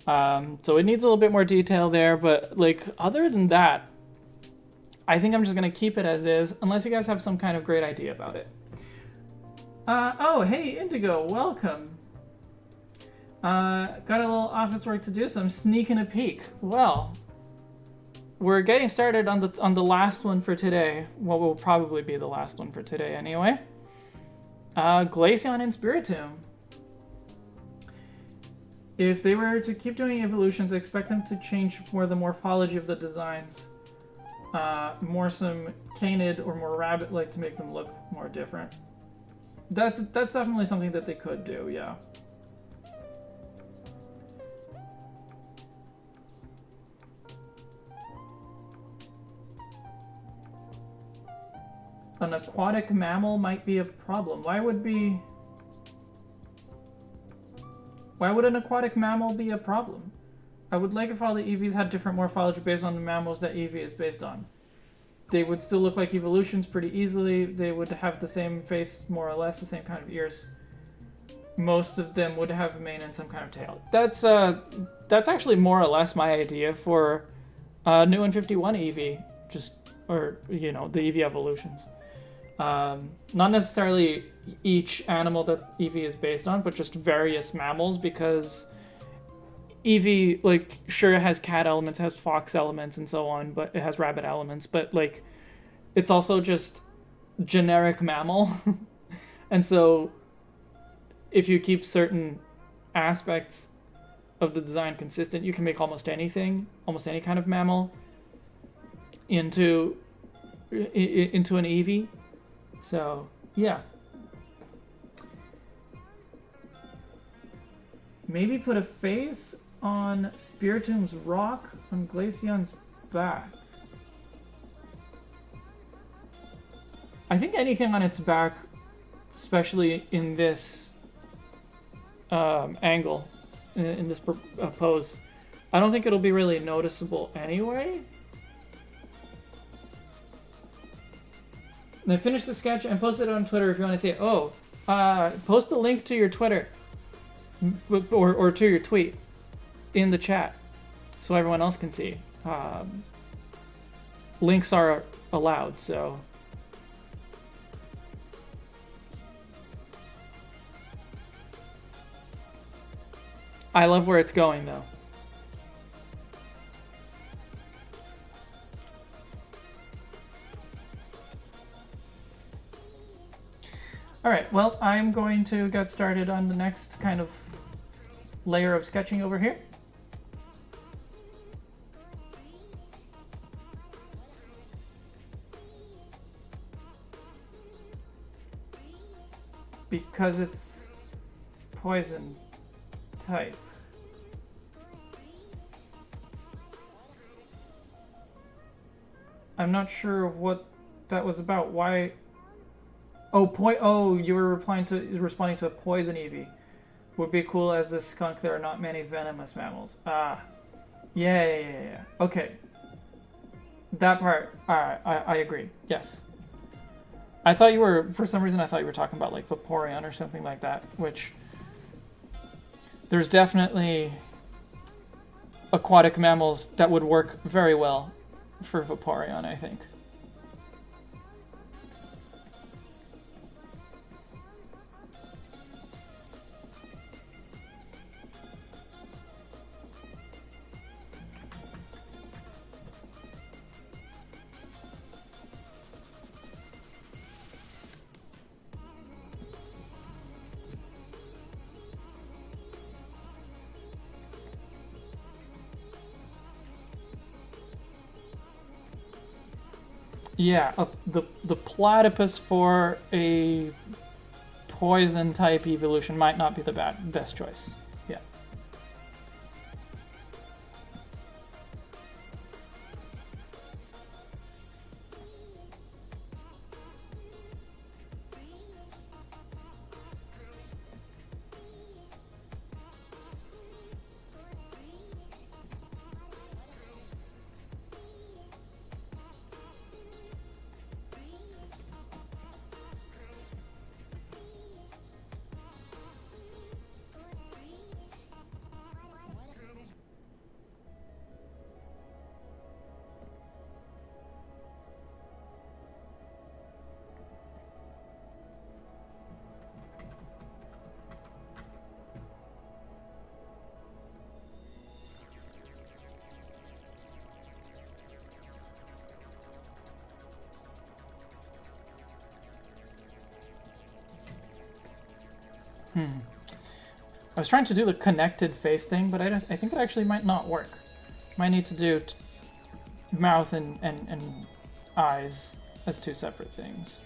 So it needs a little bit more detail there, but like other than that, I think I'm just gonna keep it as is, unless you guys have some kind of great idea about it. Oh, hey Indigo, welcome. Got a little office work to do, so I'm sneaking a peek. Well, we're getting started on the last one for today. What will probably be the last one for today anyway. Glaceon and Spiritomb. If they were to keep doing evolutions, I expect them to change more the morphology of the designs. More some canid or more rabbit-like to make them look more different. That's definitely something that they could do, yeah. An aquatic mammal might be a problem. Why would an aquatic mammal be a problem? I would like if all the EVs had different morphology based on the mammals that EV is based on. They would still look like evolutions pretty easily. They would have the same face, more or less, the same kind of ears. Most of them would have a mane and some kind of tail. That's actually more or less my idea for new and 51 EV, or you know, the EV evolutions. Not necessarily each animal that EV is based on, but just various mammals, because EV, like, sure, it has cat elements, it has fox elements and so on, but it has rabbit elements, but like, it's also just generic mammal. And so if you keep certain aspects of the design consistent, you can make almost anything, almost any kind of mammal into an EV. So, yeah. Maybe put a face on Spiritomb's rock on Glaceon's back. I think anything on its back, especially in this angle, in this pose, I don't think it'll be really noticeable anyway. And I finished the sketch and posted it on Twitter if you want to see it. Oh, post a link to your Twitter or to your tweet in the chat so everyone else can see. Links are allowed, so. I love where it's going, though. Alright, well, I'm going to get started on the next kind of layer of sketching over here. Because it's poison type. I'm not sure what that was about. Why? Oh, you were responding to a poison Eevee. Would be cool as a skunk. There are not many venomous mammals. Ah, yeah. Okay, that part. I agree. Yes. I thought you were, for some reason, I thought you were talking about like Vaporeon or something like that. Which there's definitely aquatic mammals that would work very well for Vaporeon, I think. Yeah, the platypus for a poison type evolution might not be the best choice. Yeah. I was trying to do the connected face thing, but I think it actually might not work. Might need to do mouth and eyes as two separate things.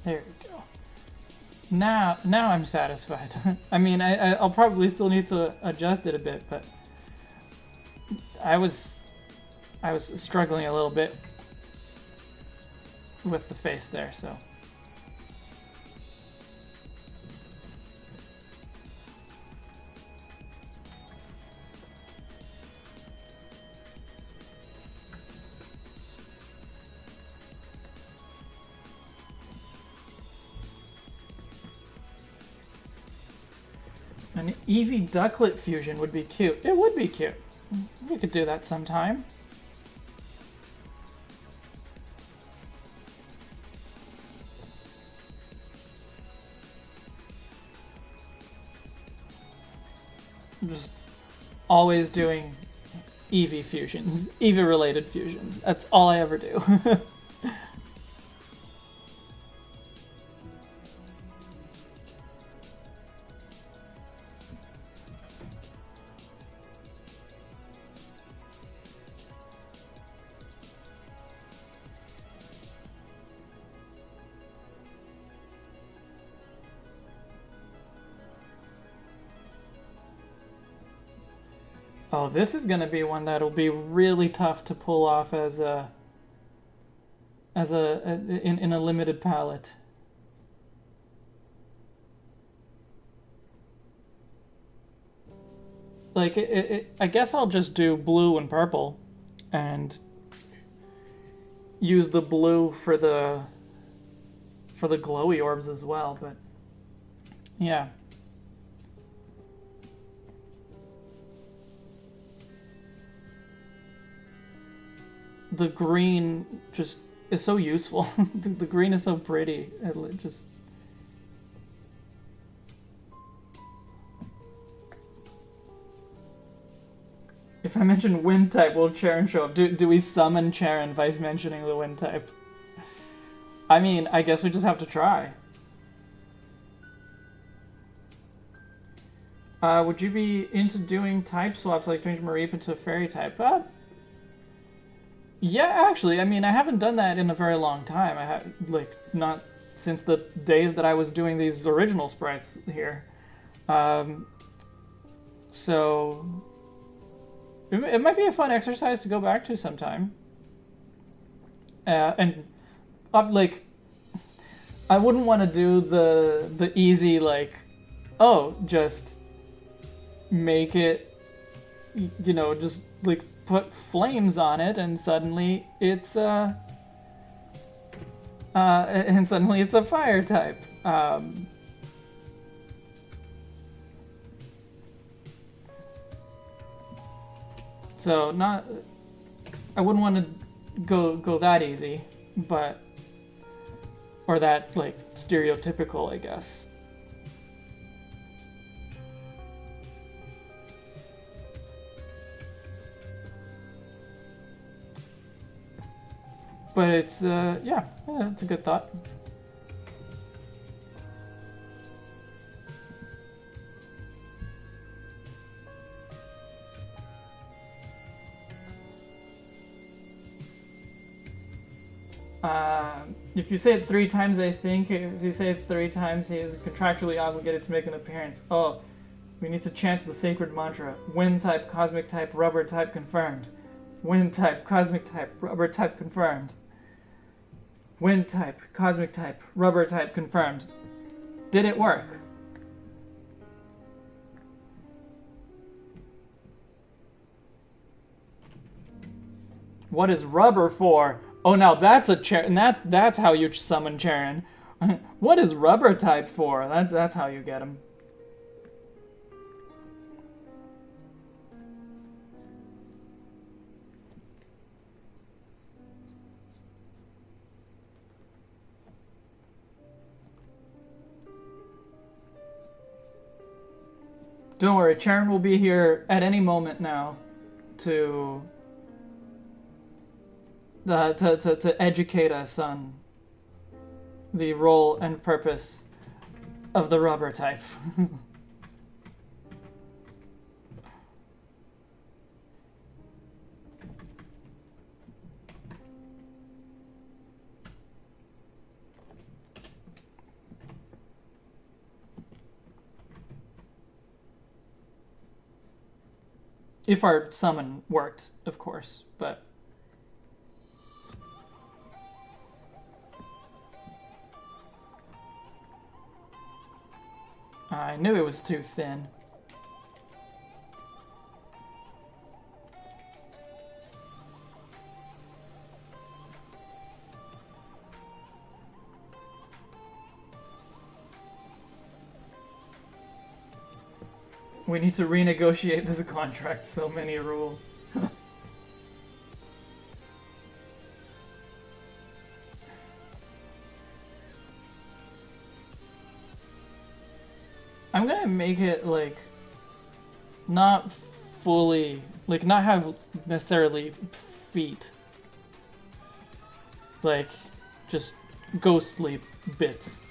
There we go. Now I'm satisfied. I mean, I'll probably still need to adjust it a bit, but I was struggling a little bit with the face there, so. An Eevee Ducklet fusion would be cute. It would be cute. We could do that sometime. I'm just always doing Eevee fusions. Eevee related fusions. That's all I ever do. Oh, this is gonna be one that'll be really tough to pull off in a limited palette. Like I guess I'll just do blue and purple, and use the blue for the glowy orbs as well. But yeah. The green just is so useful. The green is so pretty. It just... If I mention wind type, will Charon show up? Do we summon Charon by mentioning the wind type? I mean, I guess we just have to try. Would you be into doing type swaps, like change Mareep into a fairy type? Yeah, actually, I mean, I haven't done that in a very long time. I have, like, not since the days that I was doing these original sprites here. So it might be a fun exercise to go back to sometime. And like, I wouldn't want to do the easy, like, oh, just make it, you know, just like put flames on it and suddenly it's and suddenly it's a fire type. So not, I wouldn't want to go that easy, but, or that like stereotypical, I guess. But it's, yeah, it's a good thought. If you say it 3 times, I think, if you say it 3 times, he is contractually obligated to make an appearance. Oh, we need to chant the sacred mantra. Wind type, cosmic type, rubber type confirmed. Wind type, cosmic type, rubber type confirmed. Wind type, cosmic type, rubber type confirmed. Did it work? What is rubber for? Oh, now that's a Charon. That's how you summon Charon. What is rubber type for? That's how you get him. Don't worry, Charon will be here at any moment now to educate us on the role and purpose of the rubber type. If our summon worked, of course, but... I knew it was too thin. We need to renegotiate this contract, so many rules. I'm gonna make it, like, not fully, like, not have necessarily feet. Like, just ghostly bits.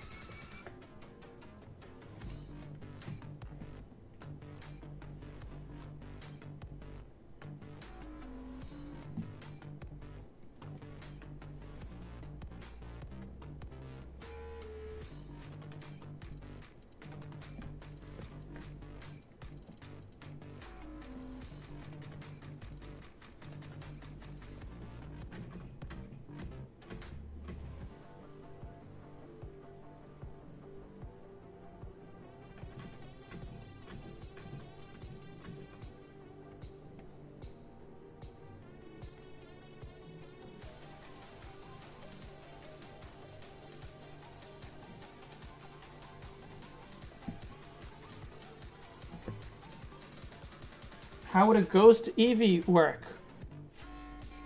How would a ghost Eevee work?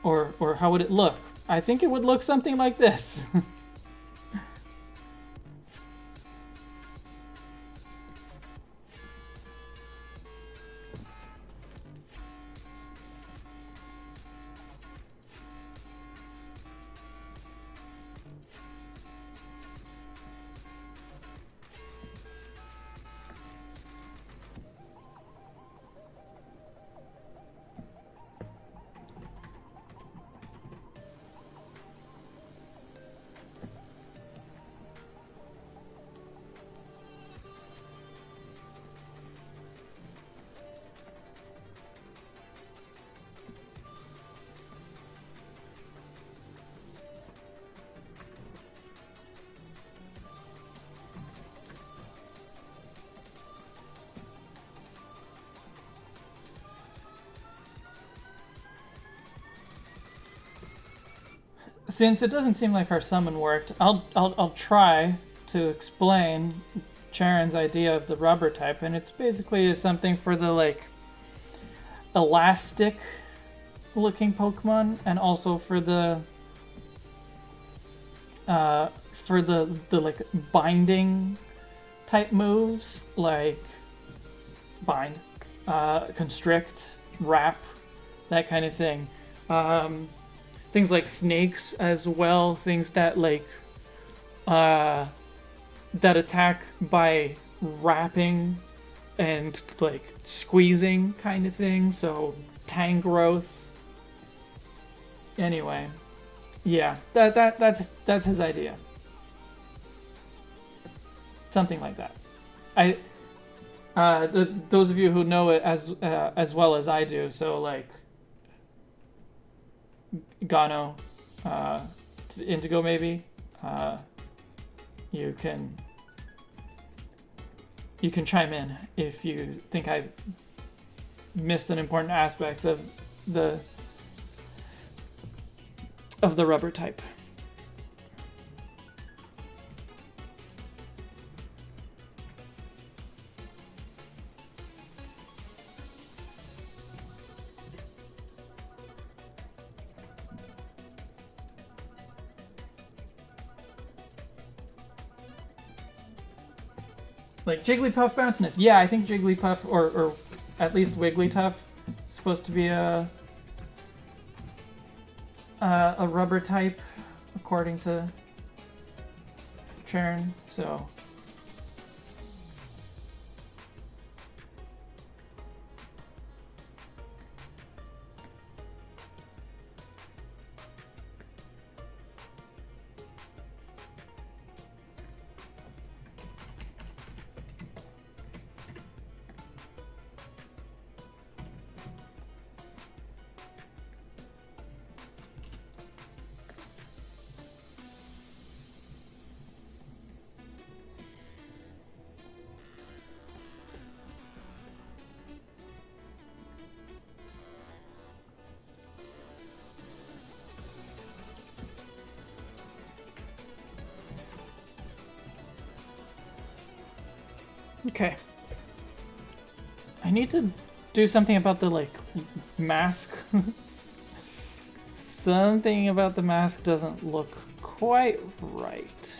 Or how would it look? I think it would look something like this. since it doesn't seem like our summon worked, I'll try to explain Charon's idea of the rubber type, and it's basically something for the like elastic looking Pokemon, and also for the like binding type moves, like bind, constrict, wrap, that kind of thing. Things like snakes as well, things that like that attack by wrapping and like squeezing kind of thing. So tang growth. Anyway, yeah, that's his idea. Something like that. Those of you who know it as well as I do, so like Gano, Indigo maybe, you can chime in if you think I missed an important aspect of the rubber type. Like Jigglypuff Bounciness. Yeah, I think Jigglypuff, or at least Wigglytuff, is supposed to be a rubber type, according to Charon, so... Okay. I need to do something about the, like, mask. Something about the mask doesn't look quite right.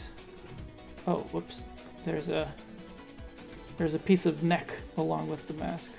Oh, whoops. There's a piece of neck along with the mask.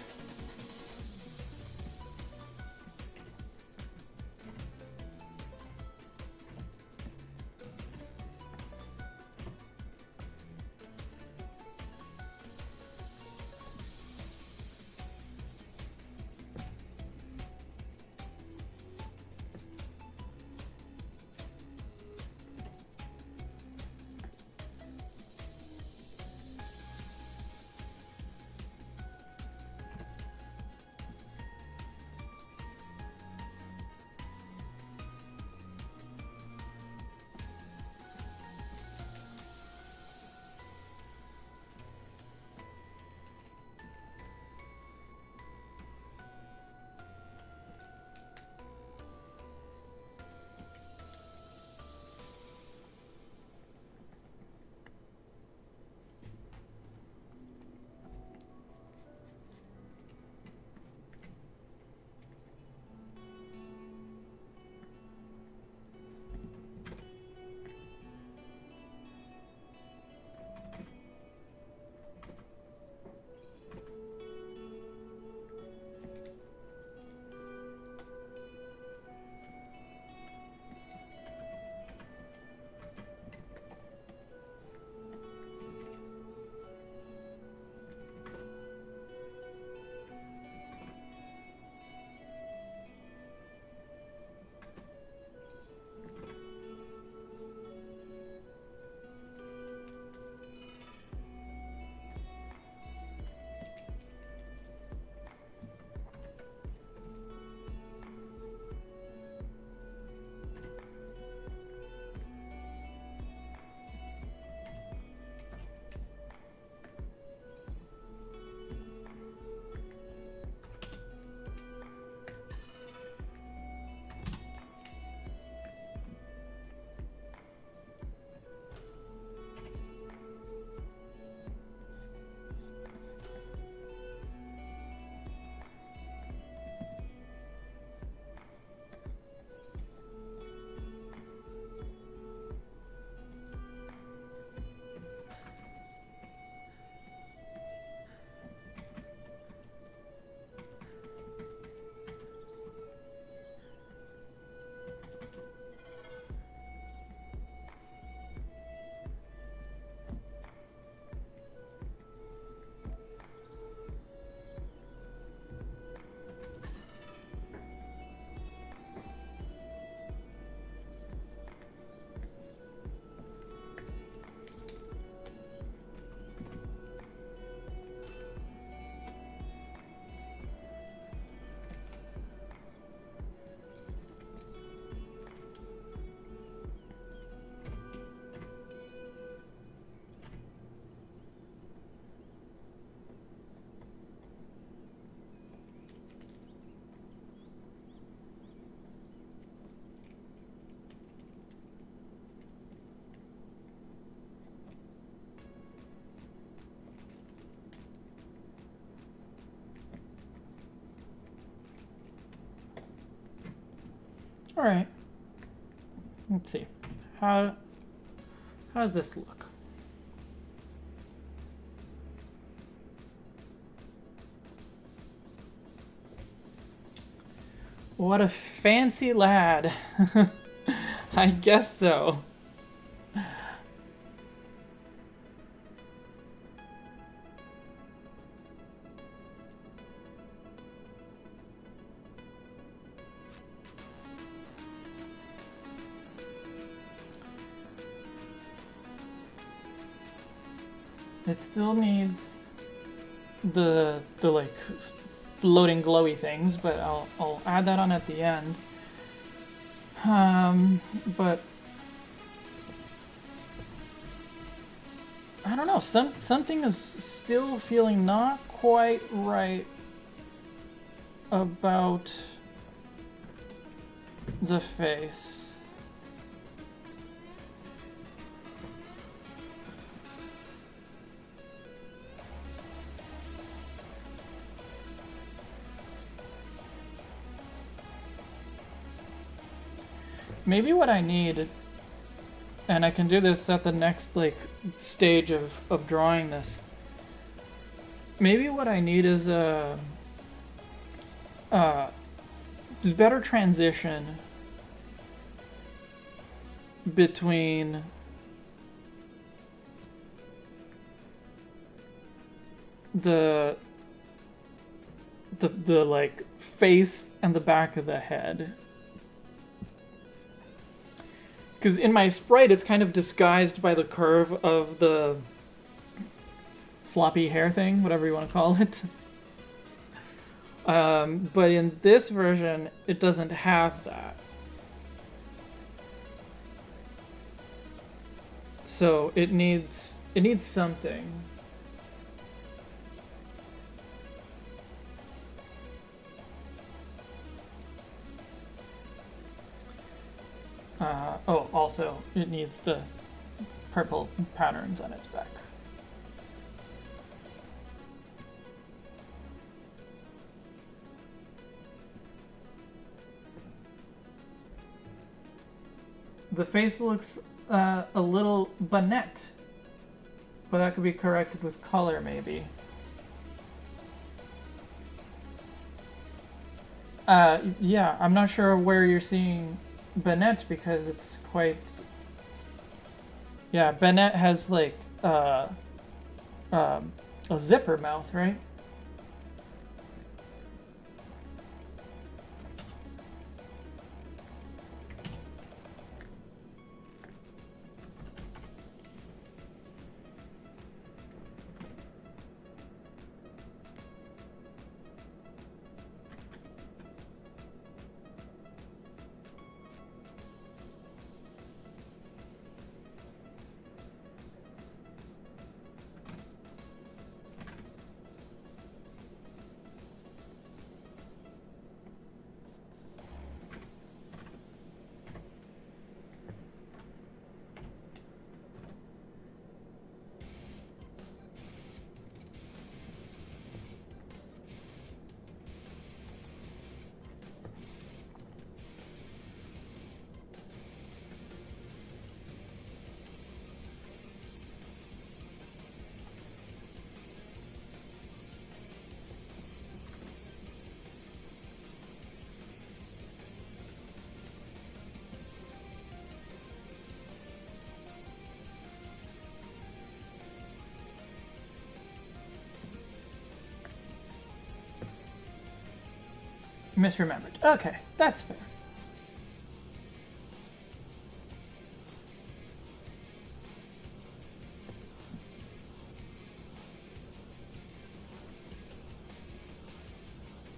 All right. Let's see. How does this look? What a fancy lad. I guess so. It still needs the like floating glowy things, but I'll add that on at the end. But I don't know. Something is still feeling not quite right about the face. Maybe what I need, and I can do this at the next like stage of drawing this. Maybe what I need is a better transition between the like face and the back of the head. Because in my sprite, it's kind of disguised by the curve of the floppy hair thing, whatever you want to call it. But in this version, it doesn't have that. So it needs something. Oh, also, it needs the purple patterns on its back. The face looks a little bonnet, but that could be corrected with color, maybe. Yeah, I'm not sure where you're seeing Bennett because it's quite... Yeah, Bennett has like a zipper mouth, right? Misremembered. Okay, that's fair.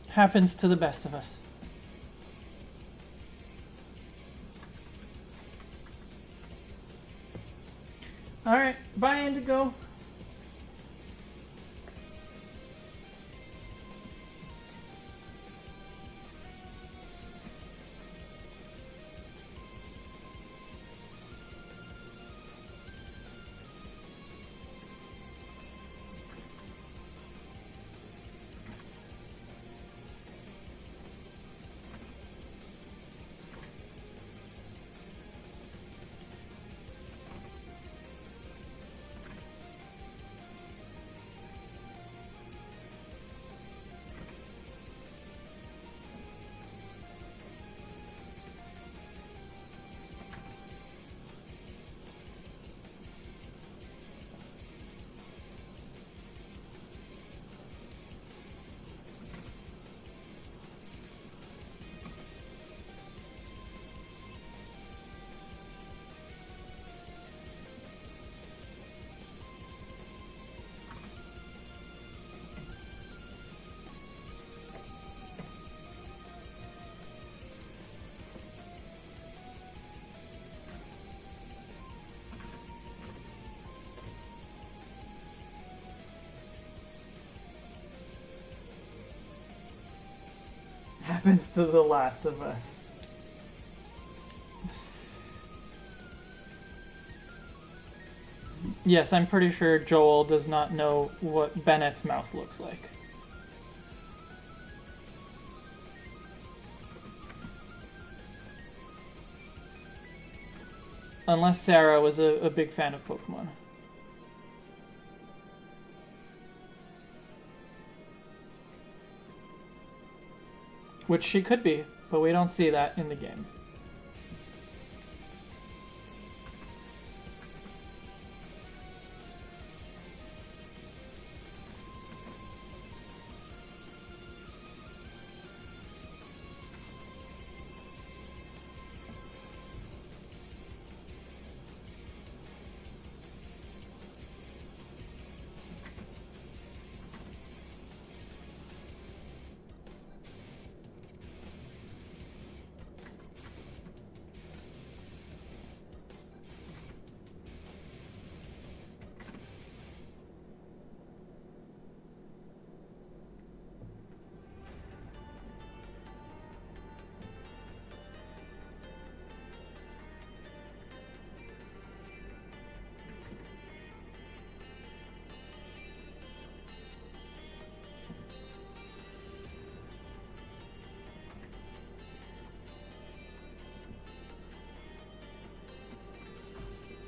Happens to the best of us. Alright, bye Indigo. happens to The Last of Us. Yes, I'm pretty sure Joel does not know what Bennett's mouth looks like. Unless Sarah was a big fan of Pokemon. Which she could be, but we don't see that in the game.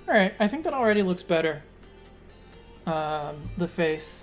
Alright, I think that already looks better. The face.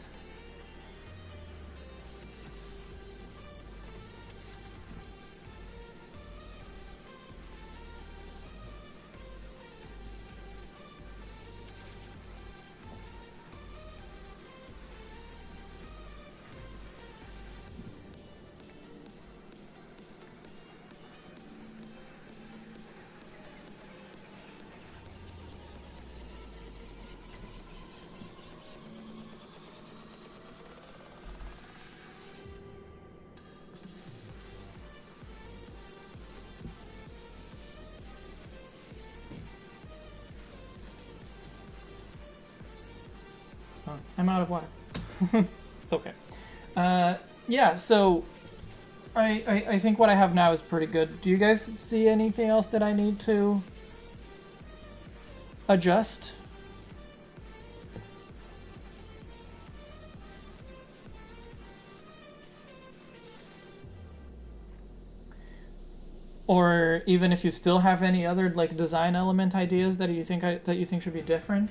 I'm out of water. It's okay. Yeah, so I think what I have now is pretty good. Do you guys see anything else that I need to adjust? Or even if you still have any other like design element ideas that you think should be different?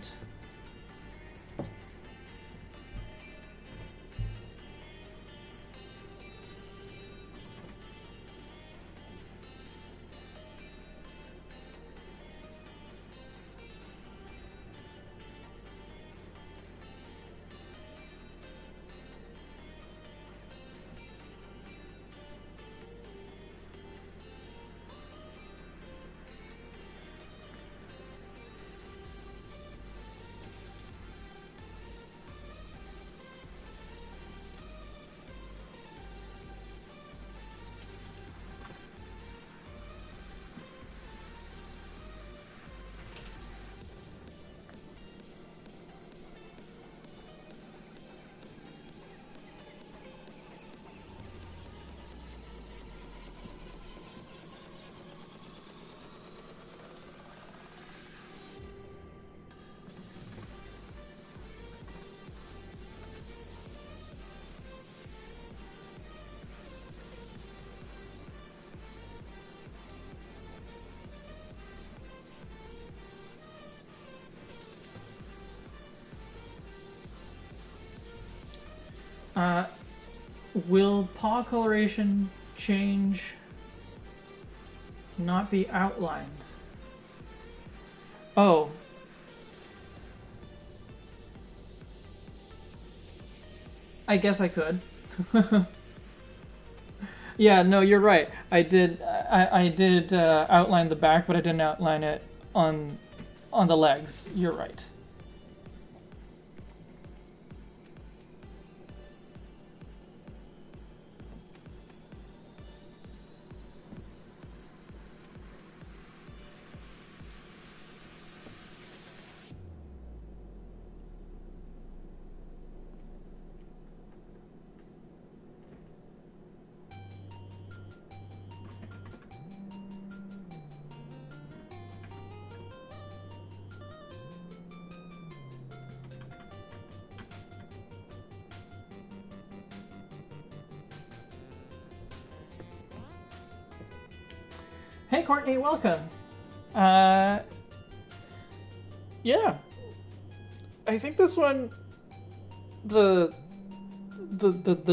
Will paw coloration change not be outlined? Oh. I guess I could. Yeah, no, you're right. I did outline the back, but I didn't outline it on the legs. You're right. Hey Courtney, welcome. Uh, yeah. I think this one, the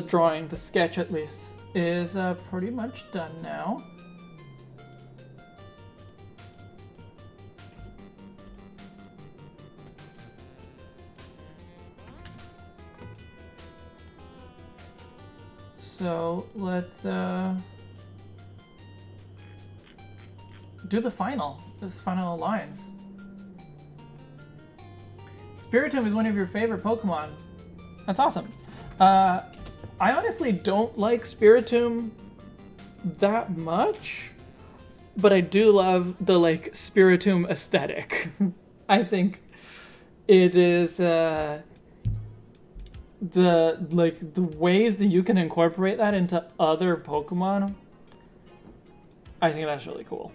drawing, the sketch at least, is pretty much done now. So let's do the final lines. Spiritomb is one of your favorite Pokemon. That's awesome. I honestly don't like Spiritomb that much, but I do love the like Spiritomb aesthetic. I think it is the ways that you can incorporate that into other Pokemon. I think that's really cool.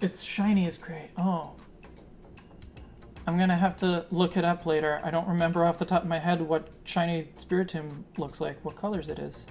It's shiny is great. Oh. I'm gonna have to look it up later. I don't remember off the top of my head what shiny Spiritomb looks like, what colors it is.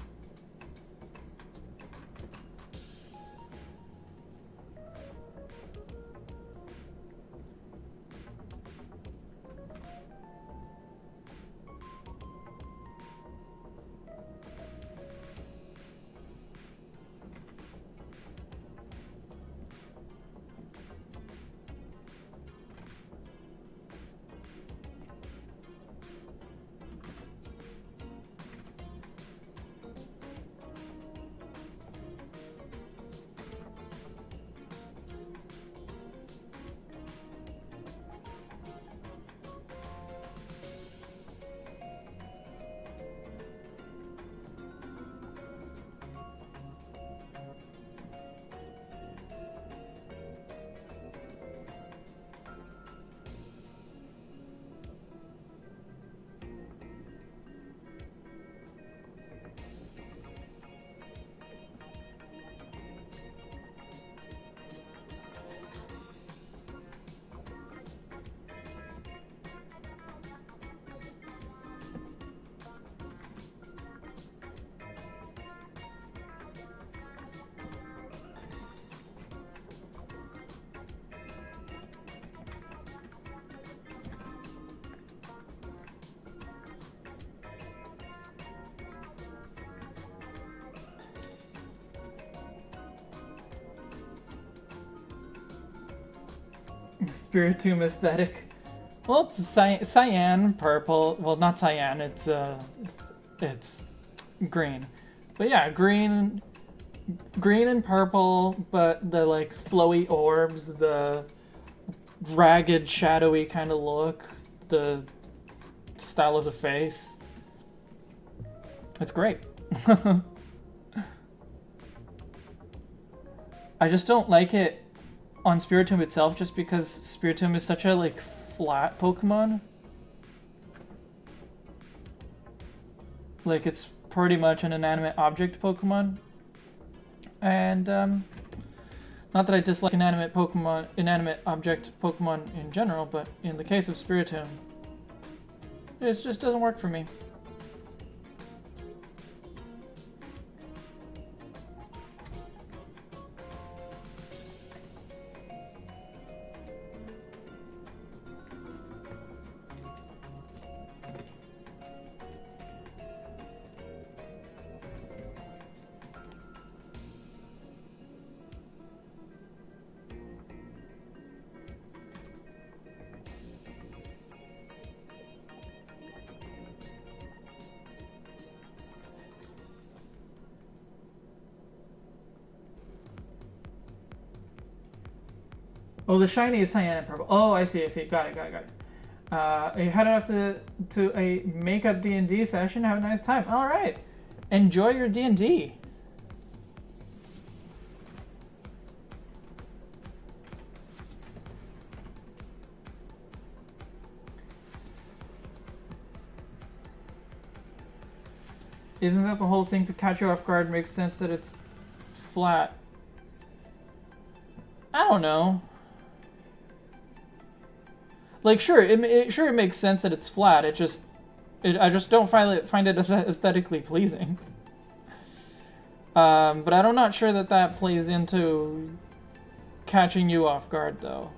Spiritomb aesthetic. Well, it's cyan, purple. Well, not cyan. It's green. But yeah, green and purple. But the like flowy orbs, the ragged, shadowy kind of look, the style of the face. It's great. I just don't like it on Spiritomb itself, just because Spiritomb is such a like flat Pokemon. Like it's pretty much an inanimate object Pokemon. And not that I dislike inanimate object Pokemon in general, but in the case of Spiritomb, it just doesn't work for me. Oh, the shiny is cyan and purple. Oh, I see. Got it. You headed out to a makeup D&D session. Have a nice time. All right. Enjoy your D&D. Isn't that the whole thing, to catch you off guard? Makes sense that it's flat. I don't know. Like, sure, it makes sense that it's flat. I just don't find it aesthetically pleasing. But I'm not sure that plays into catching you off guard, though.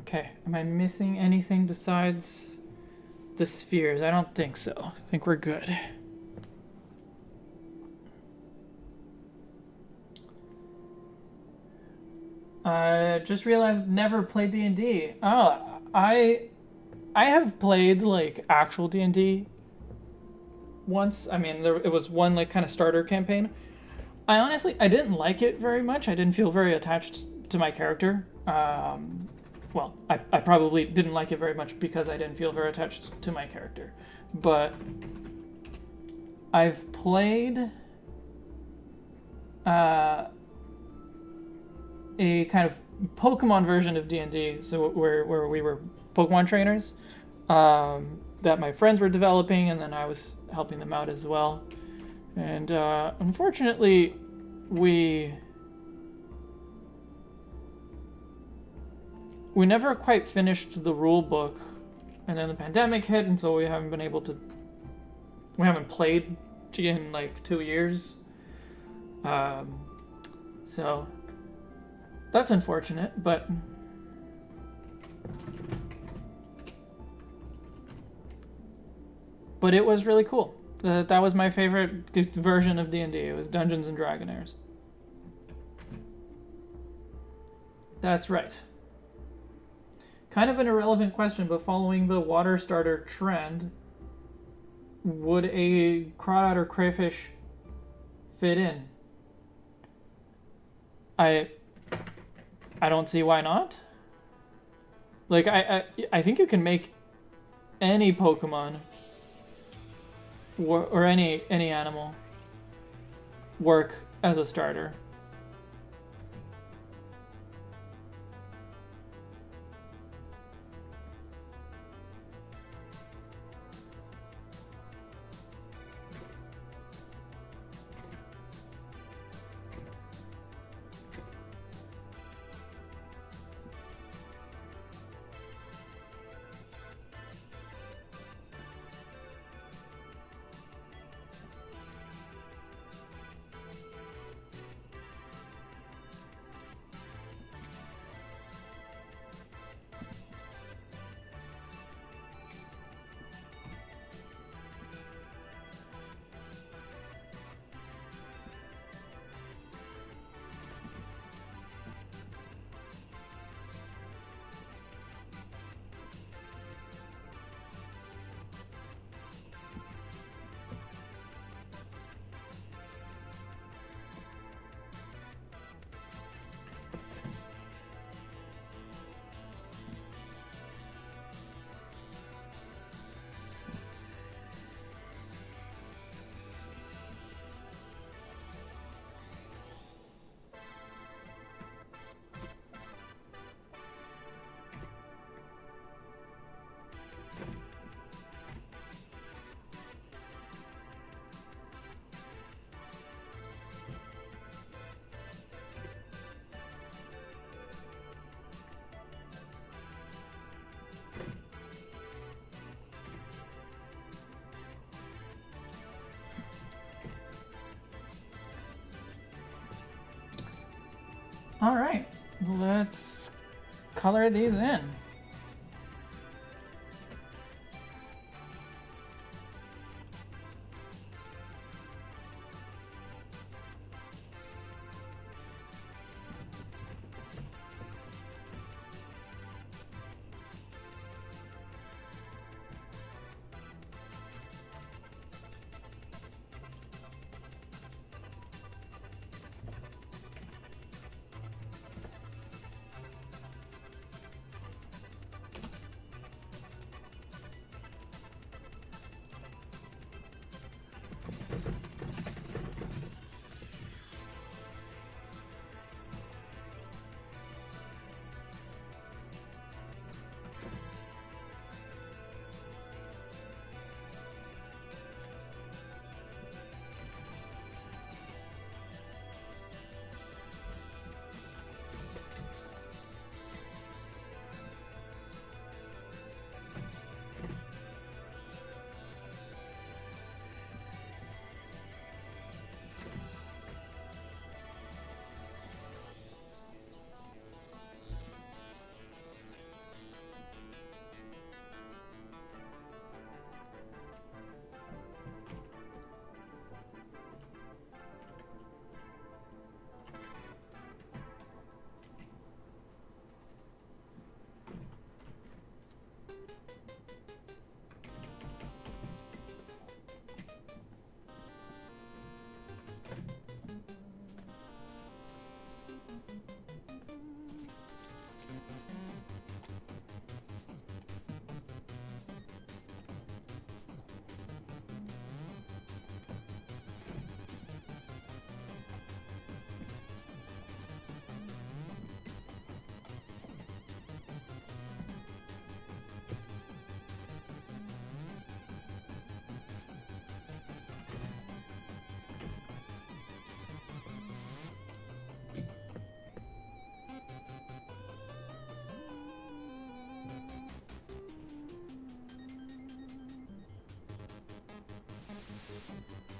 Okay, am I missing anything besides the spheres? I don't think so. I think we're good. I just realized I've never played D&D. Oh, I have played like actual D&D once. I mean, it was one like kind of starter campaign. I didn't like it very much. I didn't feel very attached to my character. Well, I probably didn't like it very much because I didn't feel very attached to my character. But I've played a kind of Pokemon version of D&D, so where we were Pokemon trainers, that my friends were developing, and then I was helping them out as well. And unfortunately, we never quite finished the rule book, and then the pandemic hit, and so we haven't played in like 2 years. So that's unfortunate, but it was really cool. That was my favorite version of D&D. It was Dungeons and Dragonaires. That's right. Kind of an irrelevant question, but following the water starter trend, would a crawdad or crayfish fit in? I don't see why not. Like, I think you can make any Pokemon or any animal work as a starter. All right, let's color these in.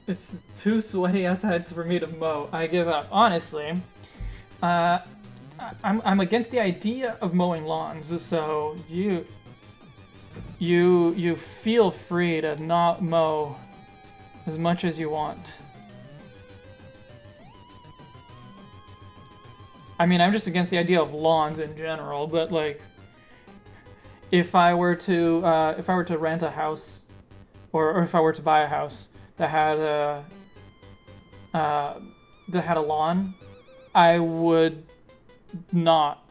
It's too sweaty outside for me to mow. I give up. Honestly, I'm against the idea of mowing lawns. So you feel free to not mow as much as you want. I mean, I'm just against the idea of lawns in general, but like, if I were to rent a house, or if I were to buy a house that had a lawn, I would not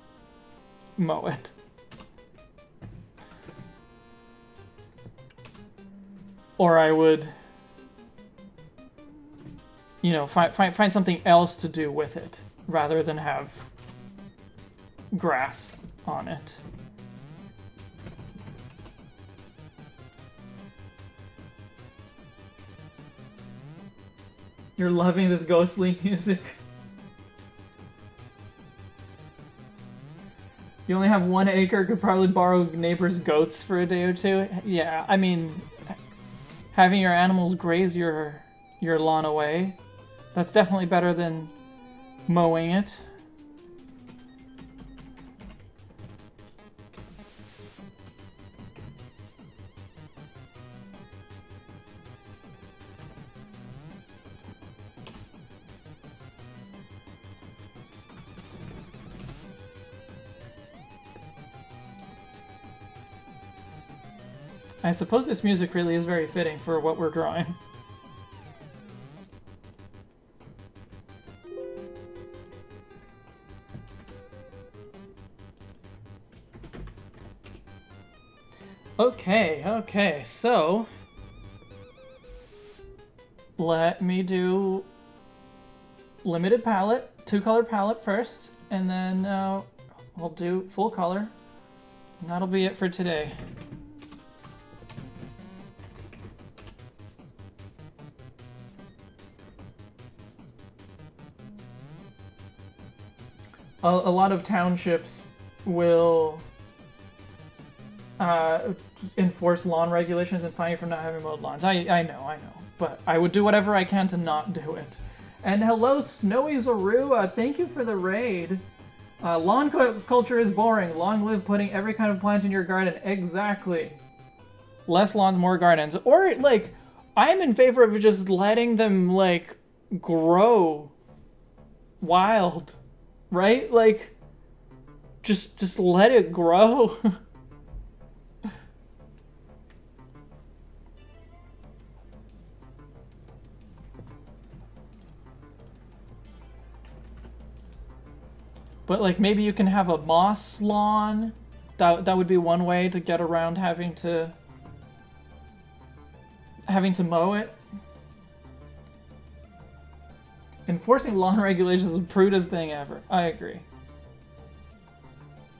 mow it. Or I would, you know, find something else to do with it rather than have grass on it. You're loving this ghostly music. You only have 1 acre, could probably borrow neighbors' goats for a day or two. Yeah, I mean, having your animals graze your lawn away, that's definitely better than mowing it. I suppose this music really is very fitting for what we're drawing. Okay, so let me do limited palette, 2-color palette first, and then I'll do full color, and that'll be it for today. A lot of townships will enforce lawn regulations and fine you for not having mowed lawns. I know. But I would do whatever I can to not do it. And hello, Snowy Zoru. Thank you for the raid. Lawn culture is boring. Long live putting every kind of plant in your garden. Exactly. Less lawns, more gardens. Or, like, I'm in favor of just letting them, like, grow wild. Right? Like, just let it grow. But like maybe you can have a moss lawn. That would be one way to get around having to mow it. Enforcing lawn regulations is the prudest thing ever. I agree.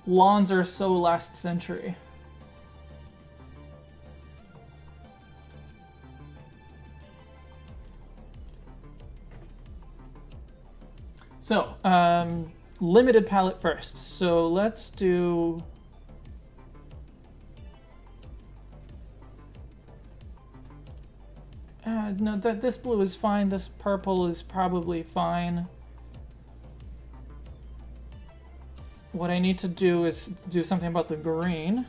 Lawns are so last century. So, limited palette first. So let's do... no, this blue is fine. This purple is probably fine. What I need to do is do something about the green,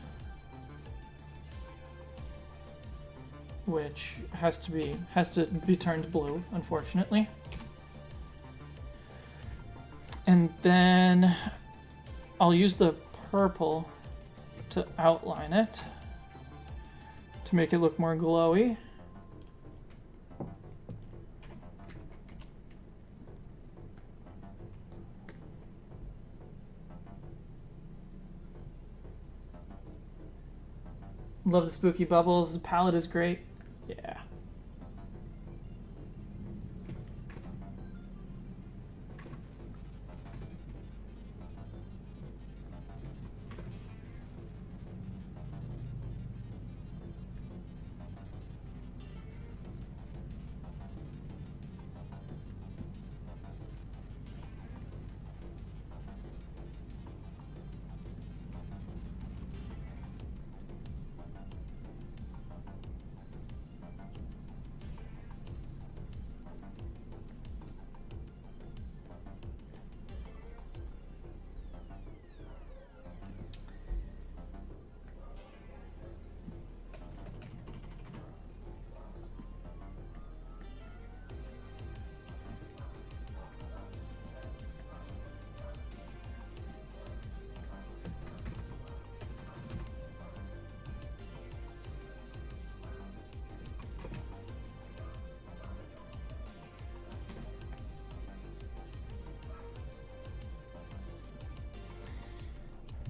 which has to be turned blue, unfortunately. And then I'll use the purple to outline it to make it look more glowy. Love the spooky bubbles. The palette is great. Yeah.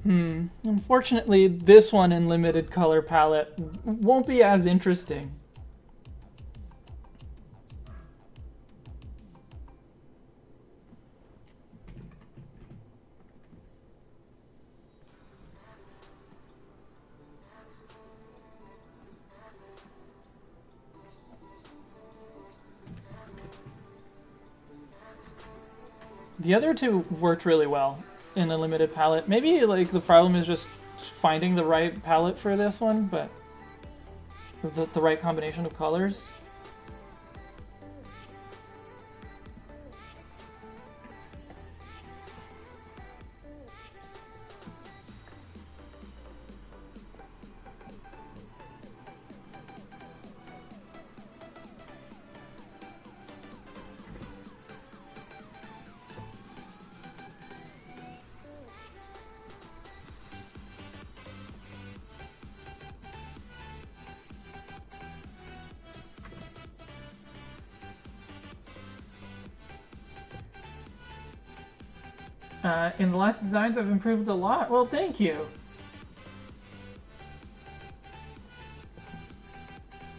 Unfortunately, this one in limited color palette won't be as interesting. The other two worked really well in a limited palette. Maybe like the problem is just finding the right palette for this one, but the right combination of colors. In the last designs, I've improved a lot. Well, thank you.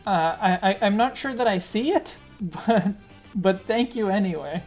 I'm not sure that I see it, but thank you anyway.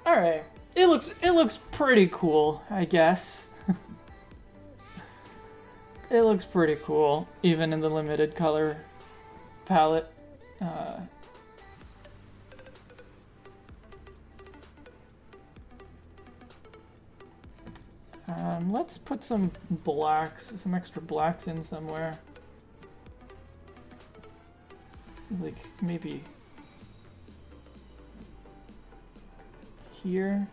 Alright. It looks pretty cool, I guess. It looks pretty cool, even in the limited color palette. Let's put some blacks, some extra blacks in somewhere. Like, maybe here?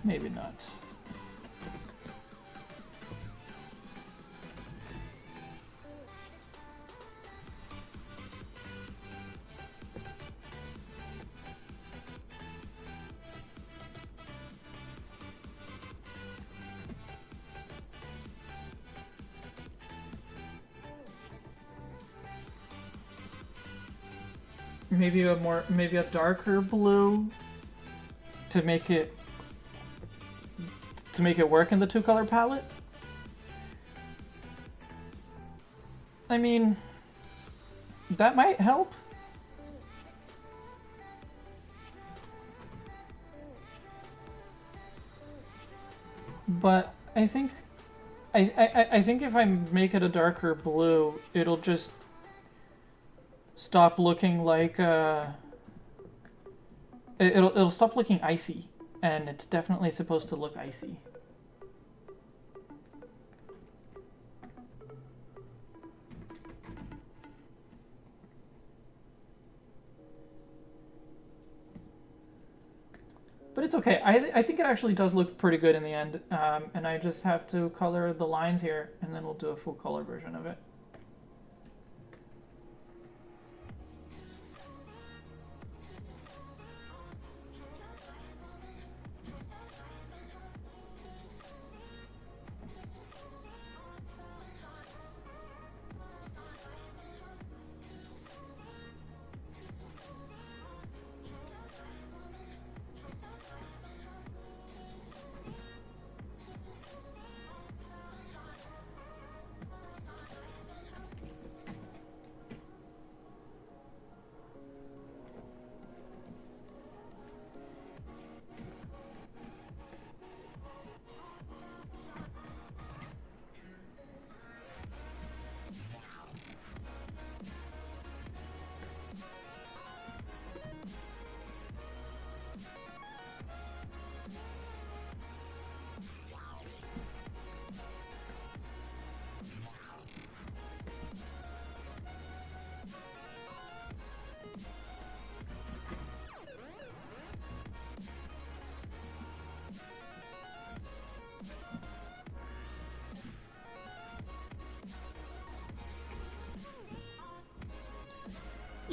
Maybe not. Maybe a darker blue to make it work in the two color palette. I mean, that might help. But I think I think if I make it a darker blue, it'll just stop looking like it'll stop looking icy, and it's definitely supposed to look icy. But it's okay. I think it actually does look pretty good in the end, and I just have to color the lines here, and then we'll do a full color version of it.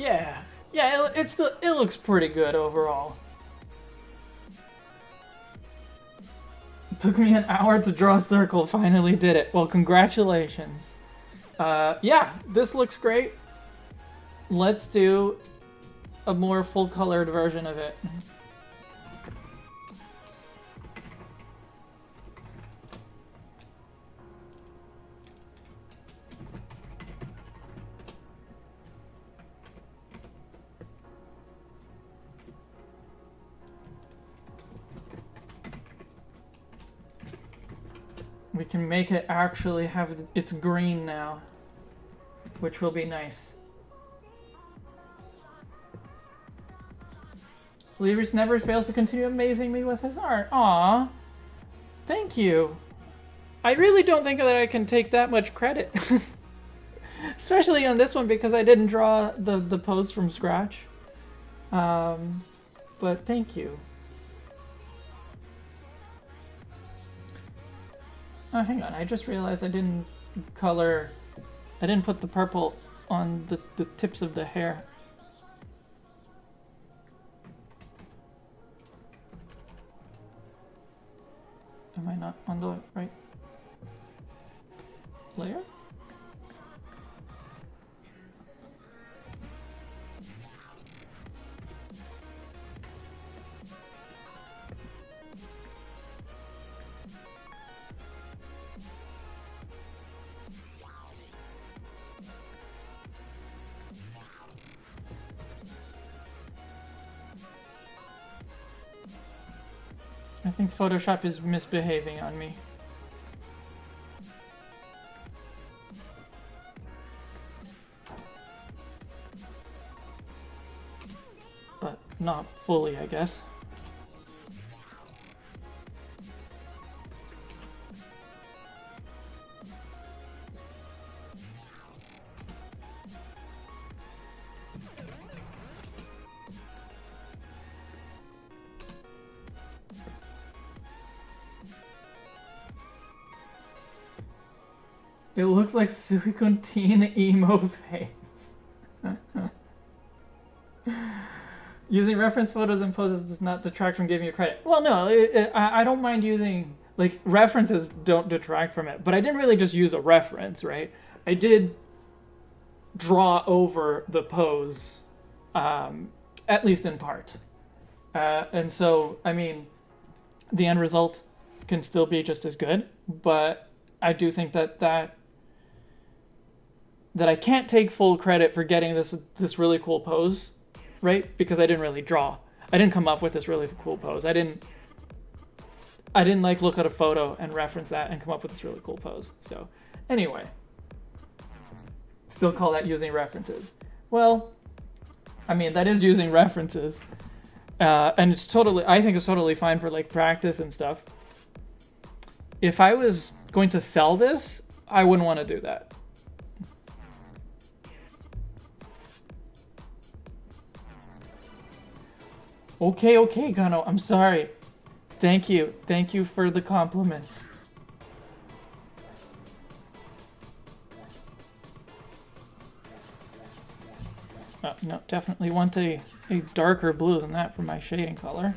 Yeah. Yeah, it looks pretty good overall. It took me an hour to draw a circle, finally did it. Well, congratulations. Yeah, this looks great. Let's do a more full-colored version of it. We can make it actually have it's green now, which will be nice. Believers never fails to continue amazing me with his art. Aww. Thank you. I really don't think that I can take that much credit. Especially on this one because I didn't draw the pose from scratch. But thank you. Oh, hang on. I just realized I didn't put the purple on the tips of the hair. Am I not on the right layer? I think Photoshop is misbehaving on me. But not fully, I guess. It looks like Suicune teen emo face. Using reference photos and poses does not detract from giving you credit. Well, no, I don't mind using, like, references don't detract from it, but I didn't really just use a reference, right? I did draw over the pose, at least in part. And so, I mean, the end result can still be just as good, but I do think that I can't take full credit for getting this really cool pose, right? Because I didn't really draw. I didn't come up with this really cool pose. I didn't like look at a photo and reference that and come up with this really cool pose. So anyway, still call that using references. Well, I mean, that is using references. And I think it's totally fine for like practice and stuff. If I was going to sell this, I wouldn't want to do that. Okay, Gano, I'm sorry. Thank you for the compliments. No, definitely want a darker blue than that for my shading color.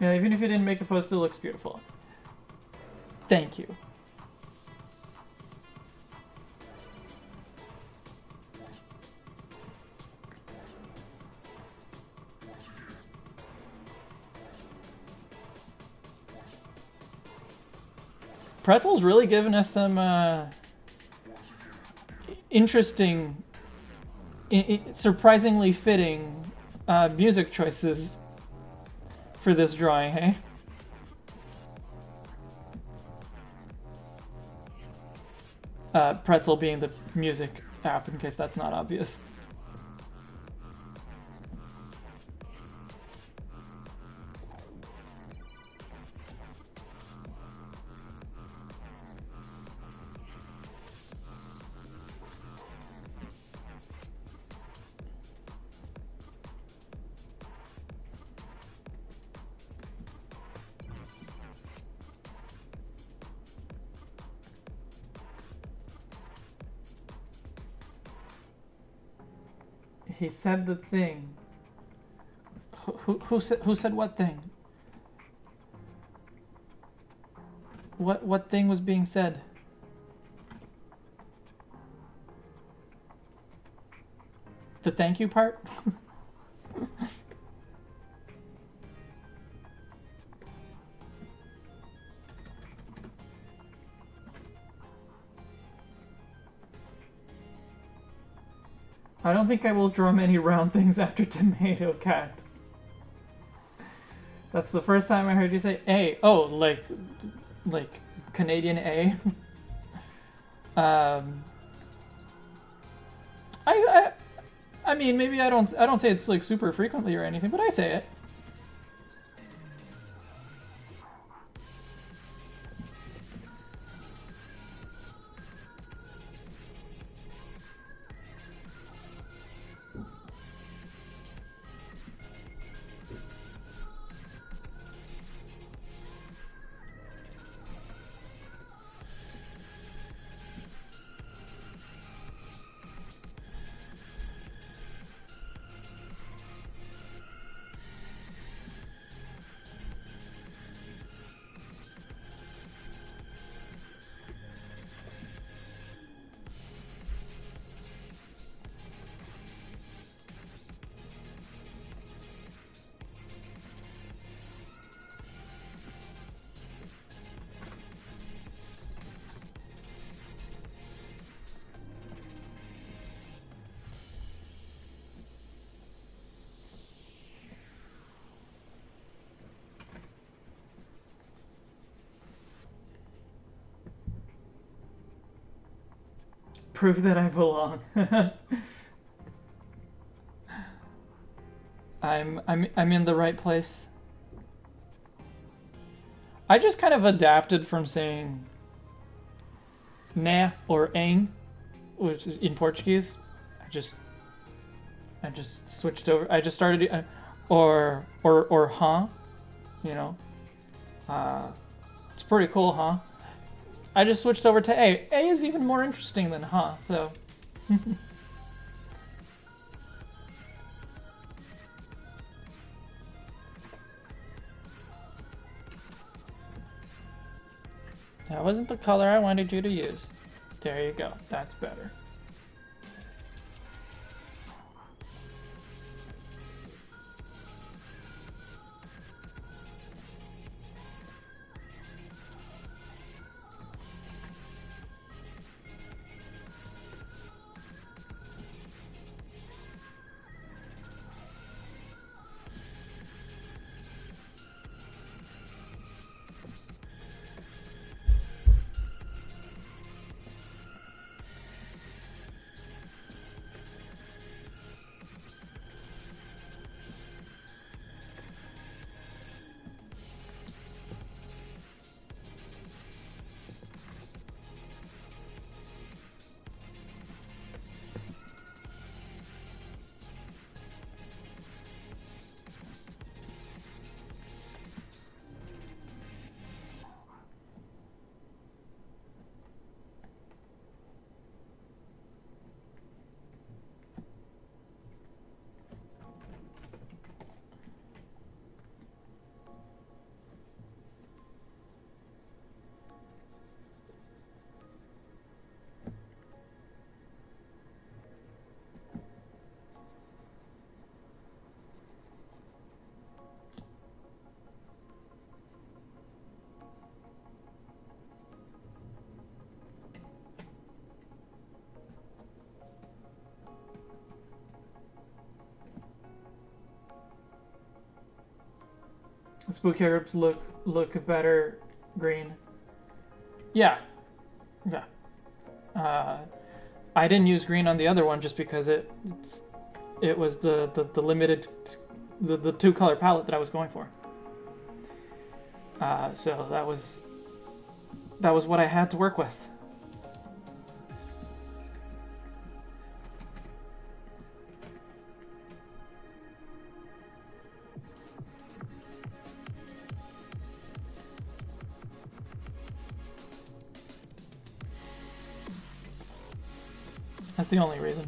Yeah, even if you didn't make the post, it looks beautiful. Thank you. Pretzel's really given us some interesting, surprisingly fitting music choices for this drawing, hey? Pretzel being the music app, in case that's not obvious. He said the thing. Who said what thing? What thing was being said? The thank you part? I don't think I will draw many round things after Tomato Cat. That's the first time I heard you say A. Oh, like Canadian A. I mean, maybe I don't say it's like super frequently or anything, but I say it. Prove that I belong. I'm in the right place. I just kind of adapted from saying né or em, which is in Portuguese. I just switched over. I just started or huh, you know. It's pretty cool, huh? I just switched over to A. A is even more interesting than huh, so. That wasn't the color I wanted you to use. There you go. That's better. Spooky herbs look better green. Yeah. Yeah. I didn't use green on the other one just because it was the limited the two color palette that I was going for. So that was what I had to work with. That's the only reason.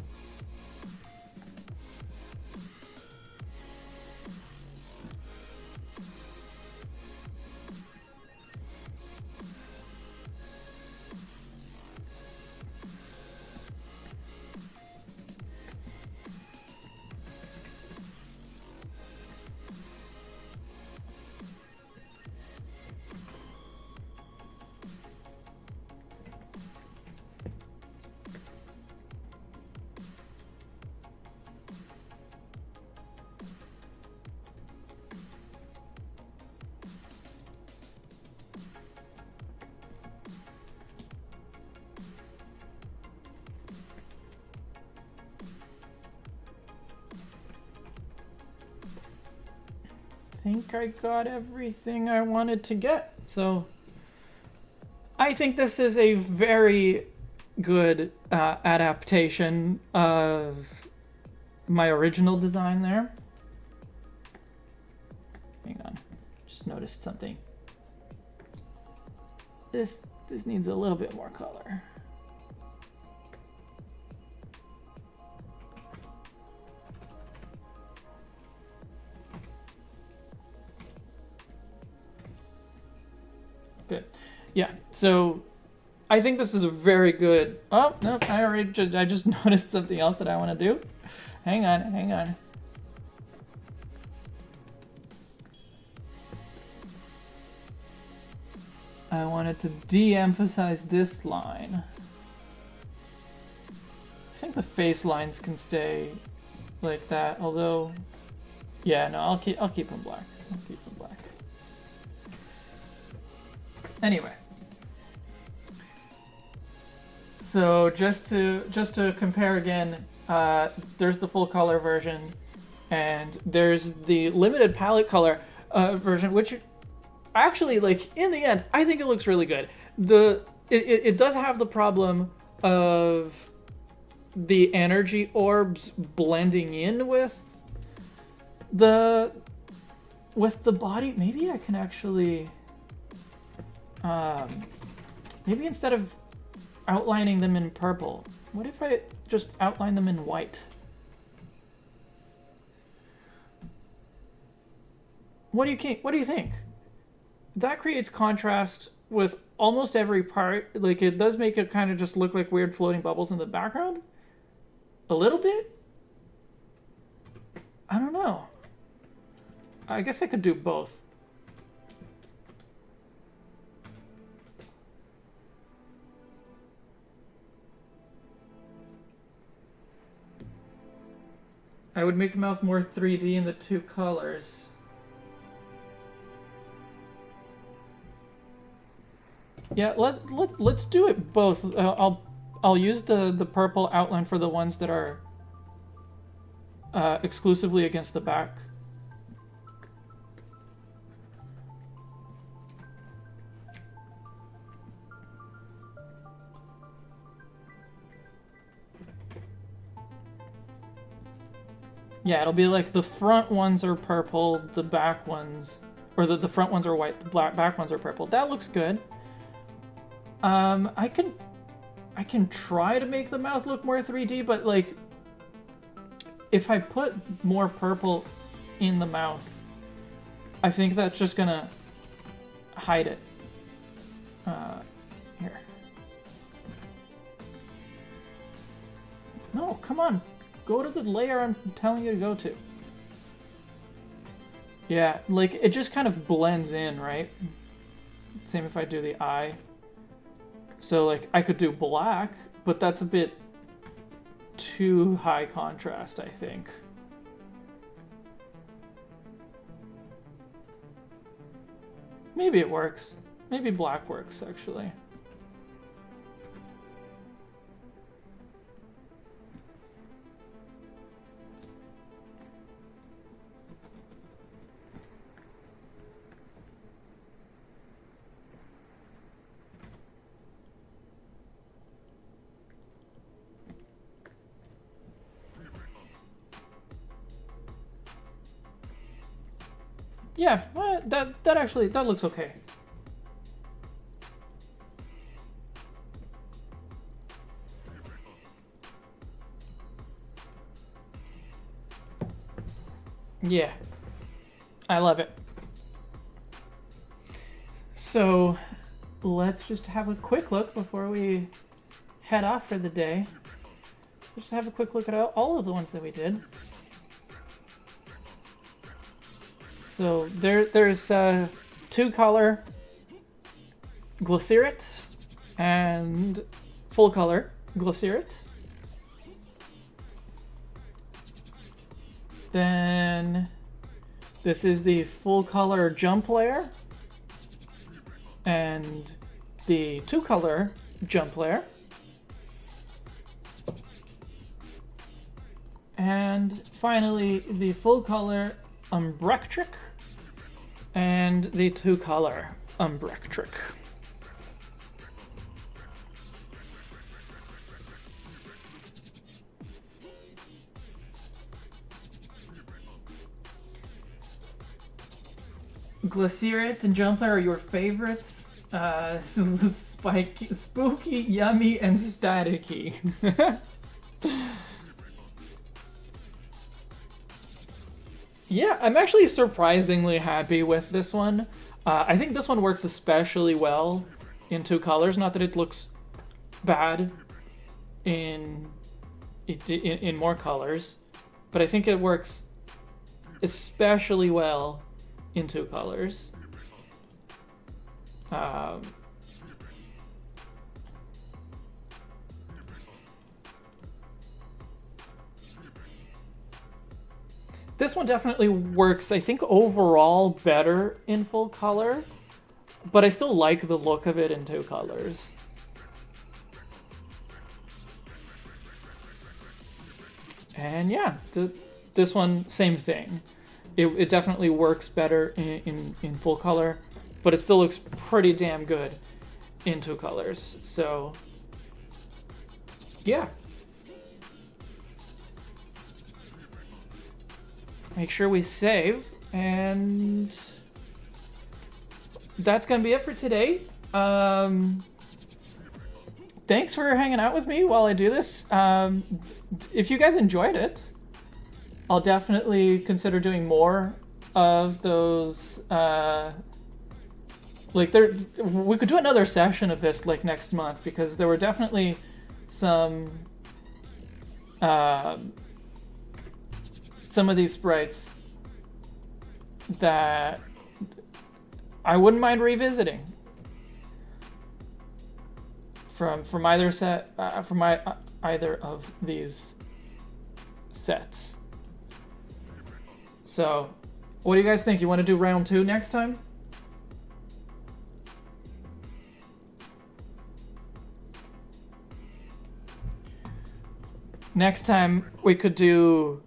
I think I got everything I wanted to get. So I think this is a very good adaptation of my original design there. Hang on, just noticed something. This needs a little bit more color. Good. Yeah, so I think this is a very good... Oh, no, I just noticed something else that I want to do. Hang on. I wanted to de-emphasize this line. I think the face lines can stay like that, although... Yeah, no, I'll keep them black. Anyway, so just to compare again, there's the full color version, and there's the limited palette color version, which actually, like, in the end, I think it looks really good. It does have the problem of the energy orbs blending in with the body. Maybe I can actually. Maybe instead of outlining them in purple, what if I just outline them in white? What do you think? That creates contrast with almost every part. Like, it does make it kind of just look like weird floating bubbles in the background. A little bit? I don't know. I guess I could do both. I would make the mouth more 3D in the two colors. Yeah, let's do it both. I'll use the purple outline for the ones that are exclusively against the back. Yeah, it'll be like the front ones are purple, the back ones, or the front ones are white, the back ones are purple. That looks good. I can try to make the mouth look more 3D, but like, if I put more purple in the mouth, I think that's just gonna hide it. Here. No, come on. Go to the layer I'm telling you to go to. Yeah, like, it just kind of blends in, right? Same if I do the eye. So, like, I could do black, but that's a bit too high contrast, I think. Maybe it works. Maybe black works, actually. Yeah, that actually, that looks okay. Yeah, I love it. So let's just have a quick look before we head off for the day. Let's just have a quick look at all of the ones that we did. So there's two color Glycerit and full color Glycerit. Then this is the full color jump layer and the two color jump layer. And finally the full color Umbrectric and the two color Umbrectric. Glycerit and Jumpler are your favorites. Spiky, spooky, yummy, and staticky. Yeah, I'm actually surprisingly happy with this one. I think this one works especially well in two colors. Not that it looks bad in more colors, but I think it works especially well in two colors. This one definitely works, I think, overall better in full color, but I still like the look of it in two colors. And yeah, this one, same thing. It definitely works better in full color, but it still looks pretty damn good in two colors. So, yeah. Make sure we save, and that's gonna be it for today. Thanks for hanging out with me while I do this. If you guys enjoyed it, I'll definitely consider doing more of those. We could do another session of this like next month, because there were definitely some of these sprites that I wouldn't mind revisiting from either set from either of these sets. So, what do you guys think? You want to do round 2 next time? Next time we could do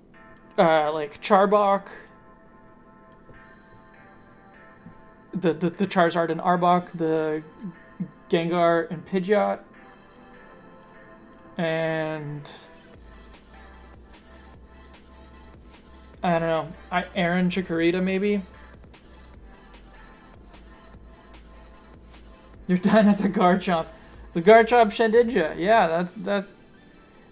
like Charbok, the Charizard and Arbok, the Gengar and Pidgeot, and I don't know, Aaron Chikorita maybe. You're done at the Garchomp. The Garchomp Shedinja, yeah,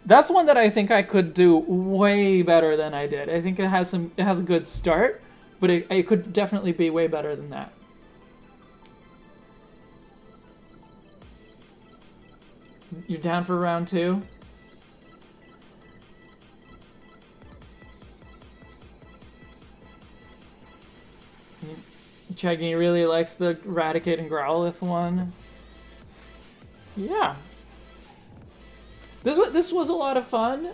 that's one that I think I could do way better than I did. I think it has a good start, but it could definitely be way better than that. You're down for round 2? Chaggy really likes the Raticate and Growlithe one. Yeah. This was a lot of fun.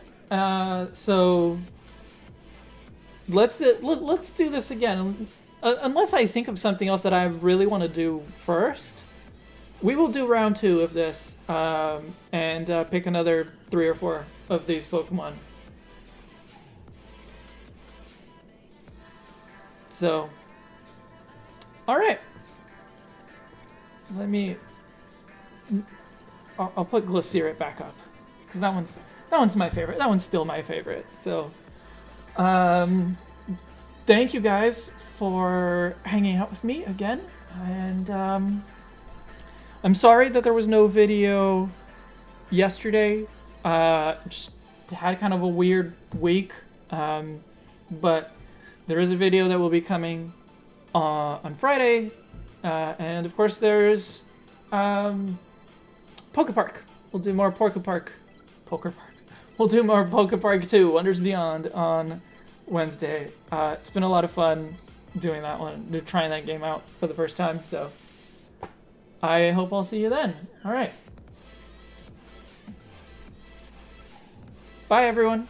So let's do this again. unless I think of something else that I really want to do first, we will do round 2 of this and pick another 3 or 4 of these Pokemon. So, all right. Let me. I'll put Glycerit back up because that one's my favorite. That one's still my favorite. So, thank you guys for hanging out with me again, and I'm sorry that there was no video yesterday. Just had kind of a weird week, but there is a video that will be coming on Friday, and of course there's Pokepark. We'll do more Pokepark. We'll do more Pokepark 2, Wonders Beyond, on Wednesday. It's been a lot of fun doing that one, trying that game out for the first time, so I hope I'll see you then. Alright. Bye, everyone.